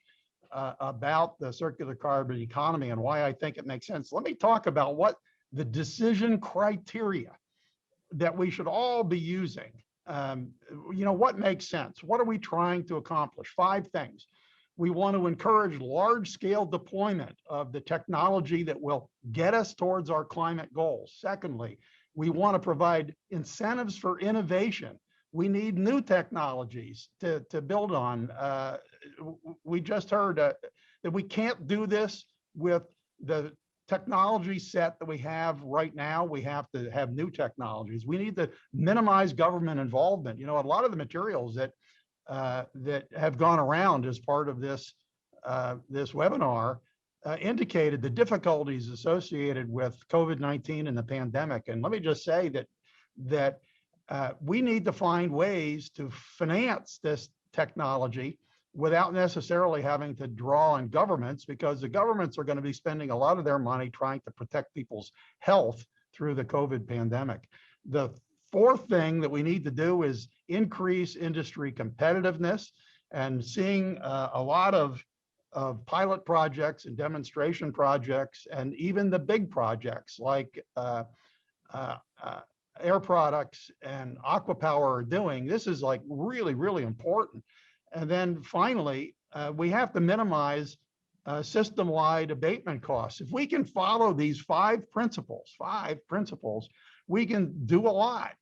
about the circular carbon economy and why I think it makes sense, let me talk about what the decision criteria that we should all be using. What makes sense? What are we trying to accomplish? 5 things. We want to encourage large-scale deployment of the technology that will get us towards our climate goals. Secondly, we want to provide incentives for innovation. We need new technologies to build on. We just heard that we can't do this with the technology set that we have right now. We have to have new technologies. We need to minimize government involvement. A lot of the materials that have gone around as part of this webinar indicated the difficulties associated with COVID-19 and the pandemic. And let me just say that we need to find ways to finance this technology without necessarily having to draw on governments, because the governments are going to be spending a lot of their money trying to protect people's health through the COVID pandemic. The 4th thing that we need to do is increase industry competitiveness, and seeing a lot of pilot projects and demonstration projects, and even the big projects like Air Products and Aqua Power are doing. This is like really, really important. And then finally, we have to minimize system-wide abatement costs. If we can follow these 5 principles, we can do a lot.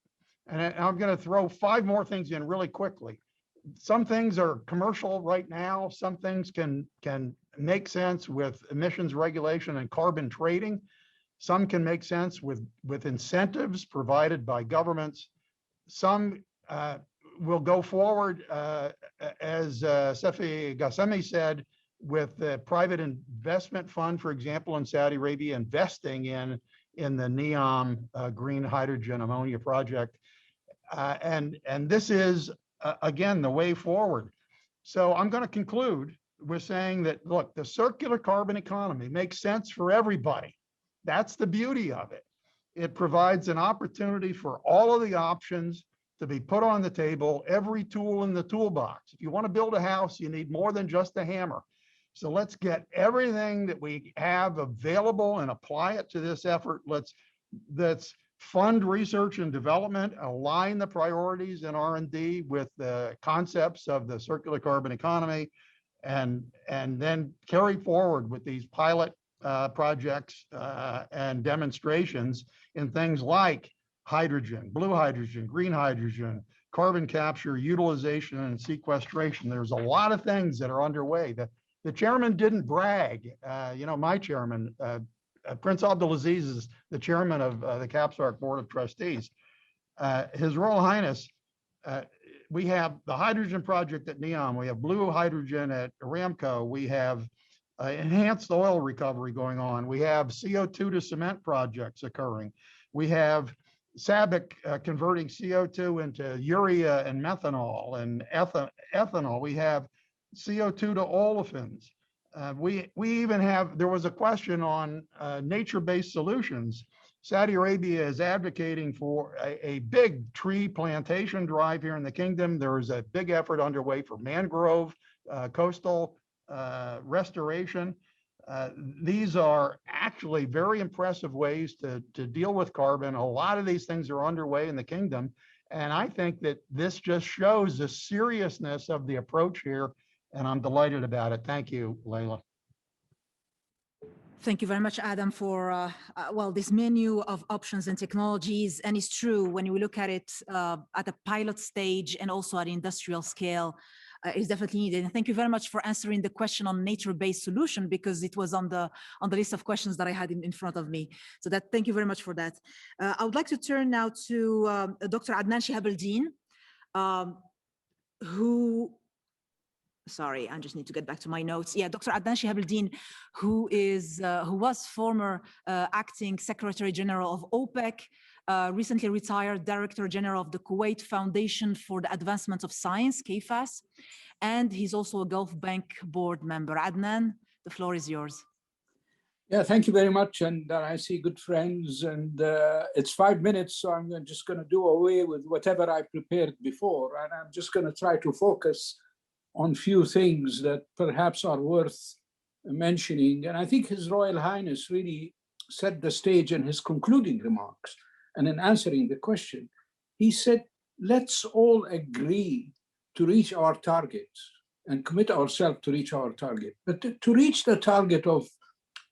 And I'm going to throw 5 more things in really quickly. Some things are commercial right now. Some things can make sense with emissions regulation and carbon trading. Some can make sense with incentives provided by governments. Some will go forward, as Sefi Ghassemi said, with the private investment fund, for example, in Saudi Arabia, investing in the NEOM green hydrogen ammonia project. And this is, again, the way forward. So I'm going to conclude with saying that, look, the circular carbon economy makes sense for everybody. That's the beauty of it. It provides an opportunity for all of the options to be put on the table, every tool in the toolbox. If you want to build a house, you need more than just a hammer. So let's get everything that we have available and apply it to this effort. Let's fund research and development, align the priorities in R&D with the concepts of the circular carbon economy, and then carry forward with these pilot projects and demonstrations in things like hydrogen, blue hydrogen, green hydrogen, carbon capture, utilization, and sequestration. There's a lot of things that are underway. The chairman didn't brag. My chairman, Prince Abdul Aziz, is the chairman of the CAPSARC Board of Trustees. His Royal Highness, we have the hydrogen project at NEOM. We have blue hydrogen at Aramco. We have enhanced oil recovery going on. We have CO2 to cement projects occurring. We have SABIC converting CO2 into urea and methanol and ethanol. We have CO2 to olefins. We even have, there was a question on nature-based solutions. Saudi Arabia is advocating for a big tree plantation drive here in the kingdom. There is a big effort underway for mangrove, coastal restoration. These are actually very impressive ways to deal with carbon. A lot of these things are underway in the kingdom. And I think that this just shows the seriousness of the approach here. And I'm delighted about it. Thank you, Leila. Thank you very much, Adam, for this menu of options and technologies. And it's true, when we look at it at a pilot stage and also at industrial scale, is definitely needed. And thank you very much for answering the question on nature-based solution, because it was on the list of questions that I had in front of me. So that, thank you very much for that. I would like to turn now to Dr. Adnan Shihab Al-Din, who, sorry, I just need to get back to my notes. Yeah, Dr. Adnan Shihab Al-Din, who was former acting Secretary General of OPEC, recently retired Director General of the Kuwait Foundation for the Advancement of Science, KFAS, and he's also a Gulf Bank board member. Adnan, the floor is yours. Yeah, thank you very much. And I see good friends, and it's 5 minutes, so I'm just going to do away with whatever I prepared before, and I'm just going to try to focus on few things that perhaps are worth mentioning. And I think His Royal Highness really set the stage in his concluding remarks. And in answering the question, he said, let's all agree to reach our targets and commit ourselves to reach our target. But to reach the target of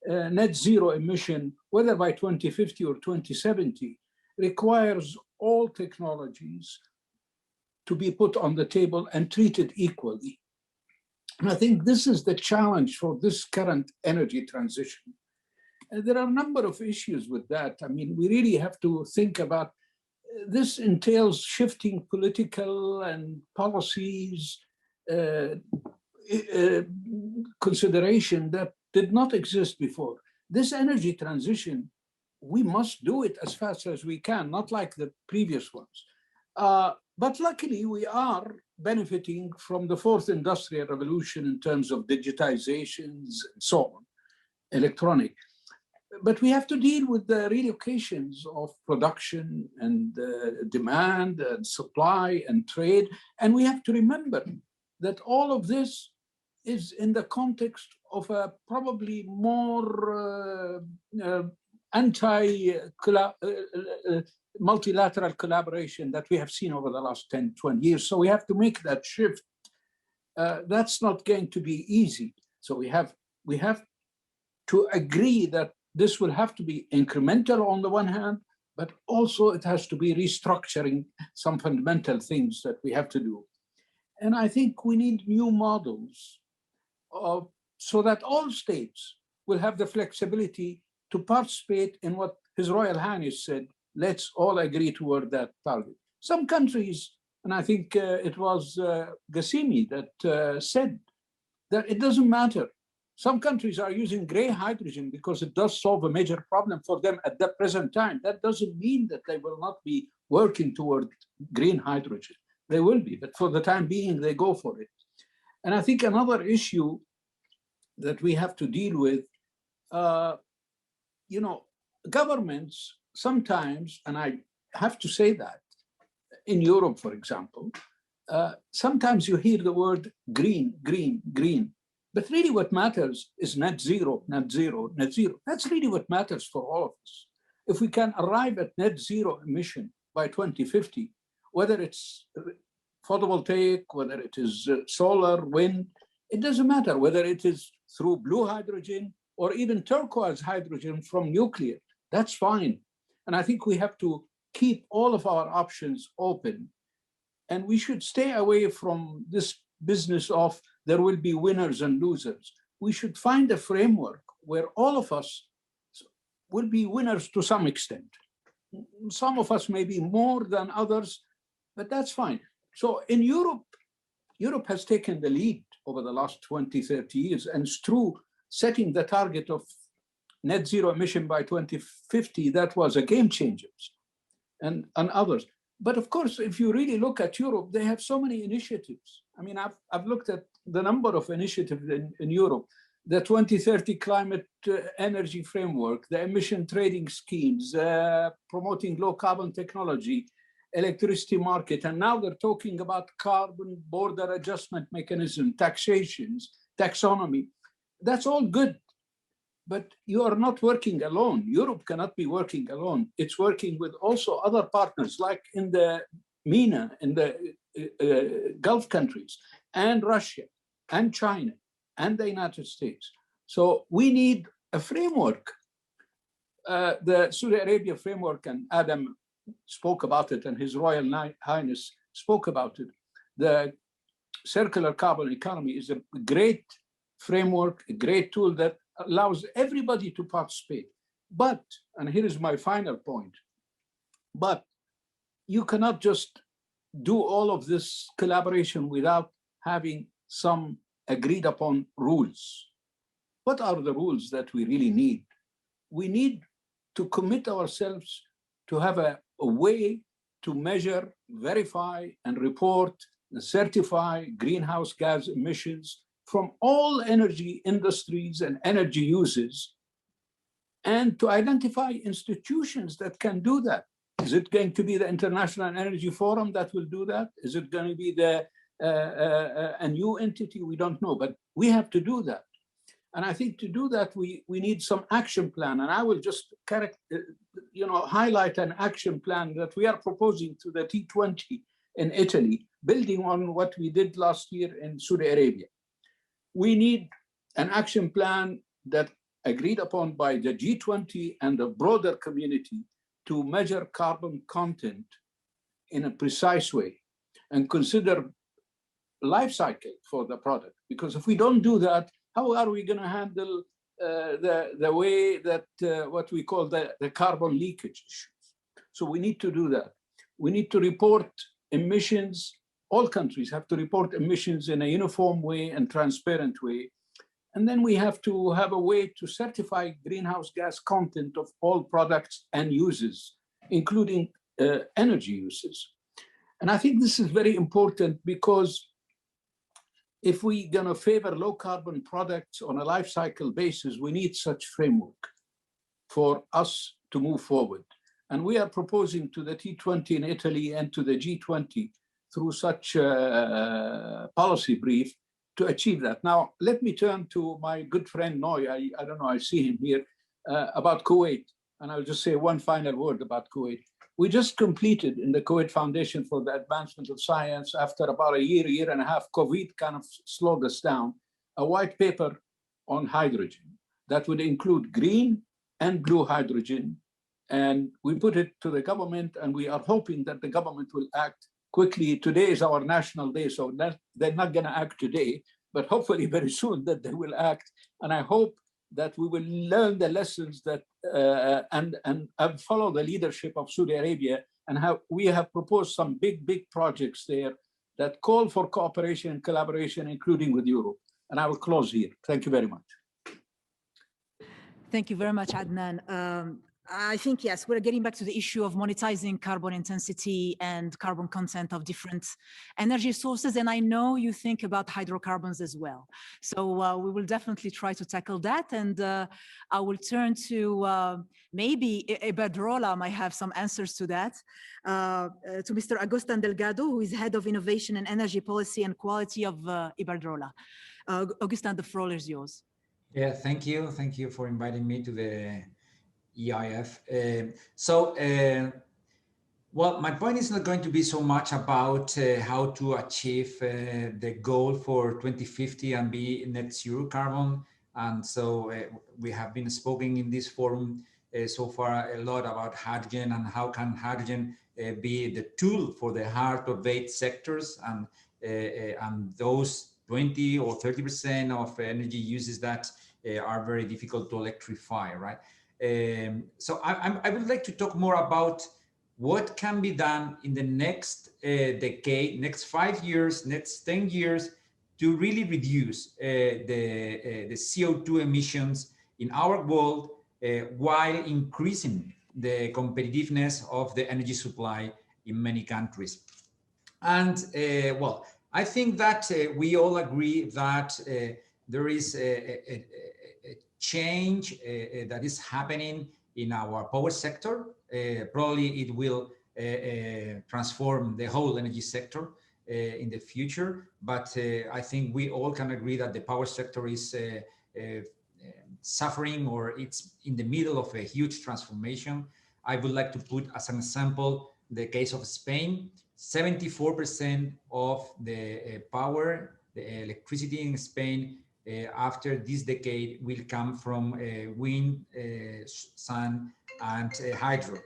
net zero emission, whether by 2050 or 2070, requires all technologies to be put on the table and treated equally. And I think this is the challenge for this current energy transition. And there are a number of issues with that. I mean, we really have to think about, this entails shifting political and policies, consideration that did not exist before. This energy transition, we must do it as fast as we can, not like the previous ones. But luckily, we are benefiting from the fourth industrial revolution in terms of digitizations and so on, electronic. But we have to deal with the relocations of production and demand and supply and trade. And we have to remember that all of this is in the context of a probably more multilateral collaboration that we have seen over the last 10, 20 years. So we have to make that shift. That's not going to be easy. So we have to agree that this will have to be incremental on the one hand, but also it has to be restructuring some fundamental things that we have to do. And I think we need new models so that all states will have the flexibility to participate in what His Royal Highness said, let's all agree toward that target. Some countries, and I think it was Gassimi that said that it doesn't matter. Some countries are using gray hydrogen because it does solve a major problem for them at the present time. That doesn't mean that they will not be working toward green hydrogen. They will be, but for the time being, they go for it. And I think another issue that we have to deal with, governments sometimes, and I have to say that, in Europe, for example, sometimes you hear the word green, green, green. But really what matters is net zero, net zero, net zero. That's really what matters for all of us. If we can arrive at net zero emission by 2050, whether it's photovoltaic, whether it is solar, wind, it doesn't matter whether it is through blue hydrogen or even turquoise hydrogen from nuclear, that's fine. And I think we have to keep all of our options open. And we should stay away from this business of there will be winners and losers. We should find a framework where all of us will be winners to some extent. Some of us may be more than others, but that's fine. So in Europe, Europe has taken the lead over the last 20, 30 years, and through setting the target of net zero emission by 2050, that was a game changer, and others. But of course, if you really look at Europe, they have so many initiatives. I mean, I've looked at the number of initiatives in Europe, the 2030 climate energy framework, the emission trading schemes, promoting low carbon technology, electricity market, and now they're talking about carbon border adjustment mechanism, taxations, taxonomy. That's all good, but you are not working alone. Europe cannot be working alone. It's working with also other partners, like in the MENA, in the Gulf countries, and Russia, and China, and the United States. So we need a framework. The Saudi Arabia framework, and Adam spoke about it, and His Royal Highness spoke about it. The circular carbon economy is a great framework, a great tool that allows everybody to participate. But, and here is my final point, but you cannot just do all of this collaboration without having some agreed upon rules. What are the rules that we really need? We need to commit ourselves to have a way to measure, verify, and report and certify greenhouse gas emissions from all energy industries and energy uses, and to identify institutions that can do that. Is it going to be the International Energy Forum that will do that? Is it going to be a new entity? We don't know, but we have to do that. And I think to do that, we need some action plan. And I will just highlight an action plan that we are proposing to the T20 in Italy, building on what we did last year in Saudi Arabia. We need an action plan that agreed upon by the G20 and the broader community to measure carbon content in a precise way and consider life cycle for the product. Because if we don't do that, how are we going to handle the way that what we call the carbon leakage issues? So we need to do that. We need to report emissions. All countries have to report emissions in a uniform way and transparent way. And then we have to have a way to certify greenhouse gas content of all products and uses, including energy uses. And I think this is very important because if we're going to favor low carbon products on a life cycle basis, we need such framework for us to move forward. And we are proposing to the T20 in Italy and to the G20 through such a policy brief to achieve that. Now, let me turn to my good friend Noy. I don't know, I see him here, about Kuwait. And I'll just say one final word about Kuwait. We just completed in the Kuwait Foundation for the Advancement of Science, after about a year and a half, COVID kind of slowed us down, a white paper on hydrogen that would include green and blue hydrogen. And we put it to the government, and we are hoping that the government will act quickly. Today is our national day, so they're not going to act today, but hopefully very soon that they will act. And I hope that we will learn the lessons that and follow the leadership of Saudi Arabia, and we have proposed some big projects there that call for cooperation and collaboration, including with Europe. And I will close here. Thank you very much. Thank you very much, Adnan. I think, yes, we're getting back to the issue of monetizing carbon intensity and carbon content of different energy sources. And I know you think about hydrocarbons as well. So we will definitely try to tackle that. And I will turn to maybe Iberdrola might have some answers to that, to Mr. Agustin Delgado, who is Head of Innovation and Energy Policy and Quality of Iberdrola. Agustin, the floor is yours. Yeah, thank you. Thank you for inviting me to the EIF. Well, my point is not going to be so much about how to achieve the goal for 2050 and be net zero carbon. And so we have been speaking in this forum so far a lot about hydrogen and how can hydrogen be the tool for the hard to abate sectors and those 20 or 30% of energy uses that are very difficult to electrify, right? So I would like to talk more about what can be done in the next decade, next 5 years, next 10 years, to really reduce the CO2 emissions in our world while increasing the competitiveness of the energy supply in many countries. And well, I think that we all agree that there is a change that is happening in our power sector. Probably it will transform the whole energy sector in the future. But I think we all can agree that the power sector is suffering, or it's in the middle of a huge transformation. I would like to put as an example the case of Spain. 74% of the power, the electricity in Spain after this decade will come from wind, sun, and hydro,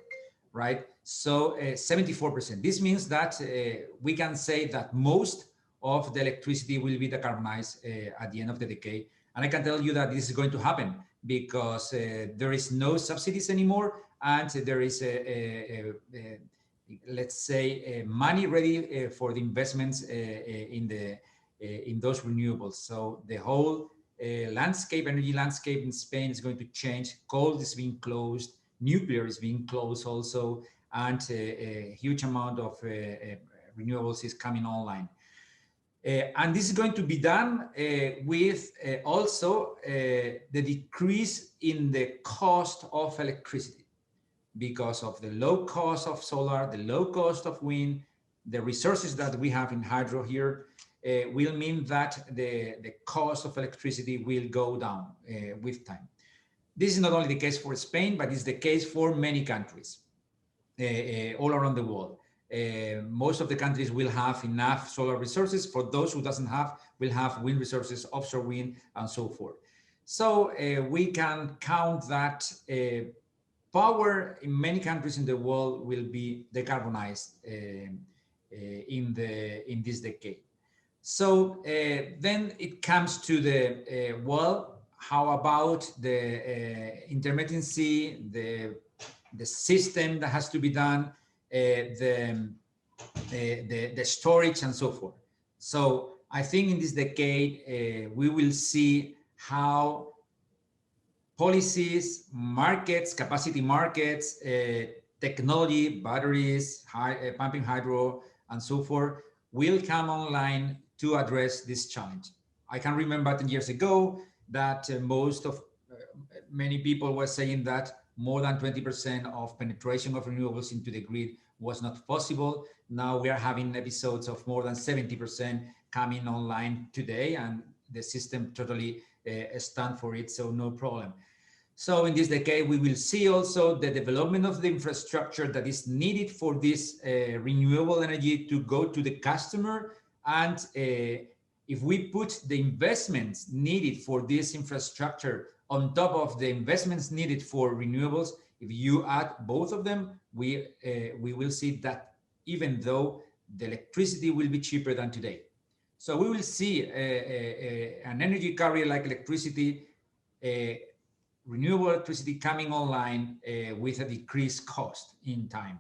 right? So 74%. This means that we can say that most of the electricity will be decarbonized at the end of the decade. And I can tell you that this is going to happen because there is no subsidies anymore, and there is let's say money ready for the investments in those renewables. So the whole energy landscape in Spain is going to change. Coal is being closed, nuclear is being closed also, and a huge amount of renewables is coming online. And this is going to be done with also the decrease in the cost of electricity because of the low cost of solar, the low cost of wind, the resources that we have in hydro here will mean that the cost of electricity will go down with time. This is not only the case for Spain, but it's the case for many countries all around the world. Most of the countries will have enough solar resources. For those who doesn't have, will have wind resources, offshore wind, and so forth. So we can count that power in many countries in the world will be decarbonized in this decade. So then it comes to the well, how about the intermittency, the system that has to be done, the storage and so forth. So I think in this decade, we will see how policies, markets, capacity markets, technology, batteries, pumping hydro, and so forth will come online to address this challenge. I can remember 10 years ago that many people were saying that more than 20% of penetration of renewables into the grid was not possible. Now we are having episodes of more than 70% coming online today, and the system totally stands for it, so no problem. So in this decade, we will see also the development of the infrastructure that is needed for this renewable energy to go to the customer. And if we put the investments needed for this infrastructure on top of the investments needed for renewables, if you add both of them, we will see that even though the electricity will be cheaper than today. So we will see an energy carrier like electricity, renewable electricity coming online with a decreased cost in time.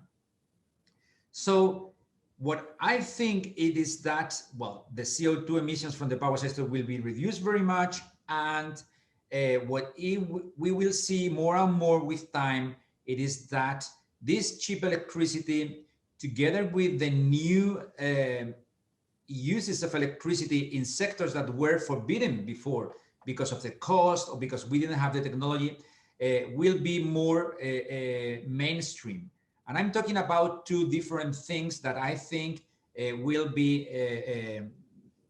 So what I think it is that, well, the CO2 emissions from the power sector will be reduced very much, and we will see more and more with time, it is that this cheap electricity, together with the new uses of electricity in sectors that were forbidden before because of the cost or because we didn't have the technology, will be more mainstream. And I'm talking about two different things that I think will be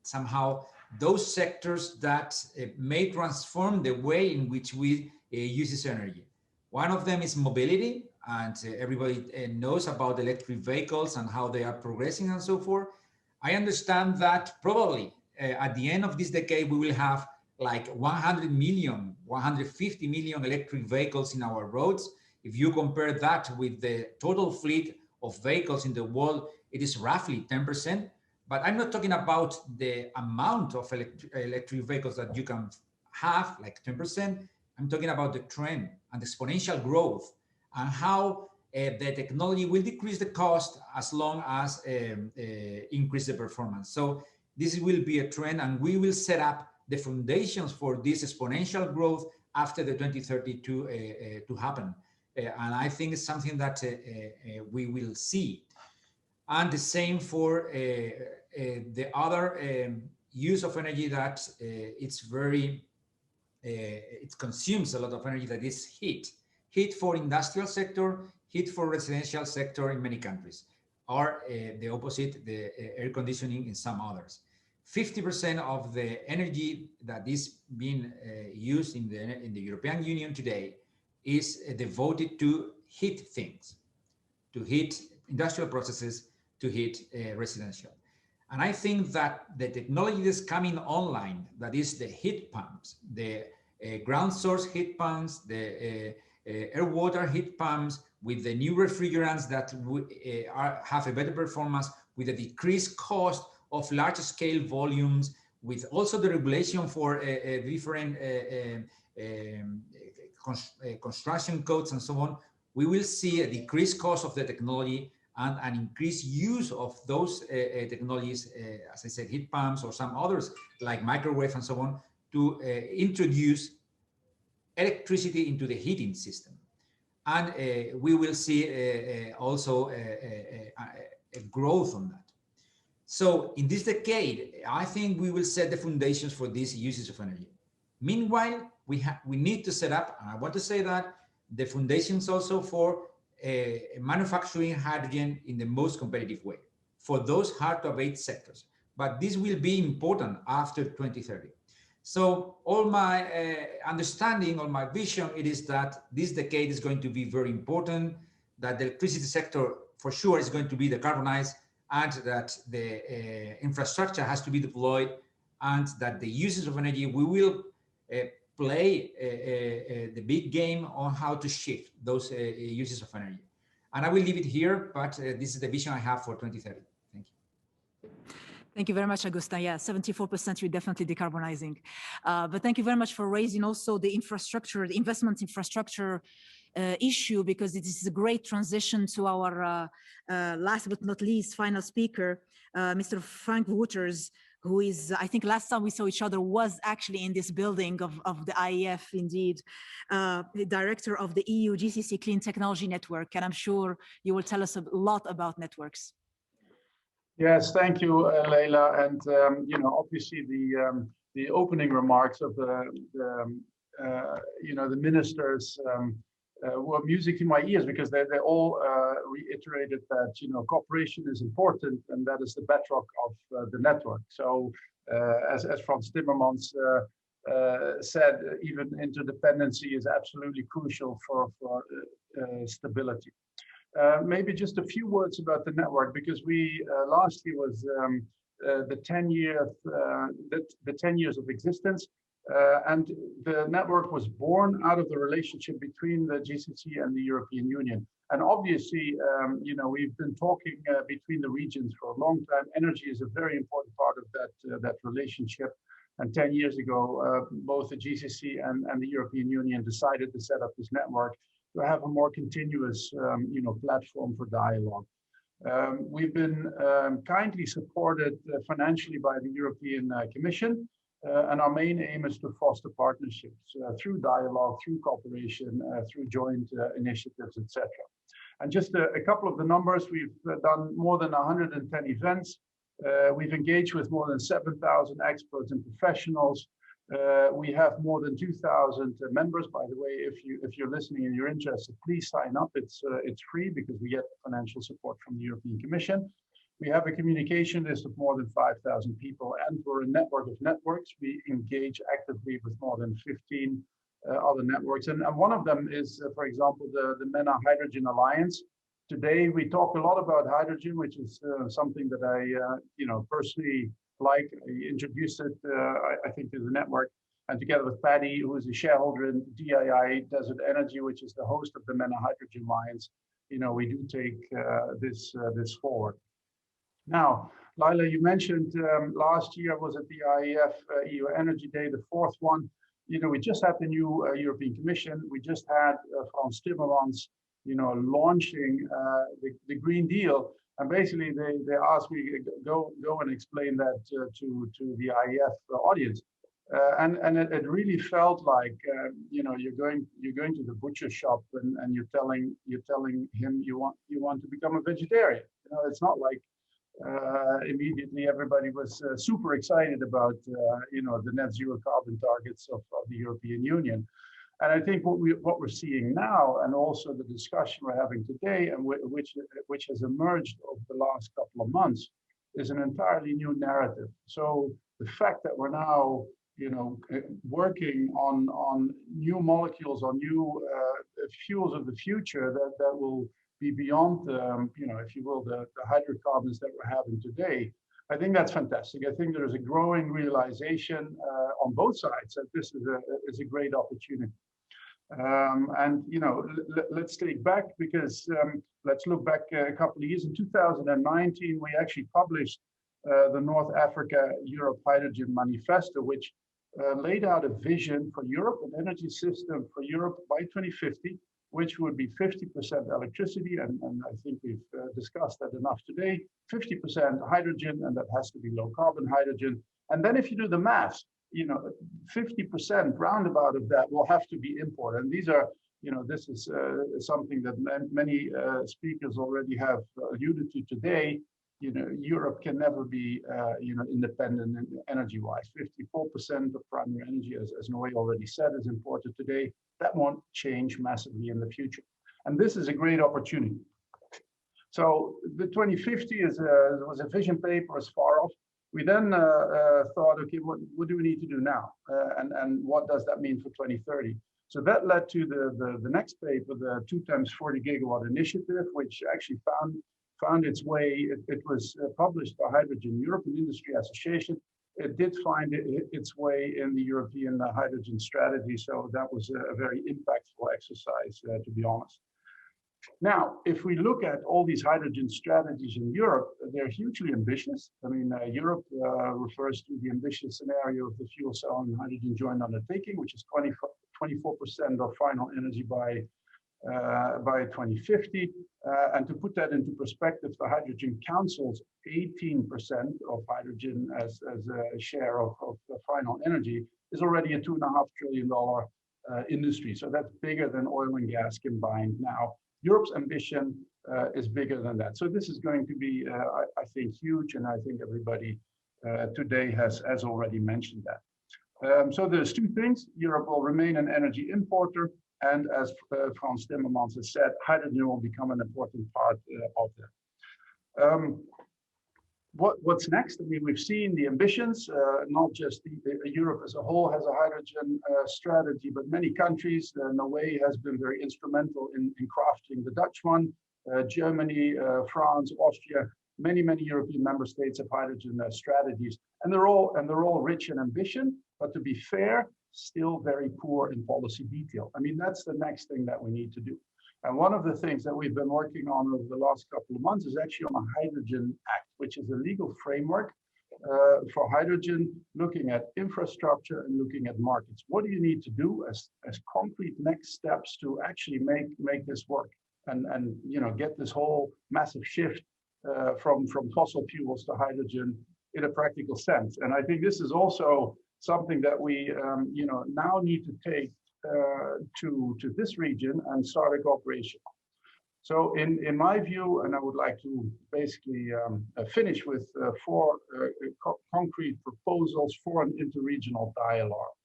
somehow those sectors that may transform the way in which we use this energy. One of them is mobility, and everybody knows about electric vehicles and how they are progressing and so forth. I understand that probably at the end of this decade, we will have like 100 million, 150 million electric vehicles in our roads. If you compare that with the total fleet of vehicles in the world, it is roughly 10%. But I'm not talking about the amount of electric vehicles that you can have, like 10%. I'm talking about the trend and the exponential growth and how the technology will decrease the cost as long as increase the performance. So this will be a trend, and we will set up the foundations for this exponential growth after the 2032 to happen. And I think it's something that we will see. And the same for the other use of energy that it's very, it consumes a lot of energy, that is heat. Heat for industrial sector, heat for residential sector in many countries, or the opposite, the air conditioning in some others. 50% of the energy that is being used in the European Union today is devoted to heat things, to heat industrial processes, to heat residential. And I think that the technology that's coming online, that is the heat pumps, the ground source heat pumps, the air water heat pumps, with the new refrigerants that have a better performance, with a decreased cost of large scale volumes, with also the regulation for different construction codes and so on, we will see a decreased cost of the technology and an increased use of those technologies, as I said, heat pumps or some others like microwave and so on, to introduce electricity into the heating system. And we will see also a growth on that. So in this decade, I think we will set the foundations for these uses of energy. Meanwhile, we need to set up, and I want to say that, the foundations also for manufacturing hydrogen in the most competitive way for those hard to abate sectors. But this will be important after 2030. So all my understanding, all my vision, it is that this decade is going to be very important, that the electricity sector for sure is going to be decarbonized, and that the infrastructure has to be deployed, and that the uses of energy, we will play the big game on how to shift those uses of energy. And I will leave it here, but this is the vision I have for 2030. Thank you. Thank you very much, Augusta. Yeah, 74% you're definitely decarbonizing. But thank you very much for raising also the infrastructure, the investment infrastructure issue, because it is a great transition to our last but not least final speaker, Mr. Frank Wouters, who is, I think last time we saw each other was actually in this building of the IEF, indeed, the director of the EU GCC Clean Technology Network. And I'm sure you will tell us a lot about networks. Yes, thank you, Leila. And you know, obviously the opening remarks of the ministers were music to my ears, because they all reiterated that, you know, cooperation is important, and that is the bedrock of the network. So as Frans Timmermans said, even interdependency is absolutely crucial for stability. Maybe just a few words about the network, because we last year was the 10 years of existence. And the network was born out of the relationship between the GCC and the European Union. And obviously, you know, we've been talking between the regions for a long time. Energy is a very important part of that relationship. And 10 years ago, both the GCC and the European Union decided to set up this network to have a more continuous, you know, platform for dialogue. We've been kindly supported financially by the European Commission. And our main aim is to foster partnerships through dialogue, through cooperation, through joint initiatives, etc. And just a couple of the numbers: we've done more than 110 events. We've engaged with more than 7,000 experts and professionals. We have more than 2,000 members. By the way, if you're listening and you're interested, please sign up. It's free, because we get financial support from the European Commission. We have a communication list of more than 5,000 people, and we're a network of networks. We engage actively with more than 15 other networks. And one of them is, for example, the MENA Hydrogen Alliance. Today, we talk a lot about hydrogen, which is something that I, you know, personally like. I introduced it, I think, to the network. And together with Paddy, who is a shareholder in DII Desert Energy, which is the host of the MENA Hydrogen Alliance, you know, we do take this forward. Now, Laila, you mentioned last year was at the IEF-EU Energy Day, the fourth one. You know, we just had the new European Commission. We just had Frans Timmermans, you know, launching the Green Deal. And basically, they asked me go and explain that to the IEF audience. And it really felt like, you know, you're going to the butcher shop and you're telling him you want to become a vegetarian. You know, it's not like immediately everybody was super excited about you know, the net zero carbon targets of the European Union. And I think what we're seeing now, and also the discussion we're having today, and which has emerged over the last couple of months, is an entirely new narrative. So the fact that we're now, you know, working on new molecules, on new fuels of the future that will be beyond, you know, if you will, the hydrocarbons that we're having today, I think that's fantastic. I think there is a growing realization on both sides that this is a great opportunity. And, you know, let's take back, because let's look back a couple of years. In 2019, we actually published the North Africa-Europe Hydrogen Manifesto, which laid out a vision for Europe, an energy system for Europe by 2050, which would be 50% electricity, and I think we've discussed that enough today, 50% hydrogen, and that has to be low carbon hydrogen. And then if you do the maths, 50% roundabout of that will have to be imported. And these are, this is something that many speakers already have alluded to today. Europe can never be, independent energy-wise. 54% of primary energy, as Noé already said, is imported today. That won't change massively in the future. And this is a great opportunity. So the 2050 was a vision paper as far off. We then thought, okay, what do we need to do now? And what does that mean for 2030? So that led to the next paper, the 2x40 gigawatt initiative, which actually found its way. It was published by Hydrogen Europe, an industry association. It did find its way in the European hydrogen strategy. So that was a very impactful exercise, to be honest. Now, if we look at all these hydrogen strategies in Europe, they're hugely ambitious. I mean, Europe refers to the ambitious scenario of the fuel cell and hydrogen joint undertaking, which is 24% of final energy by 2050. And to put that into perspective, the Hydrogen Council's 18% of hydrogen as a share of the final energy is already a $2.5 trillion industry. So that's bigger than oil and gas combined now. Europe's ambition is bigger than that. So this is going to be, I think, huge. And I think everybody today has already mentioned that. So there's two things. Europe will remain an energy importer. And as Frans Timmermans has said, hydrogen will become an important part of that. What's next? I mean, we've seen the ambitions, not just Europe as a whole has a hydrogen strategy, but many countries. Norway has been very instrumental in crafting the Dutch one. Germany, France, Austria, many European member states have hydrogen strategies, and they're all rich in ambition. But to be fair, still very poor in policy detail. I mean, that's the next thing that we need to do. And one of the things that we've been working on over the last couple of months is actually on a Hydrogen Act, which is a legal framework for hydrogen, looking at infrastructure and looking at markets. What do you need to do as concrete next steps to actually make this work and get this whole massive shift from fossil fuels to hydrogen in a practical sense? And I think this is also something that we now need to take to this region and start a cooperation. So in my view, and I would like to basically finish with four concrete proposals for an interregional dialogue.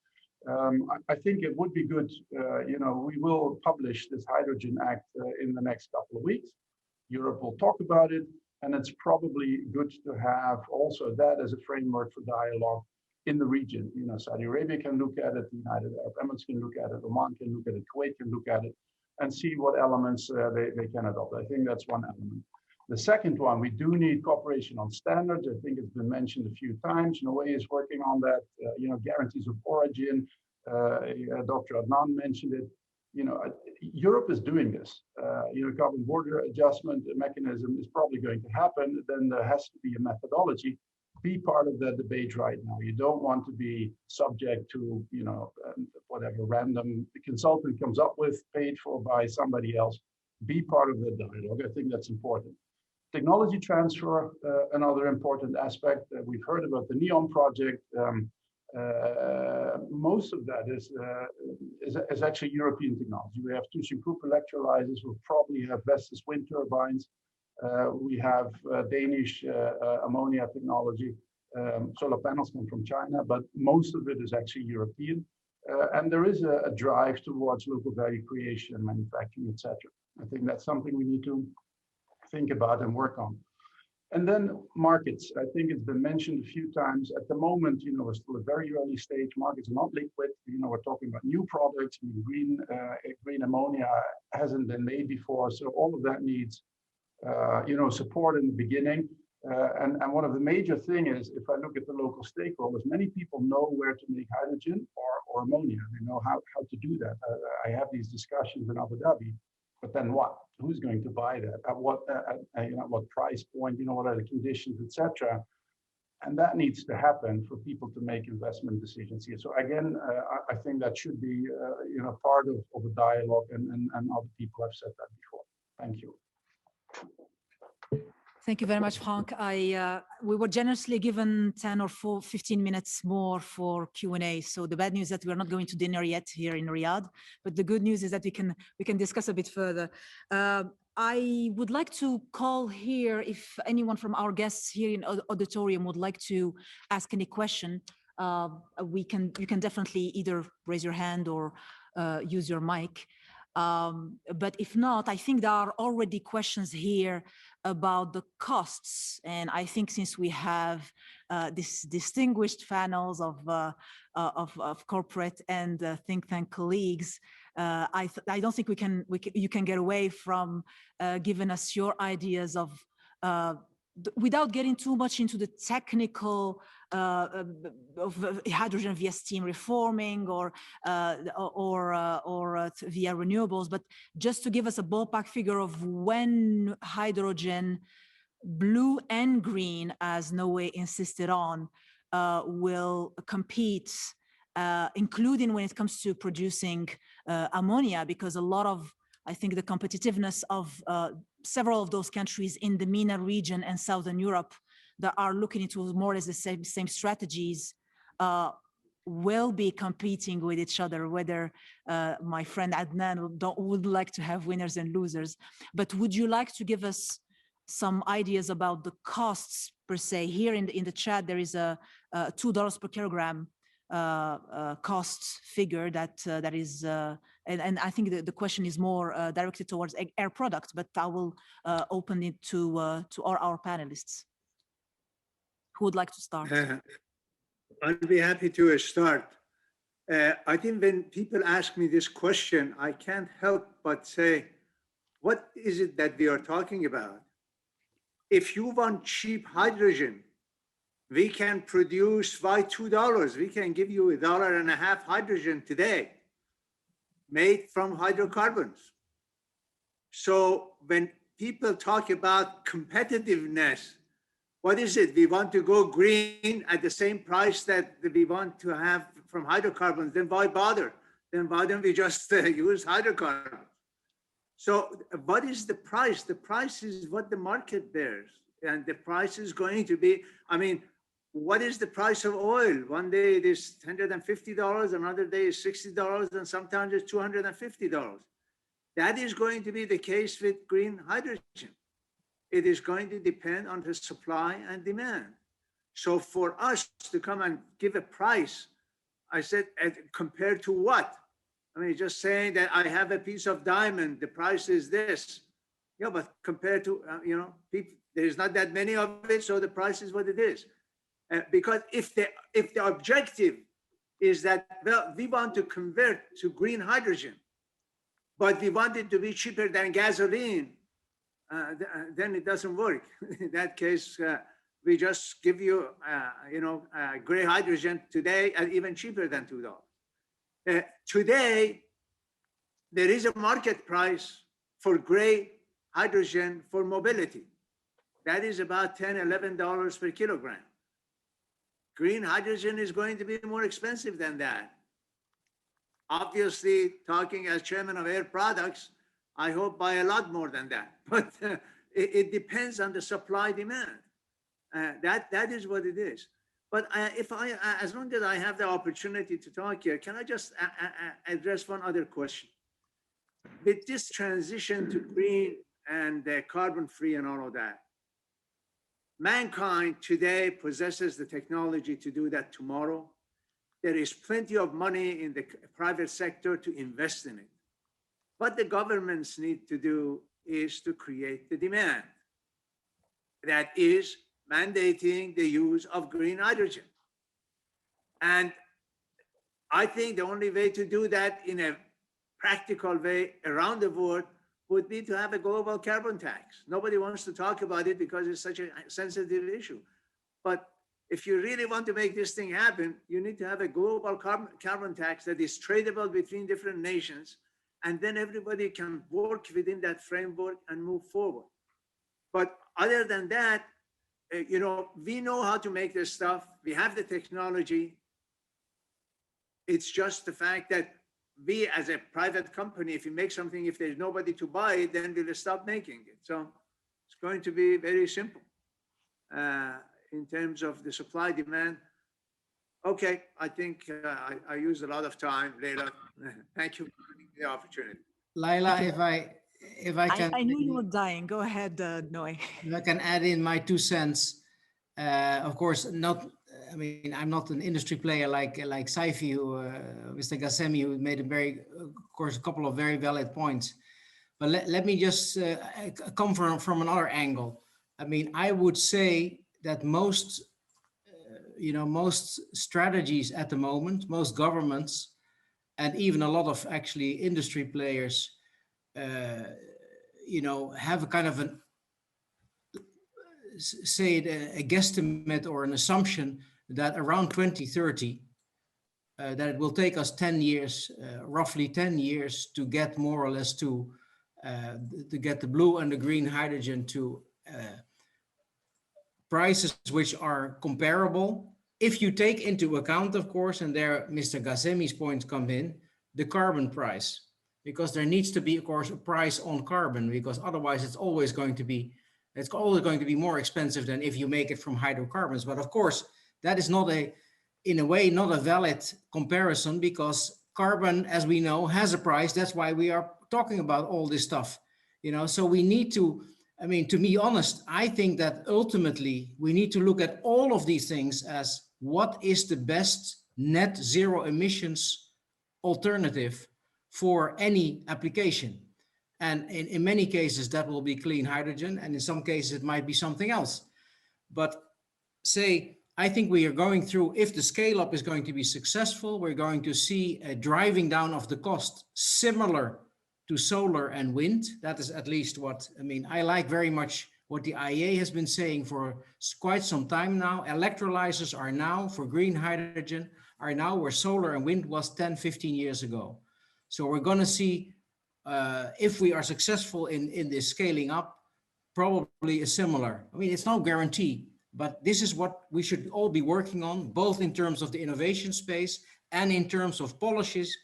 I think it would be good, we will publish this Hydrogen Act in the next couple of weeks. Europe will talk about it, and it's probably good to have also that as a framework for dialogue in the region. Saudi Arabia can look at it, the United Arab Emirates can look at it, Oman can look at it, Kuwait can look at it, and see what elements they can adopt. I think that's one element. The second one, we do need cooperation on standards. I think it's been mentioned a few times. Norway is working on that. Guarantees of origin. Dr. Adnan mentioned it. Europe is doing this. Carbon border adjustment mechanism is probably going to happen. Then there has to be a methodology. Be part of that debate right now. You don't want to be subject to, whatever random consultant comes up with, paid for by somebody else. Be part of the dialogue. I think that's important. Technology transfer, another important aspect. We've heard about the NEOM project. Most of that is actually European technology. We have ThyssenKrupp electrolyzers. We'll probably have Vestas wind turbines. We have Danish ammonia technology. Solar panels come from China, but most of it is actually European. And there is a drive towards local value creation, manufacturing, etc. I think that's something we need to think about and work on. And then markets. I think it's been mentioned a few times. At the moment, we're still a very early stage. Markets are not liquid. We're talking about new products. Green ammonia hasn't been made before, so all of that needs support in the beginning. And one of the major things is, if I look at the local stakeholders, many people know where to make hydrogen or ammonia. They know how to do that. I have these discussions in Abu Dhabi, but then what? Who's going to buy that? At what price point? What are the conditions, etc. And that needs to happen for people to make investment decisions here. So again, I think that should be part of a dialogue, and other people have said that before. Thank you. Thank you very much, Frank. We were generously given 10 or 15 minutes more for Q&A. So the bad news is that we're not going to dinner yet here in Riyadh, but the good news is that we can discuss a bit further. I would like to call here if anyone from our guests here in auditorium would like to ask any question. You can definitely either raise your hand or use your mic. But if not, I think there are already questions here about the costs. And I think since we have this distinguished panels of corporate and think tank colleagues, I don't think you can get away from giving us your ideas of without getting too much into the technical of hydrogen via steam reforming or via renewables, but just to give us a ballpark figure of when hydrogen, blue and green, as Noé insisted on, will compete, including when it comes to producing ammonia, because a lot of, I think, the competitiveness of several of those countries in the MENA region and Southern Europe that are looking into more or less the same strategies will be competing with each other, whether my friend Adnan would like to have winners and losers. But would you like to give us some ideas about the costs per se? Here in the chat, there is a $2 per kilogram cost figure that is, and I think the question is more directed towards air products, but I will open it to our panelists. Who would like to start? I'd be happy to start. I think when people ask me this question, I can't help but say, what is it that we are talking about? If you want cheap hydrogen, we can produce by $2. We can give you $1.50 hydrogen today, made from hydrocarbons. So when people talk about competitiveness, what is it? We want to go green at the same price that we want to have from hydrocarbons, then why bother? Then why don't we just use hydrocarbons? So what is the price? The price is what the market bears. And the price is going to be, I mean, what is the price of oil? One day it is $150, another day is $60, and sometimes it's $250. That is going to be the case with green hydrogen. It is going to depend on the supply and demand. So for us to come and give a price, I said, compared to what? I mean, just saying that I have a piece of diamond, the price is this. Yeah, but compared to, people, there's not that many of it, so the price is what it is. Because if the objective is that, well, we want to convert to green hydrogen, but we want it to be cheaper than gasoline, then it doesn't work. In that case, we just give you, gray hydrogen today at even cheaper than $2. Today, there is a market price for gray hydrogen for mobility. That is about $10, $11 per kilogram. Green hydrogen is going to be more expensive than that. Obviously, talking as chairman of Air Products, I hope by a lot more than that. But it depends on the supply demand. That is what it is. But as long as I have the opportunity to talk here, can I just address one other question? With this transition to green and carbon-free and all of that, mankind today possesses the technology to do that tomorrow. There is plenty of money in the private sector to invest in it. What the governments need to do is to create the demand. That is mandating the use of green hydrogen. And I think the only way to do that in a practical way around the world would be to have a global carbon tax. Nobody wants to talk about it because it's such a sensitive issue. But if you really want to make this thing happen, you need to have a global carbon tax that is tradable between different nations, and then everybody can work within that framework and move forward. But other than that, you know, we know how to make this stuff. We have the technology. It's just the fact that we, as a private company, if you make something, if there's nobody to buy it, then we'll stop making it. So it's going to be very simple in terms of the supply demand. Okay, I think I used a lot of time, Leila. Thank you for the opportunity. Laila, if I can, I knew you were dying. Go ahead, Noe. if I can add in my 2 cents, of course, I mean, I'm not an industry player like Saifi, Mr. Ghasemi, who made of course, a couple of very valid points. But let me just come from another angle. I mean, I would say that most strategies at the moment, most governments, and even a lot of actually industry players, have a kind of a guesstimate or an assumption that around 2030, that it will take us 10 years, roughly 10 years, to get more or less to get the blue and the green hydrogen to prices which are comparable. If you take into account, of course, and there Mr. Ghasemi's points come in, the carbon price, because there needs to be, of course, a price on carbon, because otherwise it's always going to be more expensive than if you make it from hydrocarbons. But of course, that is in a way, not a valid comparison, because carbon, as we know, has a price. That's why we are talking about all this stuff, so we need to, I mean, to be honest, I think that ultimately we need to look at all of these things as what is the best net zero emissions alternative for any application. And in many cases, that will be clean hydrogen. And in some cases, it might be something else. But I think we are going through, if the scale up is going to be successful, we're going to see a driving down of the cost similar to solar and wind. That is at least what, I mean, I like very much what the IEA has been saying for quite some time now. Electrolyzers are now, for green hydrogen, are now where solar and wind was 10, 15 years ago. So we're going to see, if we are successful in this scaling up, probably a similar, I mean, it's no guarantee, but this is what we should all be working on, both in terms of the innovation space and in terms of policies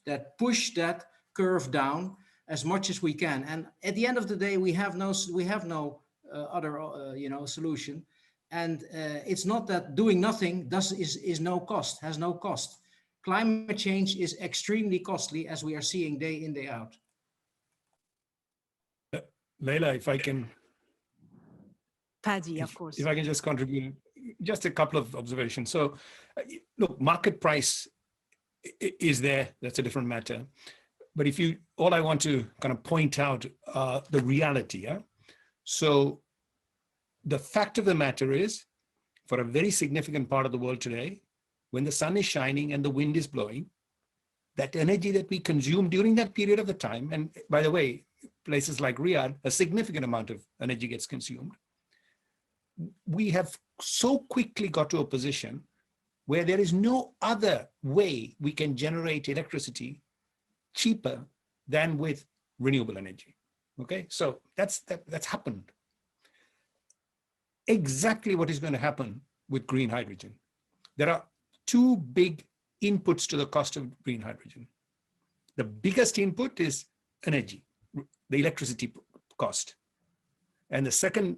that push that curve down as much as we can. And at the end of the day, we have no other solution. And it's not that doing nothing has no cost. Climate change is extremely costly, as we are seeing day in, day out. Leila, if I can. Paddy, of course. If I can just contribute just a couple of observations. So, look, market price is there. That's a different matter. But all I want to kind of point out the reality. Yeah? So the fact of the matter is, for a very significant part of the world today, when the sun is shining and the wind is blowing, that energy that we consume during that period of the time, and by the way, places like Riyadh, a significant amount of energy gets consumed. We have so quickly got to a position where there is no other way we can generate electricity cheaper than with renewable energy. Okay, so that's happened. Exactly what is going to happen with green hydrogen. There are two big inputs to the cost of green hydrogen. The biggest input is energy, the electricity cost. And the second,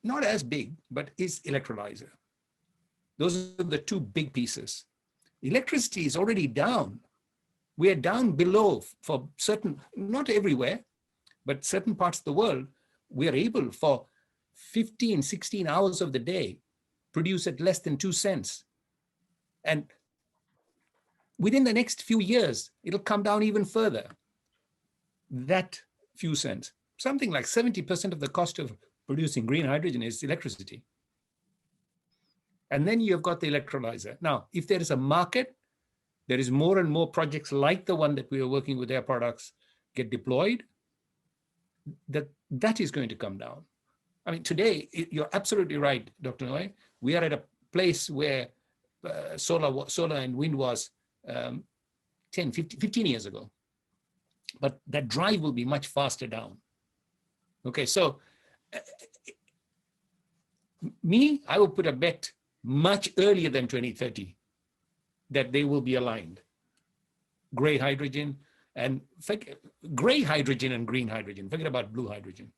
not as big, but is electrolyzer. Those are the two big pieces. Electricity is already down. We are down below for certain, not everywhere, but certain parts of the world, we are able for 15, 16 hours of the day produce at less than 2 cents. And within the next few years, it'll come down even further. That few cents, something like 70% of the cost of producing green hydrogen is electricity. And then you've got the electrolyzer. Now, if there is a market, there is more and more projects like the one that we are working with Air Products get deployed, that is going to come down. I mean, today, you're absolutely right, Dr. Noy. We are at a place where solar and wind was 10, 15 years ago. But that drive will be much faster down. Okay, so I will put a bet much earlier than 2030 that they will be aligned. Gray hydrogen and gray hydrogen and green hydrogen. Forget about blue hydrogen.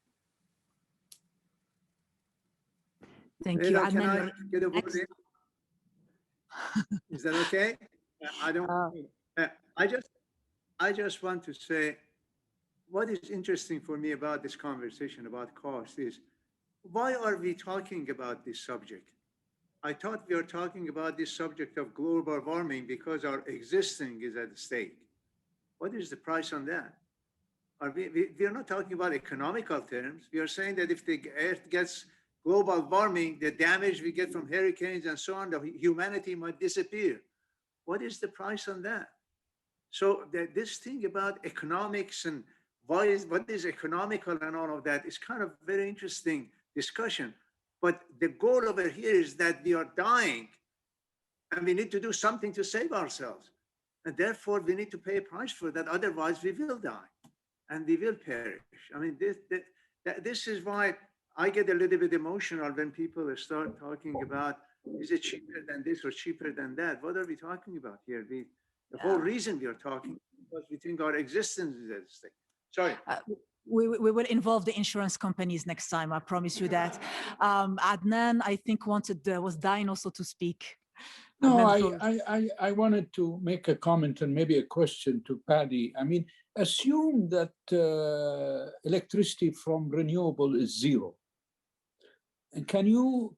Thank Leila, you. can I Adnan, get a word next. in? Is that okay? I don't. I just want to say, what is interesting for me about this conversation about cost is, why are we talking about this subject? I thought we are talking about this subject of global warming because our existing is at stake. What is the price on that? We are not talking about economical terms. We are saying that if the earth gets global warming, the damage we get from hurricanes and so on, the humanity might disappear. What is the price on that? So this thing about economics and what is economical and all of that is kind of very interesting discussion. But the goal over here is that we are dying and we need to do something to save ourselves. And therefore we need to pay a price for that. Otherwise we will die and we will perish. I mean, this is why I get a little bit emotional when people start talking about, is it cheaper than this or cheaper than that? What are we talking about here? The whole reason we are talking because we think our existence is at stake. Sorry. We will involve the insurance companies next time. I promise you that. Adnan, I think was dying also to speak. No, I wanted to make a comment and maybe a question to Paddy. I mean, assume that electricity from renewable is zero. And can you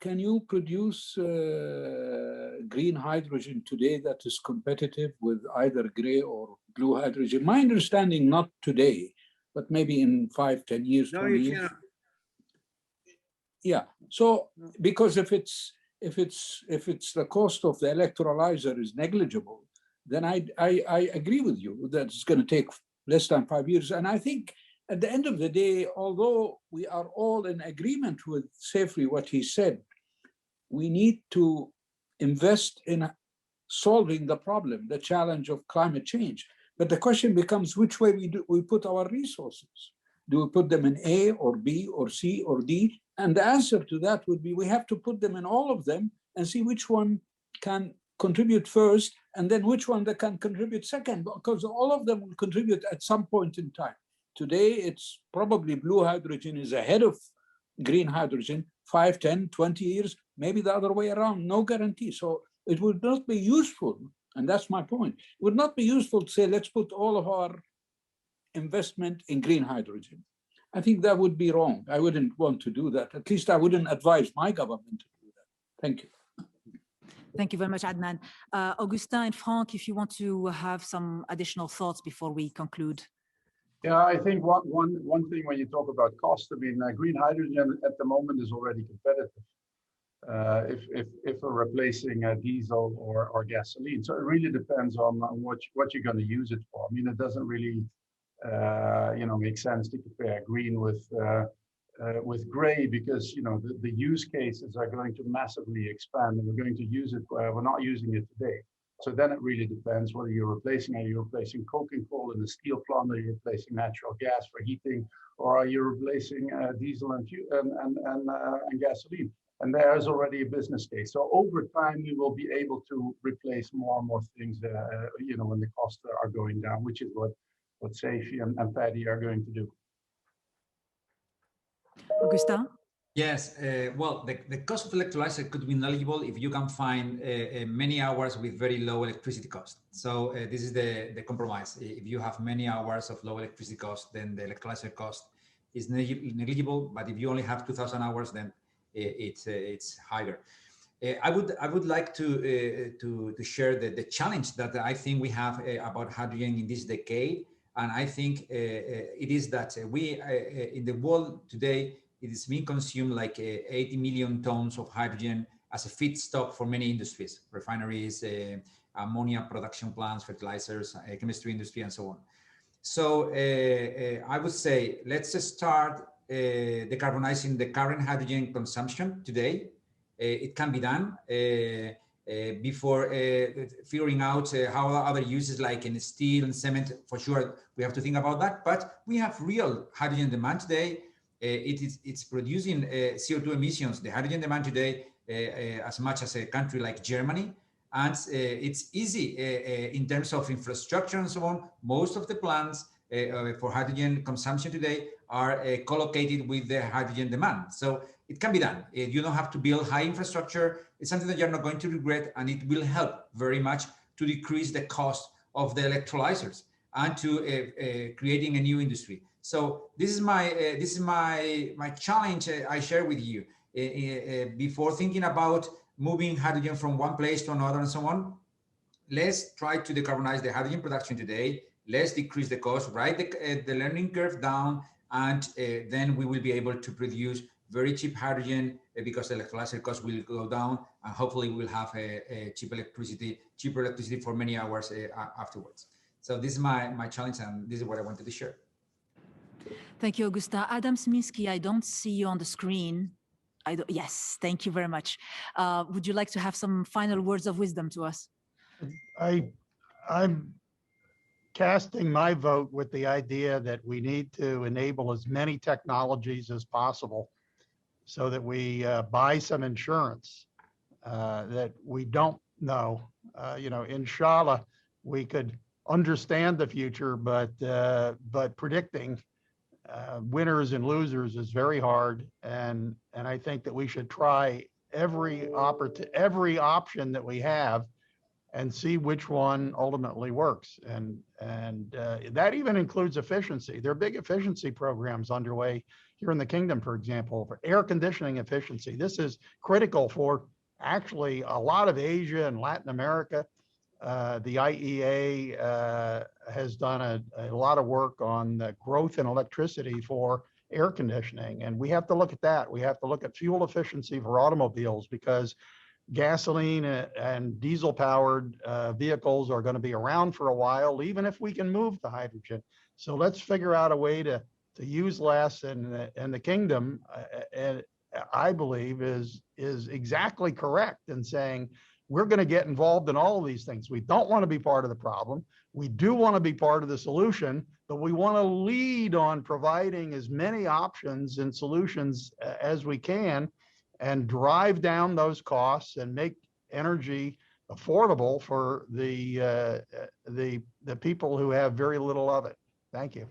produce green hydrogen today that is competitive with either gray or blue hydrogen? My understanding, not today, but maybe in 5, 10 years, 20 years. Cannot. Yeah. So because if it's the cost of the electrolyzer is negligible, then I agree with you that it's going to take less than 5 years. And I think at the end of the day, although we are all in agreement with safely what he said, we need to invest in solving the problem, the challenge of climate change. But the question becomes which way we put our resources. Do we put them in A or B or C or D? And the answer to that would be we have to put them in all of them and see which one can contribute first and then which one that can contribute second, because all of them will contribute at some point in time. Today, it's probably blue hydrogen is ahead of green hydrogen, 5, 10, 20 years, maybe the other way around, no guarantee. So it would not be useful, and that's my point. It would not be useful to say, let's put all of our investment in green hydrogen. I think that would be wrong. I wouldn't want to do that. At least I wouldn't advise my government to do that. Thank you. Thank you very much, Adnan. Augustin and Franck, if you want to have some additional thoughts before we conclude. Yeah, I think one thing when you talk about cost, I mean, green hydrogen at the moment is already competitive if we're replacing diesel or gasoline. So it really depends on what you're going to use it for. I mean, it doesn't really make sense to compare green with gray because the use cases are going to massively expand and we're going to use it. We're not using it today. So then it really depends whether you're replacing, are you replacing coking coal in the steel plant, are you replacing natural gas for heating, or are you replacing diesel and gasoline? And there is already a business case. So over time, we will be able to replace more and more things, when the costs are going down, which is what Saifi and Paddy are going to do. Augustin? Yes, well, the cost of electrolyzer could be knowledgeable if you can find many hours with very low electricity cost. So this is the compromise. If you have many hours of low electricity cost, then the electrolyzer cost is negligible. But if you only have 2,000 hours, then it's higher. I would like to share the challenge that I think we have about hydrogen in this decade, and I think it is that we in the world today. It is being consumed like 80 million tons of hydrogen as a feedstock for many industries, refineries, ammonia production plants, fertilizers, chemistry industry, and so on. So I would say, let's start decarbonizing the current hydrogen consumption today. It can be done before figuring out how other uses like in steel and cement, for sure, we have to think about that. But we have real hydrogen demand today. it's producing CO2 emissions, the hydrogen demand today, as much as a country like Germany. And it's easy in terms of infrastructure and so on. Most of the plants for hydrogen consumption today are co-located with the hydrogen demand. So it can be done. You don't have to build high infrastructure. It's something that you're not going to regret, and it will help very much to decrease the cost of the electrolyzers and to creating a new industry. So this is my challenge I share with you. Before thinking about moving hydrogen from one place to another and so on, let's try to decarbonize the hydrogen production today. Let's decrease the cost, write the learning curve down, and then we will be able to produce very cheap hydrogen because the electrolyzer cost will go down, and hopefully we'll have a cheaper electricity for many hours afterwards. So this is my challenge, and this is what I wanted to share. Thank you, Augusta. Adam Smiski, I don't see you on the screen. Yes, thank you very much. Would you like to have some final words of wisdom to us? I'm casting my vote with the idea that we need to enable as many technologies as possible so that we buy some insurance that we don't know. Inshallah, we could understand the future, but predicting winners and losers is very hard, and I think that we should try every option that we have and see which one ultimately works, and that even includes efficiency. There are big efficiency programs underway here in the kingdom, for example, for air conditioning efficiency. This is critical for actually a lot of Asia and Latin America. The IEA has done a lot of work on the growth in electricity for air conditioning, and we have to look at that. We have to look at fuel efficiency for automobiles, because gasoline and diesel-powered vehicles are going to be around for a while, even if we can move to hydrogen. So let's figure out a way to use less, and the kingdom, and I believe, is exactly correct in saying we're going to get involved in all of these things. We don't want to be part of the problem. We do want to be part of the solution, but we want to lead on providing as many options and solutions as we can, and drive down those costs and make energy affordable for the people who have very little of it. Thank you.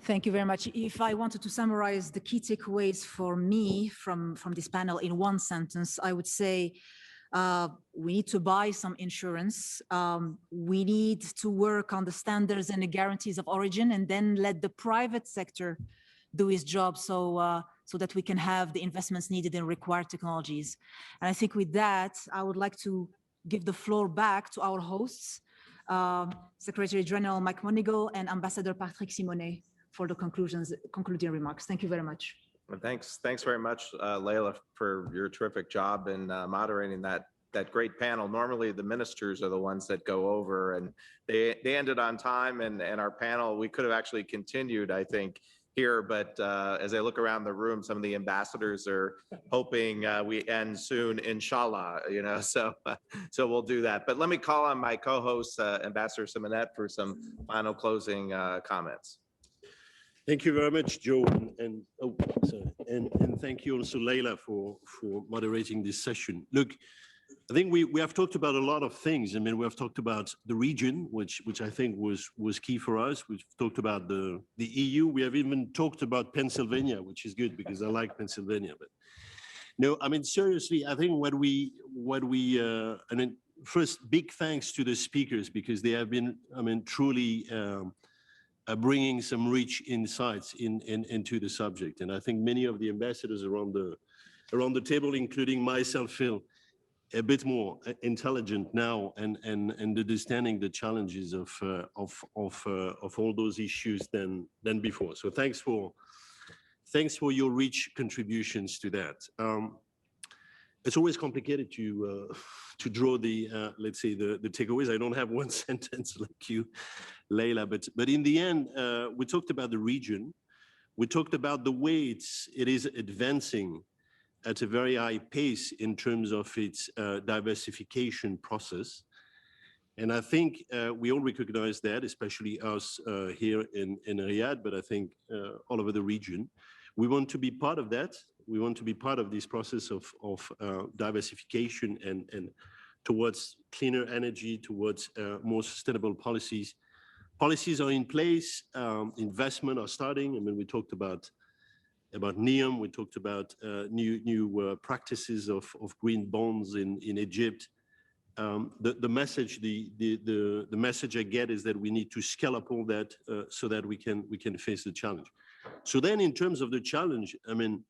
Thank you very much. If I wanted to summarize the key takeaways for me from this panel in one sentence, I would say we need to buy some insurance. We need to work on the standards and the guarantees of origin, and then let the private sector do its job so that we can have the investments needed in required technologies. And I think with that, I would like to give the floor back to our hosts, Secretary General McMonigle and Ambassador Patrick Simonnet, for the concluding remarks. Thank you very much. Well, thanks very much, Leila, for your terrific job in moderating that great panel. Normally, the ministers are the ones that go over, and they ended on time, and our panel, we could have actually continued, I think, here, but as I look around the room, some of the ambassadors are hoping we end soon, inshallah, so we'll do that. But let me call on my co-host, Ambassador Simonnet, for some final closing comments. Thank you very much, Joe, and thank you also, Leila, for moderating this session. Look, I think we have talked about a lot of things. I mean, we have talked about the region, which I think was key for us. We've talked about the EU. We have even talked about Pennsylvania, which is good because I like Pennsylvania. But no, I mean, seriously, I think what we first, big thanks to the speakers, because they have been, I mean, truly bringing some rich insights into the subject. And I think many of the ambassadors around the table, including myself, feel a bit more intelligent now and understanding the challenges of all those issues than before. So thanks for your rich contributions to that. It's always complicated to draw the let's say the takeaways. I don't have one sentence like you, Leila, but in the end, we talked about the region. We talked about the way it is advancing at a very high pace in terms of its diversification process. And I think we all recognize that, especially us here in Riyadh, but I think all over the region. We want to be part of that. We want to be part of this process of diversification and towards cleaner energy, towards more sustainable policies. Policies are in place, investment are starting. I mean, we talked about NEOM, we talked about new practices of green bonds in Egypt. The message I get is that we need to scale up all that so that we can face the challenge. So then, in terms of the challenge, I mean,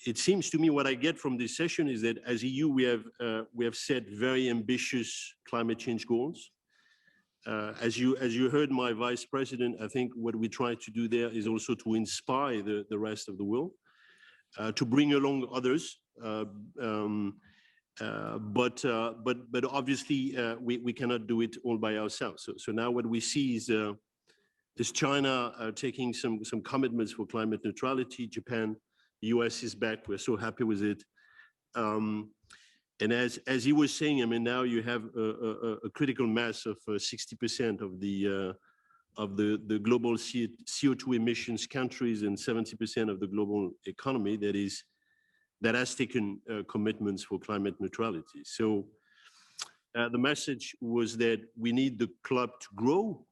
it seems to me what I get from this session is that as EU we have set very ambitious climate change goals. As you heard my vice president, I think what we try to do there is also to inspire the rest of the world, to bring along others. But obviously we cannot do it all by ourselves. So now what we see is China taking some commitments for climate neutrality. Japan, US is back. We're so happy with it. And as he was saying, I mean, now you have a critical mass of 60% of the global CO2 emissions countries and 70% of the global economy that has taken commitments for climate neutrality. So the message was that we need the club to grow.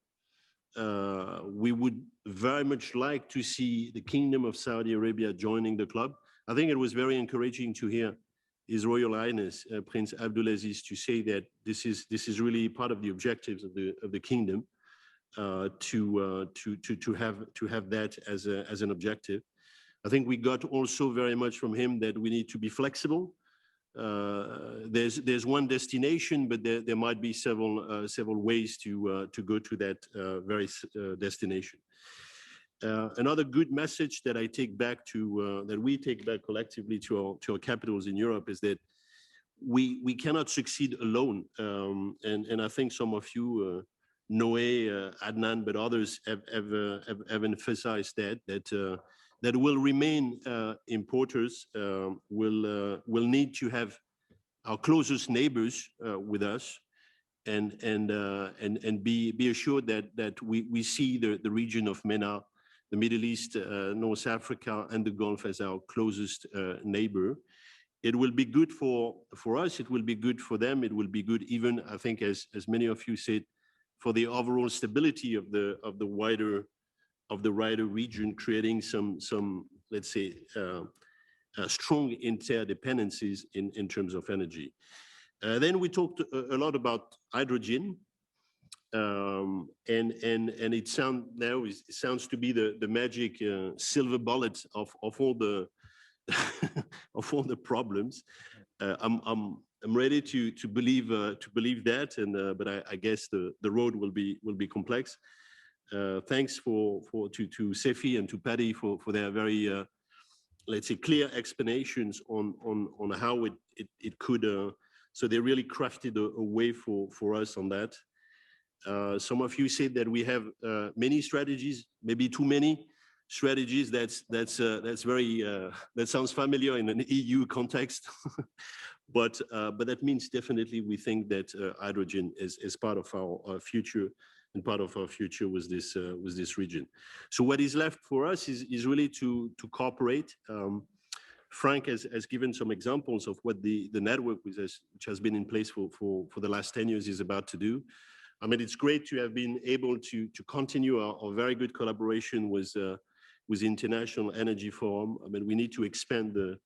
We would very much like to see the Kingdom of Saudi Arabia joining the club. I think it was very encouraging to hear His Royal Highness Prince Abdul Aziz to say that this is really part of the objectives of the kingdom to have that as an objective. I think we got also very much from him that we need to be flexible. There's one destination, but there might be several ways to go to that very destination. Another good message that I take back to that we take back collectively to our capitals in Europe is that we cannot succeed alone. And I think some of you, Noé, Adnan, but others have emphasized that will remain importers, will need to have our closest neighbors with us, and be assured that we see the region of MENA, the Middle East, North Africa, and the Gulf as our closest neighbor. It will be good for us. It will be good for them. It will be good, even I think, as many of you said, for the overall stability of the wider region, creating some let's say strong interdependencies in terms of energy. Then we talked a lot about hydrogen, and it sounds to be the magic silver bullet of all the of all the problems. I'm ready to believe that, but I guess the road will be complex. Thanks to Sefi and to Paddy for their very let's say clear explanations on how it could. So they really crafted a way for us on that. Some of you said that we have many strategies, maybe too many strategies. That's very that sounds familiar in an EU context, but that means definitely we think that hydrogen is part of our future, and part of our future was this region. So what is left for us is really to cooperate. Frank has given some examples of what the network which has been in place for the last 10 years is about to do. I mean, it's great to have been able to continue our very good collaboration with the International Energy Forum. I mean, we need to expand the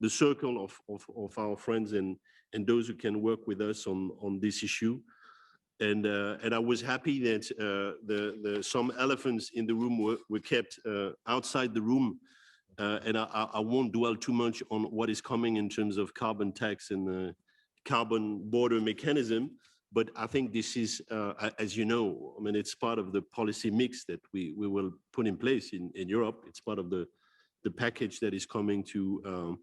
circle of our friends and those who can work with us on this issue. And I was happy that some elephants in the room were kept outside the room. And I won't dwell too much on what is coming in terms of carbon tax and the carbon border mechanism. But I think this is, as you know, I mean, it's part of the policy mix that we will put in place in Europe. It's part of the package that is coming to,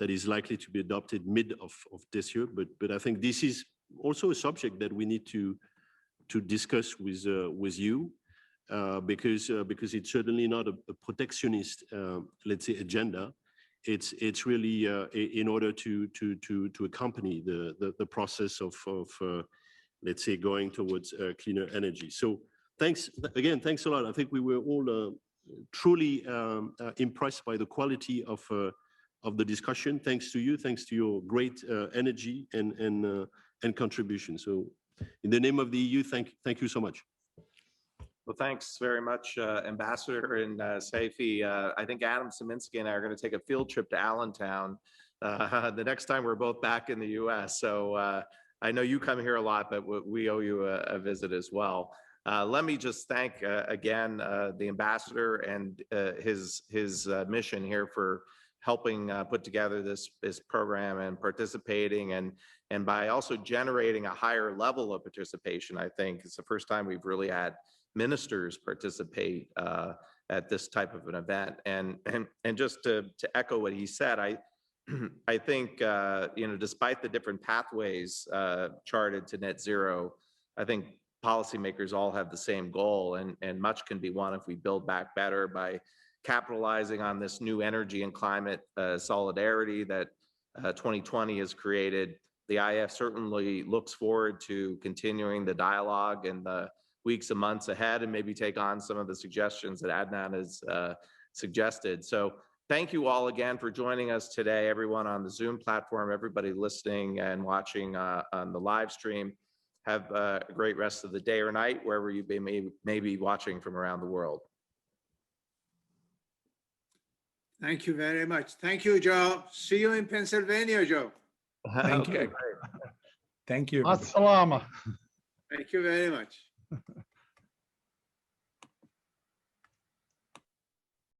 that is likely to be adopted mid of this year. But I think this is also a subject that we need to discuss with you. Because it's certainly not a protectionist, let's say, agenda. It's really in order to accompany the process of let's say, going towards cleaner energy. So thanks again. Thanks a lot. I think we were all truly impressed by the quality of the discussion. Thanks to you. Thanks to your great energy and contribution. So, in the name of the EU, thank you so much. Well, thanks very much, Ambassador and Saifi. I think Adam Szyminski and I are going to take a field trip to Allentown the next time we're both back in the U.S. So I know you come here a lot, but we owe you a visit as well. Let me just thank again the Ambassador and his mission here for helping put together this program and participating and by also generating a higher level of participation. I think it's the first time we've really had ministers participate at this type of an event. And just to echo what he said, I think despite the different pathways charted to net zero, I think policymakers all have the same goal, and much can be won if we build back better by capitalizing on this new energy and climate solidarity that 2020 has created. The IEF certainly looks forward to continuing the dialogue in the weeks and months ahead, and maybe take on some of the suggestions that Adnan has suggested. So thank you all again for joining us today, everyone on the Zoom platform, everybody listening and watching on the live stream. Have a great rest of the day or night, wherever you may be watching from around the world. Thank you very much. Thank you, Joe. See you in Pennsylvania, Joe. Thank Okay, you. great. Thank you. As-salama. Thank you very much.